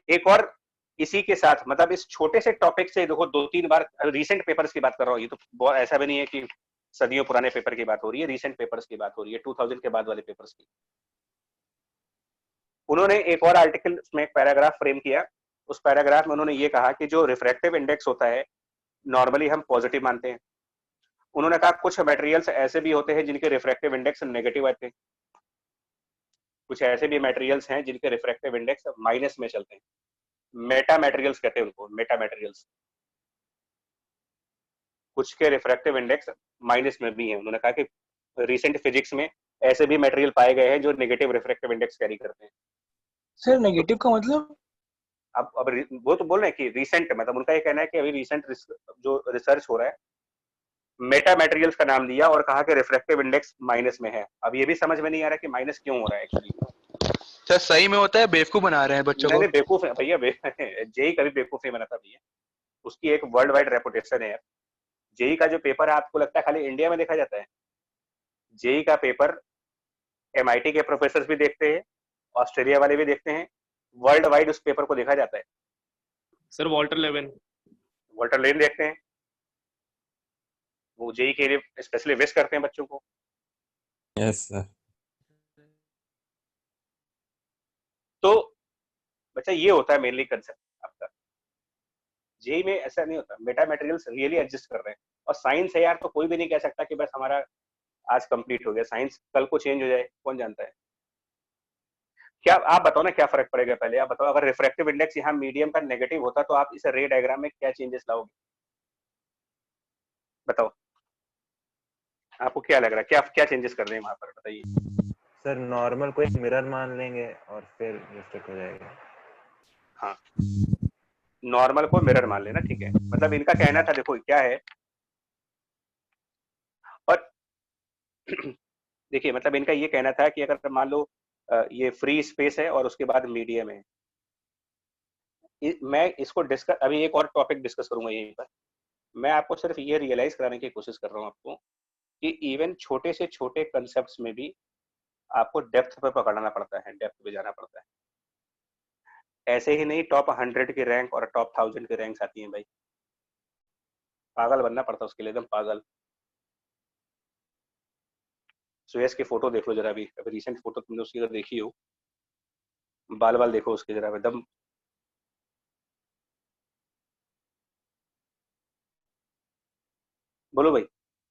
एक और इसी के साथ, मतलब इस छोटे से टॉपिक से देखो 2-3 बार रीसेंट पेपर्स की बात कर रहा हूँ, ये तो बहुत ऐसा भी नहीं है कि सदियों पुराने पेपर की बात हो रही है, रीसेंट पेपर्स की बात हो रही है, 2000 के बाद वाले पेपर्स की। उन्होंने एक और आर्टिकल में पैराग्राफ फ्रेम किया, उस पैराग्राफ में उन्होंने ये कहा कि जो रिफ्रैक्टिव इंडेक्स होता है नॉर्मली हम पॉजिटिव मानते हैं। उन्होंने कहा कुछ मटेरियल्स ऐसे भी होते हैं जिनके रिफ्रैक्टिव इंडेक्स नेगेटिव आते हैं, कुछ ऐसे भी मटेरियल्स हैं जिनके रिफ्रैक्टिव इंडेक्स माइनस में चलते हैं, मेटा मटेरियल्स कहते हैं उनको, मेटा मटेरियल्स। कुछ के रिफ्रैक्टिव इंडेक्स माइनस में भी है। उन्होंने कहा कि रिसेंट फिजिक्स में ऐसे भी मटेरियल पाए गए हैं जो नेगेटिव रिफ्रैक्टिव इंडेक्स कैरी करते हैं। सर नेगेटिव का मतलब? अब वो तो बोल रहे हैं कि रिसेंट, मतलब उनका ये कहना है कि अभी रिसेंट जो रिसर्च हो रहा है, मेटा मटेरियल्स का नाम दिया और कहा कि रिफ्रैक्टिव इंडेक्स माइनस में है। अब ये भी समझ में नहीं आ रहा कि माइनस क्यों हो रहा है एक्चुअली। सर सही में होता है, बेवकूफ बना रहे हैं बच्चों को? नहीं बेवकूफ है भैया, जेई कभी बेवकूफ नहीं बनाता भैया, उसकी एक वर्ल्ड वाइड रेपुटेशन है। जेई का जो पेपर है आपको लगता है खाली इंडिया में देखा जाता है? जेई का पेपर एमआईटी के प्रोफेसर भी देखते हैं, ऑस्ट्रेलिया वाले भी देखते हैं, वर्ल्ड वाइड उस पेपर को देखा जाता है। सर वाल्टर लेन देखते हैं, वो जेई के लिए स्पेशली विश करते हैं बच्चों को। Yes sir. तो बच्चा ये होता है मेनली कंसेप्ट आपका। जेई में ऐसा नहीं होता, मेटा मटेरियल्स रियली एग्जिस्ट कर रहे हैं, और साइंस है यार, तो कोई भी नहीं कह सकता कि बस हमारा आज कंप्लीट हो गया, साइंस कल को चेंज हो जाए, कौन जानता है। क्या आप बताओ ना क्या फर्क पड़ेगा, पहले आप बताओ, अगर रिफ्रैक्टिव इंडेक्स यहाँ मीडियम का नेगेटिव होता तो आप इस रे डायग्राम में क्या चेंजेस लाओगे, बताओ आपको क्या लग रहा है, क्या क्या चेंजेस कर रहे हैं वहां पर, बताइए। सर नॉर्मल को एक मिरर मान लेंगे और फिर रिफ्लेक्ट हो जाएगा। हाँ, नॉर्मल को मिरर मान लेना, ठीक है। मतलब इनका कहना था, देखो क्या है, और देखिए मतलब इनका ये कहना था कि अगर मान लो ये फ्री स्पेस है और उसके बाद मीडियम है, मैं इसको डिस्कस, अभी एक और टॉपिक डिस्कस करूंगा यहीं पर। मैं आपको सिर्फ ये रियलाइज कराने की कोशिश कर रहा हूँ आपको कि इवन छोटे से छोटे कंसेप्ट्स में भी आपको डेप्थ पे पकड़ना पड़ता है, डेप्थ पे जाना पड़ता है। ऐसे ही नहीं टॉप 100 की रैंक और टॉप 1000 की रैंक्स आती हैं भाई, पागल बनना पड़ता है उसके लिए, एकदम पागल। सुयस की फोटो देख लो जरा, अभी रिसेंट फोटो तुमने उसकी अगर देखी हो, बाल बाल देखो उसके जरा, एकदम बोलो भाई।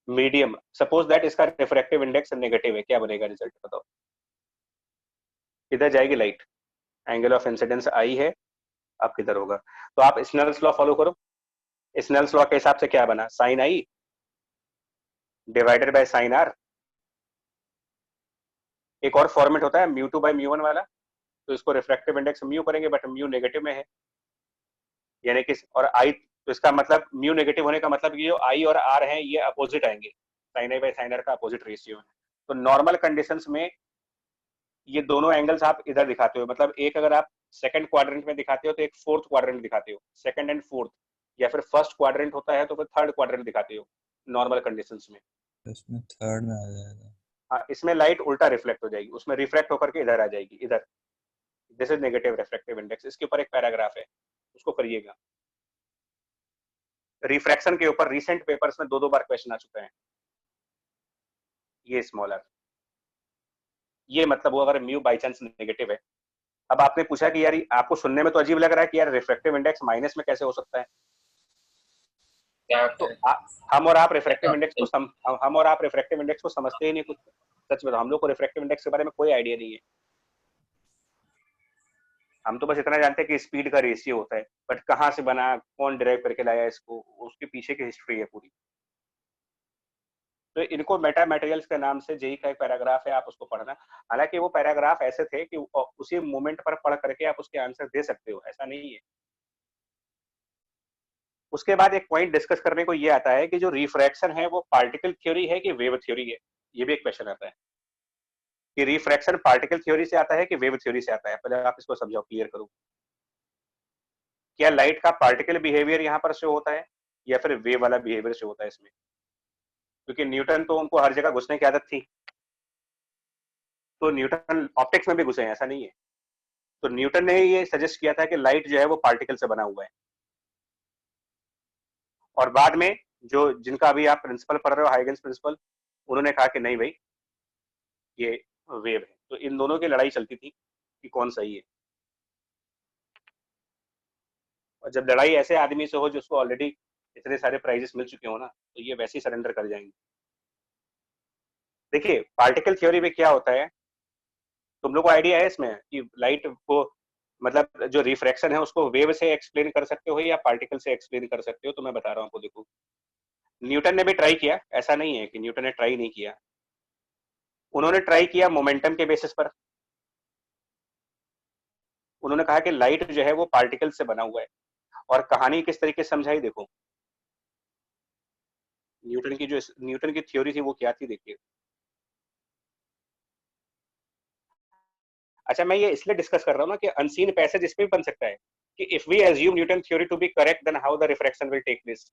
मीडियम, सपोज दैट इसका रिफ्रैक्टिव इंडेक्स नेगेटिव है, क्या बनेगा रिजल्ट बताओ। इधर जाएगी light, angle of incidence i है, अब किधर होगा। तो आप स्नेल्स लॉ फॉलो करो। स्नेल्स लॉ के हिसाब से क्या बना, sine i divided by sine r. एक और फॉर्मेट होता है mu two by mu one वाला, तो इसको रिफ्रैक्टिव इंडेक्स म्यू करेंगे, बट म्यू नेगेटिव में है, यानी कि और आई, तो इसका मतलब म्यू नेगेटिव होने का मतलब ये जो आई और आर हैं ये अपोजिट आएंगे, sine i by sine are का अपोजिट रेशियो है। तो नॉर्मल कंडीशंस में ये दोनों एंगल्स आप इधर दिखाते हो, मतलब एक अगर आप सेकंड क्वाड्रेंट में दिखाते हो तो एक फोर्थ क्वाड्रेंट दिखाते हो, सेकंड एंड फोर्थ, या फिर फर्स्ट क्वाड्रेंट होता है तो फिर थर्ड क्वाड्रेंट दिखाते हो नॉर्मल कंडीशंस में। इसमें थर्ड में आ जाएगा। हाँ, इसमें लाइट उल्टा रिफ्लेक्ट हो जाएगी, उसमें रिफ्लेक्ट होकर के इधर आ जाएगी, इधर। This is negative refractive index. इसके ऊपर एक पैराग्राफ है, उसको करिएगा। रिफ्रैक्शन के ऊपर रिसेंट पेपर्स में 2 बार क्वेश्चन आ चुका है। ये स्मॉलर, ये मतलब वो अगर म्यू बाई चांस नेगेटिव है। अब आपने पूछा कि यार आपको सुनने में तो अजीब लग रहा है कि यार रिफ्रैक्टिव इंडेक्स माइनस में कैसे हो सकता है, तो हम और आप रिफ्रैक्टिव इंडेक्स को समझते ही नहीं कुछ। सच में हम लोग को रिफ्रैक्टिव इंडेक्स के बारे में कोई आइडिया नहीं है। हम तो बस इतना जानते हैं कि स्पीड का रेशियो होता है, बट कहाँ से बना, कौन डिराइव करके लाया इसको, उसके पीछे की हिस्ट्री है पूरी। तो इनको मेटा मटेरियल्स के नाम से जेई का एक पैराग्राफ है, आप उसको पढ़ना। हालांकि वो पैराग्राफ ऐसे थे कि उसी मोमेंट पर पढ़ करके आप उसके आंसर दे सकते हो, ऐसा नहीं है। उसके बाद एक पॉइंट डिस्कस करने को ये आता है कि जो रिफ्रैक्शन है वो पार्टिकल थ्योरी है कि वेव थ्योरी है। ये भी एक क्वेश्चन आता है कि रिफ्रैक्शन पार्टिकल थ्योरी से आता है कि वेव थ्योरी से आता है। पहले आप इसको समझाओ, क्लियर करो। क्या लाइट का पार्टिकल बिहेवियर यहाँ पर शो होता है या फिर वेव वाला बिहेवियर शो होता है इसमें? क्योंकि न्यूटन तो उनको हर जगह घुसने की आदत थी, तो न्यूटन ऑप्टिक्स में भी घुसे हैं, ऐसा नहीं है। तो न्यूटन ने ये सजेस्ट किया था कि लाइट जो है वो पार्टिकल से बना हुआ है, और बाद में जो जिनका अभी आप प्रिंसिपल पढ़ रहे हो, हाइगन्स प्रिंसिपल, उन्होंने कहा कि नहीं भाई ये वेव है। तो इन दोनों की लड़ाई चलती थी कि कौन सही है। और जब लड़ाई ऐसे आदमी से हो जिसको ऑलरेडी इतने सारे प्राइजेस मिल चुके हो ना, तो ये वैसे ही सरेंडर कर जाएंगे। देखिए पार्टिकल थ्योरी में क्या होता है, तुम लोग को आइडिया है इसमें कि लाइट को, मतलब जो रिफ्रैक्शन है उसको वेव से एक्सप्लेन कर सकते हो या पार्टिकल से एक्सप्लेन कर सकते हो? तो मैं बता रहा हूँ आपको। देखो न्यूटन ने भी ट्राई किया, ऐसा नहीं है कि न्यूटन ने ट्राई नहीं किया। उन्होंने ट्राई किया मोमेंटम के बेसिस पर। उन्होंने कहा कि लाइट जो है वो पार्टिकल से बना हुआ है, और कहानी किस तरीके से समझाई देखो। न्यूटन की थ्योरी थी वो क्या थी, देखिए। अच्छा, मैं ये इसलिए डिस्कस कर रहा हूँ ना कि अनसीन पैसेज इसमें भी बन सकता है कि if we assume Newton theory to be correct then how the refraction will take place.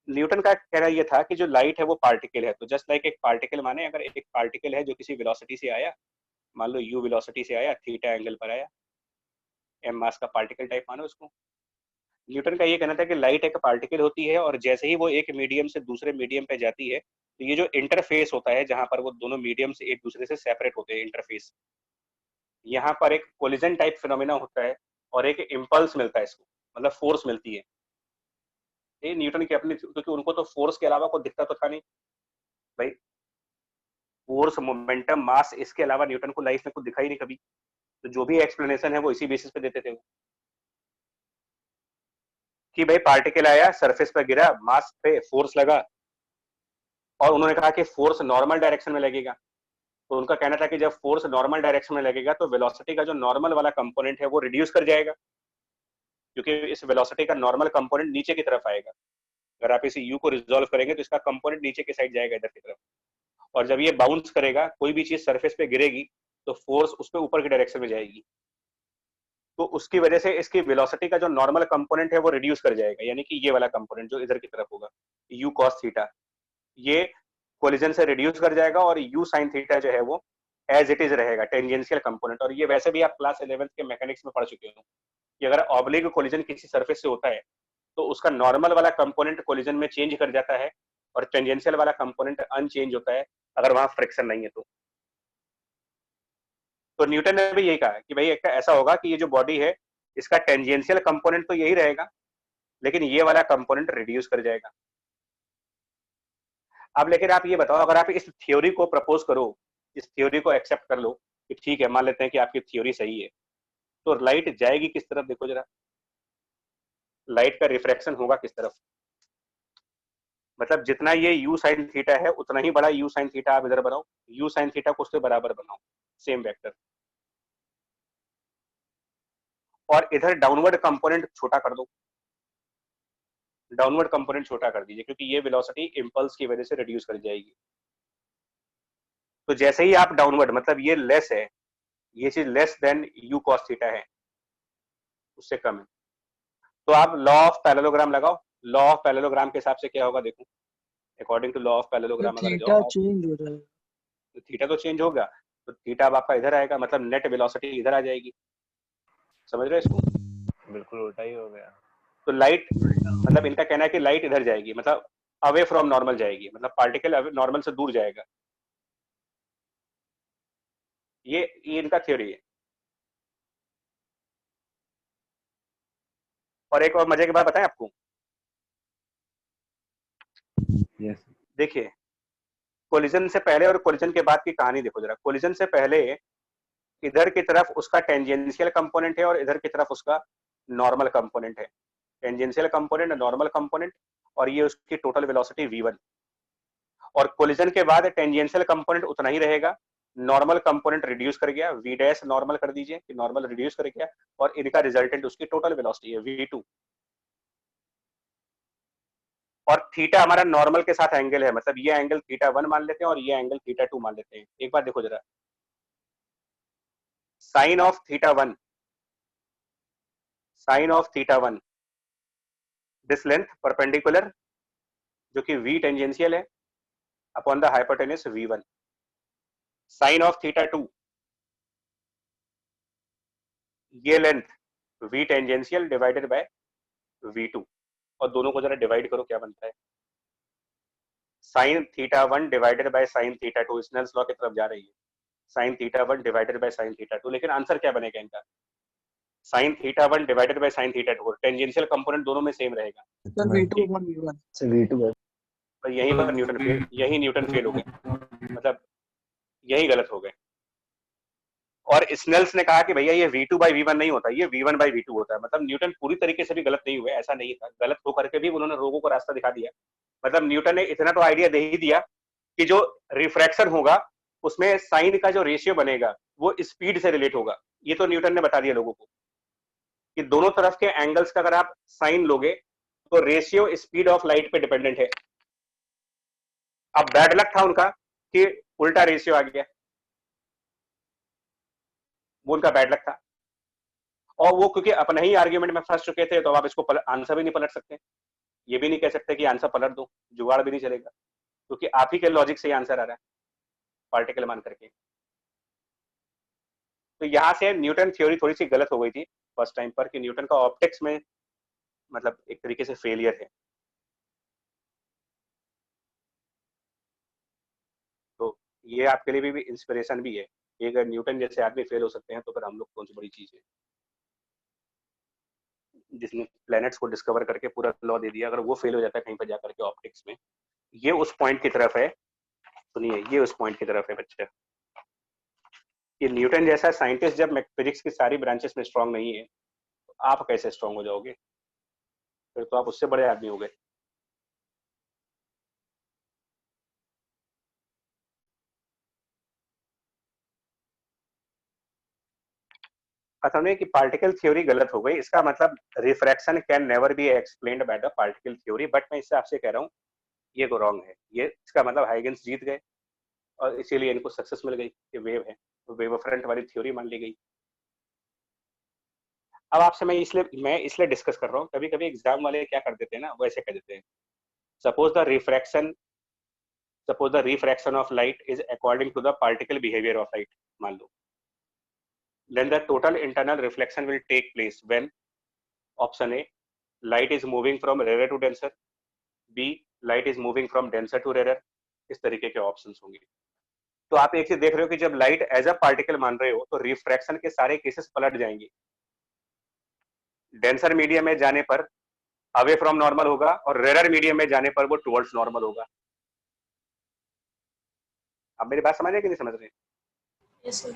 Newton का कहना यह था कि जो लाइट है वो पार्टिकल है, तो जस्ट लाइक एक पार्टिकल, माने अगर एक पार्टिकल है जो किसी वेलोसिटी से आया, मान लो u वेलोसिटी से आया, थीटा एंगल पर आया, m मास का पार्टिकल टाइप मानो उसको। न्यूटन का ये कहना था कि लाइट एक पार्टिकल होती है, और जैसे ही वो एक मीडियम से दूसरे मीडियम पे जाती है, तो ये जो इंटरफेस होता है जहां पर वो दोनों मीडियम से एक दूसरे से सेपरेट होते हैं, इंटरफेस, यहाँ पर एक कोलिजन टाइप फिनोमिना होता है और एक इम्पल्स मिलता है इसको, मतलब फोर्स मिलती है। ये न्यूटन की अपनी, क्योंकि उनको तो फोर्स के अलावा कोई दिखता तो था नहीं भाई। फोर्स, मोमेंटम, मास, इसके अलावा न्यूटन को लाइफ में कुछ दिखा ही नहीं कभी। तो जो भी एक्सप्लेनेशन है वो इसी बेसिस पे देते थे वो, कि भाई पार्टिकल आया, सरफेस पर गिरा, मास पे फोर्स लगा, और उन्होंने कहा कि फोर्स नॉर्मल डायरेक्शन में लगेगा। तो उनका कहना था कि जब फोर्स नॉर्मल डायरेक्शन में लगेगा तो वेलोसिटी का जो नॉर्मल वाला कंपोनेंट है वो रिड्यूस कर जाएगा, क्योंकि इस वेलोसिटी का नॉर्मल कंपोनेंट नीचे की तरफ आएगा। अगर आप इसे u को रिजॉल्व करेंगे तो इसका कंपोनेंट नीचे की साइड जाएगा, इधर की तरफ। और जब ये बाउंस करेगा, कोई भी चीज सरफेस पे गिरेगी, तो फोर्स उस पर ऊपर की डायरेक्शन में जाएगी। तो उसकी वजह से इसकी वेलोसिटी का जो नॉर्मल कंपोनेंट है वो रिड्यूस कर जाएगा, यानी कि ये वाला कंपोनेंट जो इधर की तरफ होगा, u cos थीटा, ये कोलिजन से रिड्यूस कर जाएगा, और u sin थीटा जो है वो एज इट इज रहेगा, टेंजेंशियल कंपोनेंट। और ये वैसे भी आप क्लास 11th के मैकेनिक्स में पढ़ चुके हो कि अगर ऑब्लिक कोलिजन किसी सरफेस से होता है तो उसका नॉर्मल वाला कंपोनेंट कोलिजन में चेंज कर जाता है, और टेंजेंशियल वाला कंपोनेंट अनचेंज होता है अगर वहां फ्रिक्शन नहीं है तो न्यूटन ने भी यही कहा कि भाई एक ऐसा होगा कि ये जो बॉडी है इसका टेंजेंशियल कंपोनेंट तो यही रहेगा, लेकिन ये वाला कंपोनेंट रिड्यूस कर जाएगा। अब लेकिन आप ये बताओ, अगर आप इस थ्योरी को प्रपोज करो, इस थ्योरी को एक्सेप्ट कर लो कि ठीक है, मान लेते हैं कि आपकी थ्योरी सही है, तो लाइट जाएगी किस तरफ? देखो जरा, लाइट का रिफ्रैक्शन होगा किस तरफ? मतलब जितना ये u sin थीटा है उतना ही बड़ा u sin थीटा आप इधर बनाओ, u sin थीटा को उससे बराबर बनाओ, सेम वेक्टर, और इधर डाउनवर्ड कंपोनेंट छोटा कर दो, डाउनवर्ड कंपोनेंट छोटा कर दीजिए, क्योंकि ये वेलोसिटी इंपल्स की वजह से रिड्यूस कर जाएगी। तो जैसे ही आप डाउनवर्ड, मतलब ये लेस है, ये चीज less than u cos theta है, उससे कम है, तो आप लॉ ऑफ पैरेललोग्राम लगाओ। लॉ ऑफ पैरेललोग्राम के हिसाब से क्या होगा देखो, according to law of parallelogram अगर थीटा जाओ चेंज हो जाएगा, तो थीटा तो चेंज होगा, तो थीटा अब आपका इधर आएगा, मतलब नेट वेलोसिटी इधर आ जाएगी। समझ रहे हो इसको? बिल्कुल उल्टा ही हो गया। तो लाइट, मतलब इनका कहना है कि लाइट इधर जाएगी, मतलब अवे फ्रॉम नॉर्मल जाएगी, मतलब पार्टिकल नॉर्मल से दूर जाएगा। ये इनका थ्योरी है। और एक और मजे की बात बताएं आपको, यस देखिए कोलिजन से पहले और कोलिजन के बाद की कहानी देखो जरा। कोलिजन से पहले इधर की तरफ उसका टेंजेंशियल कंपोनेंट है और इधर की तरफ उसका नॉर्मल कंपोनेंट है। टेंजेंशियल कंपोनेंट, नॉर्मल कंपोनेंट, और ये उसकी टोटल वेलोसिटी v1। और कोलिजन के बाद टेंजेंशियल कंपोनेंट उतना ही रहेगा, नॉर्मल कंपोनेंट रिड्यूस कर गया, v डैश नॉर्मल कर दीजिए कि नॉर्मल रिड्यूस कर गया, और इनका रिजल्टेंट उसकी टोटल वेलोसिटी है v2। और थीटा हमारा नॉर्मल के साथ एंगल है, मतलब ये एंगल θ1 मान लेते हैं और ये एंगल θ2 मान लेते हैं। एक बार देखो जरा, sine of θ1, sine of θ1, this length perpendicular जो कि v टेंजेंशियल है upon the hypotenuse v1, sine of θ2 ये length v tangential divided by v2, और दोनों को जरा डिवाइड करो क्या बनता है, sine θ1 divided by sine θ2, Snell's law की तरफ जा रही है, साइन θ1 डिवाइडेड बाय साइन θ2। लेकिन आंसर क्या बनेगा इनका, sine θ1 divided by sine θ2, tangential component दोनों में सेम रहेगा। Sir v2 upon v1, sir V2 है। पर यहीं पर न्यूटन फेल, यही न्यूटन फेल हो गए, मतलब यही गलत हो गए। और स्नेल्स ने कहा कि भैया ये v2 by v1 नहीं होता, ये v1 by v2 होता है। मतलब न्यूटन पूरी तरीके से भी गलत नहीं हुए, ऐसा नहीं था, गलत होकर के भी उन्होंने लोगों को रास्ता दिखा दिया। मतलब न्यूटन ने इतना तो आइडिया दे ही दिया कि जो रिफ्रैक्शन होगा उसमें साइन का जो रेशियो बनेगा वो स्पीड से रिलेट होगा। ये तो न्यूटन ने बता दिया लोगों को कि दोनों तरफ के एंगल्स का अगर आप साइन लोगे तो रेशियो स्पीड ऑफ लाइट पे डिपेंडेंट है। अब बैड लक था उनका कि उल्टा रेशियो आ गया, वो उनका बैड लक था। और वो क्योंकि अपने ही आर्ग्यूमेंट में फंस चुके थे, तो आप इसको आंसर भी नहीं पलट सकते, ये भी नहीं कह सकते कि आंसर पलट दो, जुगाड़ भी नहीं चलेगा, क्योंकि आप ही के लॉजिक से ही आंसर आ रहा है पार्टिकल मान करके। तो यहां से न्यूटन थ्योरी थोड़ी सी गलत हो गई थी फर्स्ट टाइम पर, कि न्यूटन का ऑप्टिक्स में मतलब एक तरीके से फेलियर है। तो ये आपके लिए भी इंस्पिरेशन भी है कि अगर न्यूटन जैसे आदमी फेल हो सकते हैं तो फिर हम लोग कौन सी बड़ी चीज है, जिसने प्लैनेट्स को डिस्कवर करके पूरा लॉ दे दिया, अगर वो फेल हो जाता है कहीं पर जाकर के ऑप्टिक्स में। ये उस पॉइंट की तरफ है, सुनिए ये उस पॉइंट की तरफ है बच्चे, कि न्यूटन जैसा साइंटिस्ट जब फिजिक्स की सारी ब्रांचेस में स्ट्रांग नहीं है तो आप कैसे स्ट्रांग हो जाओगे, फिर तो आप उससे बड़े आदमी हो गए। असल में कि पार्टिकल थ्योरी गलत हो गई, इसका मतलब refraction can never be explained by the particle theory, but मैं इससे आपसे कह रहा हूँ ये को रॉन्ग है। ये इसका मतलब हाइगेंस जीत गए और इसीलिए इनको सक्सेस मिल गई कि वेव है, तो वेव फ्रंट वाली थ्योरी मान ली गई। अब आपसे मैं इसलिए डिस्कस कर रहा हूँ, कभी कभी एग्जाम वाले क्या कर देते हैं ना, वो ऐसे कह देते हैं, suppose the refraction of light is according to the particle behaviour of light, मान लो, then the total internal reflection will take place when option A, light is moving from rarer to denser, B, light is moving from denser to rarer। इस तरीके के options होंगे। तो आप एक चीज देख रहे हो कि जब लाइट एज अ पार्टिकल मान रहे हो तो रिफ्रैक्शन के सारे केसेस पलट जाएंगे, डेंसर मीडियम में जाने पर अवे फ्रॉम नॉर्मल होगा और रेरर मीडियम में जाने पर वो टुवर्ड्स नॉर्मल होगा। आप मेरी बात समझ रहे हैं कि नहीं समझ रहे? Yes, sir.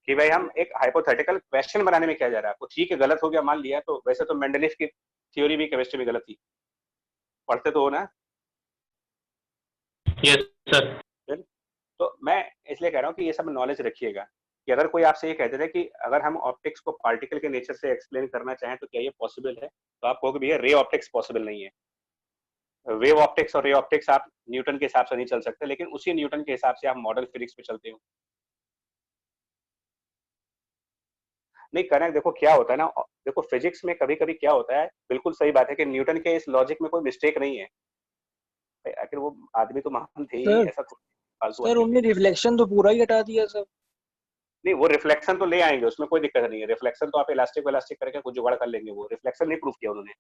कि भाई हम एक हाइपोथेटिकल क्वेश्चन बनाने में क्या जा रहा है, आपको ठीक है गलत हो गया मान लिया, तो वैसे तो मेंडलीफ की थ्योरी भी केमिस्ट्री में गलत थी, पढ़ते तो हो ना? Yes sir. तो मैं इसलिए कह रहा हूँ कि ये सब नॉलेज रखिएगा कि अगर कोई आपसे ये कहते थे कि अगर हम ऑप्टिक्स को पार्टिकल के नेचर से एक्सप्लेन करना चाहें तो क्या ये पॉसिबल है, तो आप कहोगे भैया रे ऑप्टिक्स पॉसिबल नहीं है। वेव ऑप्टिक्स और रे ऑप्टिक्स आप न्यूटन के हिसाब से नहीं चल सकते, लेकिन उसी न्यूटन के हिसाब से आप मॉडल फिजिक्स पे चलते हो। नहीं करें, देखो क्या होता है ना, देखो फिजिक्स में कभी कभी क्या होता है, बिल्कुल सही बात है कि न्यूटन के इस लॉजिक में कोई मिस्टेक नहीं है, आखिर वो आदमी तो महान थे ही, सर ऐसा फालतू सर आदमी उनने थे। रिफ्लेक्शन तो पूरा ही हटा दिया सर। नहीं वो रिफ्लेक्शन तो ले आएंगे, उसमें कोई दिक्कत नहीं है, रिफ्लेक्शन तो आप इलास्टिक करके कुछ जुगाड़ कर लेंगे, वो रिफ्लेक्शन नहीं प्रूफ किया उन्होंने,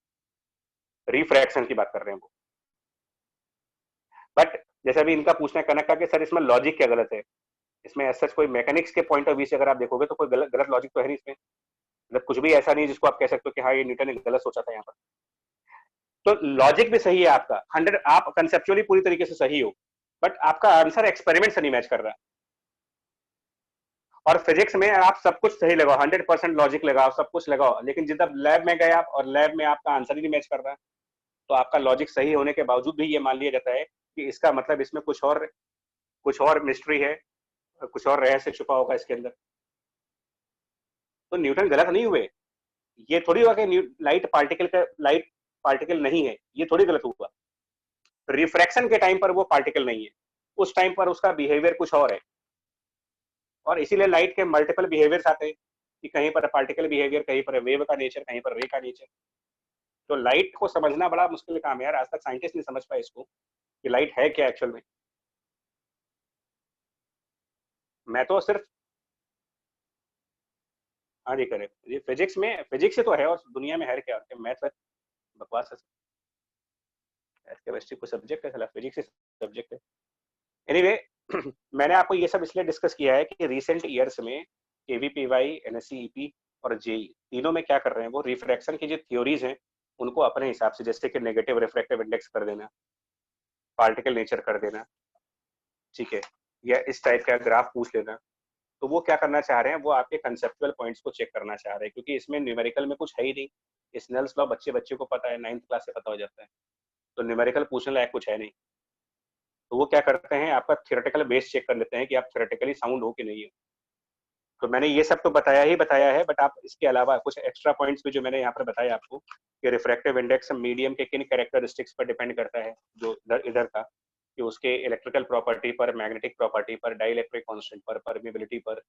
रिफ्रैक्शन की बात कर रहे हैं वो। बट जैसे अभी इनका पूछना है कनक का कि सर इसमें लॉजिक क्या गलत है, इसमें ऐसा कोई मैकेनिक्स के पॉइंट ऑफ व्यू से अगर आप देखोगे तो कोई गलत लॉजिक तो है नहीं इसमें, मतलब कुछ भी ऐसा नहीं जिसको आप कह सकते हो कि हाँ ये न्यूटन ने गलत सोचा था यहाँ पर। तो लॉजिक भी सही है आपका 100, आप कंसेप्चुअली पूरी तरीके से सही हो, बट आपका आंसर एक्सपेरिमेंट से नहीं मैच कर रहा। और फिजिक्स में आप सब कुछ सही लगाओ, 100% लॉजिक लगाओ, सब कुछ लगाओ, लेकिन जब लैब में गए आप और लैब में आपका आंसर ही नहीं मैच कर रहा, तो आपका लॉजिक सही होने के बावजूद भी ये मान लिया जाता है कि इसका मतलब इसमें कुछ और मिस्ट्री है, कुछ और रहस्य छुपा होगा इसके अंदर। तो न्यूटन गलत नहीं हुए, ये थोड़ी हुआ कि लाइट पार्टिकल नहीं है, ये थोड़ी गलत हुआ। रिफ्रैक्शन के टाइम पर वो पार्टिकल नहीं है, उस टाइम पर उसका बिहेवियर कुछ और है, और इसीलिए लाइट के मल्टीपल बिहेवियर्स आते हैं कि कहीं पर पार्टिकल बिहेवियर, कहीं पर वेव का नेचर, कहीं पर रे का नेचर। तो लाइट को समझना बड़ा मुश्किल काम है यार, आज तक साइंटिस्ट नहीं समझ पाए इसको कि लाइट है क्या एक्चुअल में। मैं तो सिर्फ हाँ जी करें, ये फिजिक्स से तो है, और दुनिया में है क्या, मैथ बकवास है, केमिस्ट्री को सब्जेक्ट है, फिजिक्स सब्जेक्ट है। एनीवे मैंने आपको ये सब इसलिए डिस्कस किया है कि रिसेंट ईयर्स में केवीपीवाई, एनएससी, और जेई तीनों में क्या कर रहे हैं, वो रिफ्रैक्शन की जो थ्योरीज हैं उनको अपने हिसाब से, जैसे कि नेगेटिव रिफ्रैक्टिव इंडेक्स कर देना, पार्टिकल नेचर कर देना, ठीक है, या इस टाइप का ग्राफ पूछ लेना, तो वो क्या करना चाह रहे हैं, वो आपके कंसेप्चुअल पॉइंट्स को चेक करना चाह रहे हैं, क्योंकि इसमें न्यूमेरिकल में कुछ है ही नहीं। स्नेल्स लॉ बच्चे को पता है, 9th क्लास से पता हो जाता है, तो न्यूमेरिकल पूछने लायक कुछ है नहीं। तो वो क्या करते हैं, आपका थियोरेटिकल बेस चेक कर लेते हैं कि आप थियोरेटिकली साउंड हो कि नहीं हो। तो मैंने ये सब तो बताया है, बट आप इसके अलावा कुछ एक्स्ट्रा पॉइंट्स भी जो मैंने यहाँ पर बताया आपको कि रिफ्रैक्टिव इंडेक्स मीडियम के किन कैरेक्टरिस्टिक्स पर डिपेंड करता है, जो इधर का, कि उसके इलेक्ट्रिकल प्रॉपर्टी पर, मैग्नेटिक प्रॉपर्टी पर, डाइलेक्ट्रिक कांस्टेंट पर, परमिबिलिटी पर,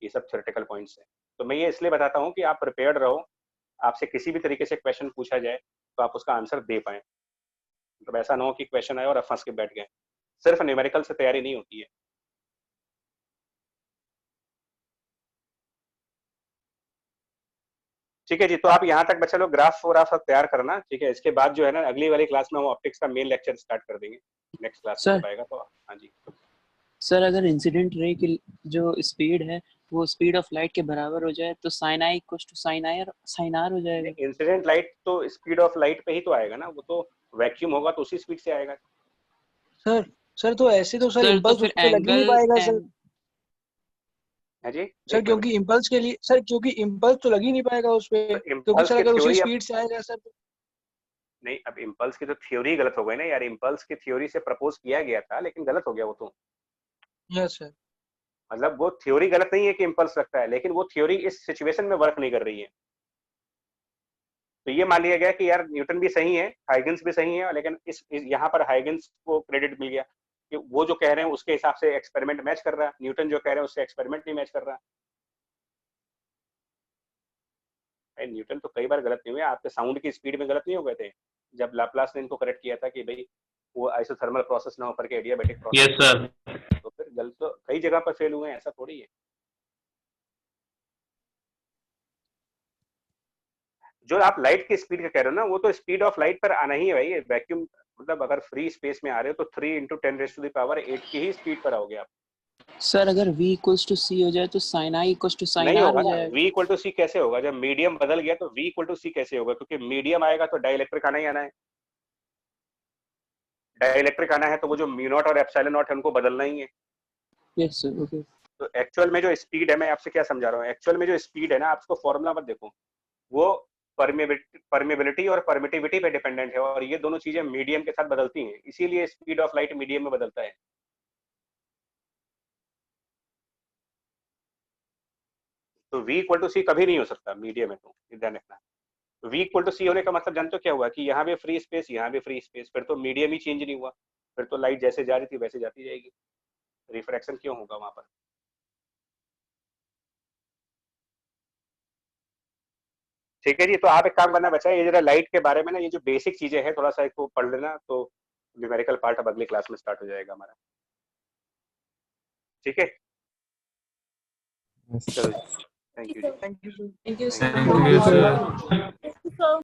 ये सब थियोरेटिकल पॉइंट्स हैं। तो मैं ये इसलिए बताता हूँ कि आप प्रिपेयर्ड रहो, आपसे किसी भी तरीके से क्वेश्चन पूछा जाए तो आप उसका आंसर दे पाए, मतलब ऐसा ना हो कि क्वेश्चन आए और आप फंस के बैठ गए। सिर्फ न्यूमेरिकल से तैयारी नहीं होती है। ठीक है जी, तो आप यहाँ तक बच्चे लोग ग्राफ सब तैयार करना, ठीक है। इसके बाद जो है ना, अगली वाली क्लास में हम ऑप्टिक्स का मेन लेक्चर स्टार्ट कर देंगे, नेक्स्ट क्लास में जब आएगा तो। हाँ जी सर, अगर इंसिडेंट रे की जो स्पीड है वो स्पीड ऑफ लाइट के बराबर हो जाए तो sine i equals to sine r हो जाएगा। इंसिडेंट लाइट तो स्पीड ऑफ लाइट पे ही तो आएगा ना, वो तो वैक्यूम होगा तो उसी स्पीड से आएगा। सर तो ऐसे तो सर इम्पल्स तो उस पे लग ही नहीं पाएगा सर। है जी सर क्योंकि इम्पल्स के लिए, सर क्योंकि इम्पल्स तो लग ही नहीं पाएगा उस पे, क्योंकि सर अगर उसी स्पीड से आएगा सर तो... नहीं, अब इम्पल्स की तो थ्योरी गलत हो गई ना यार, इम्पल्स की थ्योरी से प्रपोज किया गया था लेकिन गलत हो गया वो तो। यस सर, मतलब वो थ्योरी गलत नहीं है कि इम्पल्स लगता है, लेकिन वो थ्योरी इस सिचुएशन में वर्क नहीं कर रही है। तो ये मान लिया गया कि यार न्यूटन भी सही है, हाइगन्स भी सही है, लेकिन इस यहाँ पर हाइगन्स को क्रेडिट मिल गया कि वो जो कह रहे हैं उसके हिसाब से एक्सपेरिमेंट मैच कर रहा है, न्यूटन जो कह रहे हैं उससे एक्सपेरिमेंट नहीं मैच कर रहा। न्यूटन तो कई बार गलत नहीं हुए, आपके साउंड की स्पीड में गलत नहीं हो गए थे जब लाप्लास ने इनको करेक्ट किया था कि भाई वो आइसोथर्मल प्रोसेस ना होकर के एडियाबैटिक प्रोसेस। Yes sir. तो फिर गलत तो कई जगह पर फेल हुए हैं, ऐसा थोड़ी है। जो आप लाइट की स्पीड का कह रहे हो ना, वो तो स्पीड ऑफ लाइट पर आना ही है भाई, वैक्यूम, मतलब अगर फ्री स्पेस में आ रहे हो तो 3 × 10⁸ की ही स्पीड पर आओगे आप। सर अगर v इक्वल्स टू c हो जाए तो sin i equals to sin r हो जाएगा। v इक्वल टू c कैसे होगा, जब मीडियम बदल गया तो v इक्वल टू c कैसे होगा, क्योंकि मीडियम आएगा तो डाइलेक्ट्रिक आना ही आना है, डाइलेक्ट्रिक आना है तो वो जो म्यू नॉट और एप्सिलॉन नॉट है उनको बदलना ही है। यस सर ओके तो एक्चुअल में जो स्पीड है, मैं आपसे क्या समझा रहा हूँ, एक्चुअल में जो स्पीड है ना, आप उसको फॉर्मूला मत देखो, वो परमेबिलिटी और परमिटिविटी पे डिपेंडेंट है, और ये दोनों चीजें मीडियम के साथ बदलती हैं, इसीलिए स्पीड ऑफ लाइट मीडियम में बदलता है। तो V इक्वल टू सी कभी नहीं हो सकता मीडियम है, तो ध्यान रखना। तो V इक्वल टू सी होने का मतलब जानते हो क्या हुआ, कि यहाँ भी फ्री स्पेस, यहाँ भी फ्री स्पेस, फिर तो मीडियम ही चेंज नहीं हुआ, फिर तो लाइट जैसे जा रही थी वैसे जाती जाएगी, रिफ्रैक्शन क्यों होगा वहां पर। ठीक है जी, तो आप एक काम करना बच्चा, ये जरा लाइट के बारे में ना, ये जो बेसिक चीजें हैं थोड़ा सा इसको पढ़ लेना, तो न्यूमेरिकल पार्ट अब अगली क्लास में स्टार्ट हो जाएगा हमारा। ठीक है, चलो, थैंक यू जी। Thank you sir. Thank you, Thank you, sir. sir.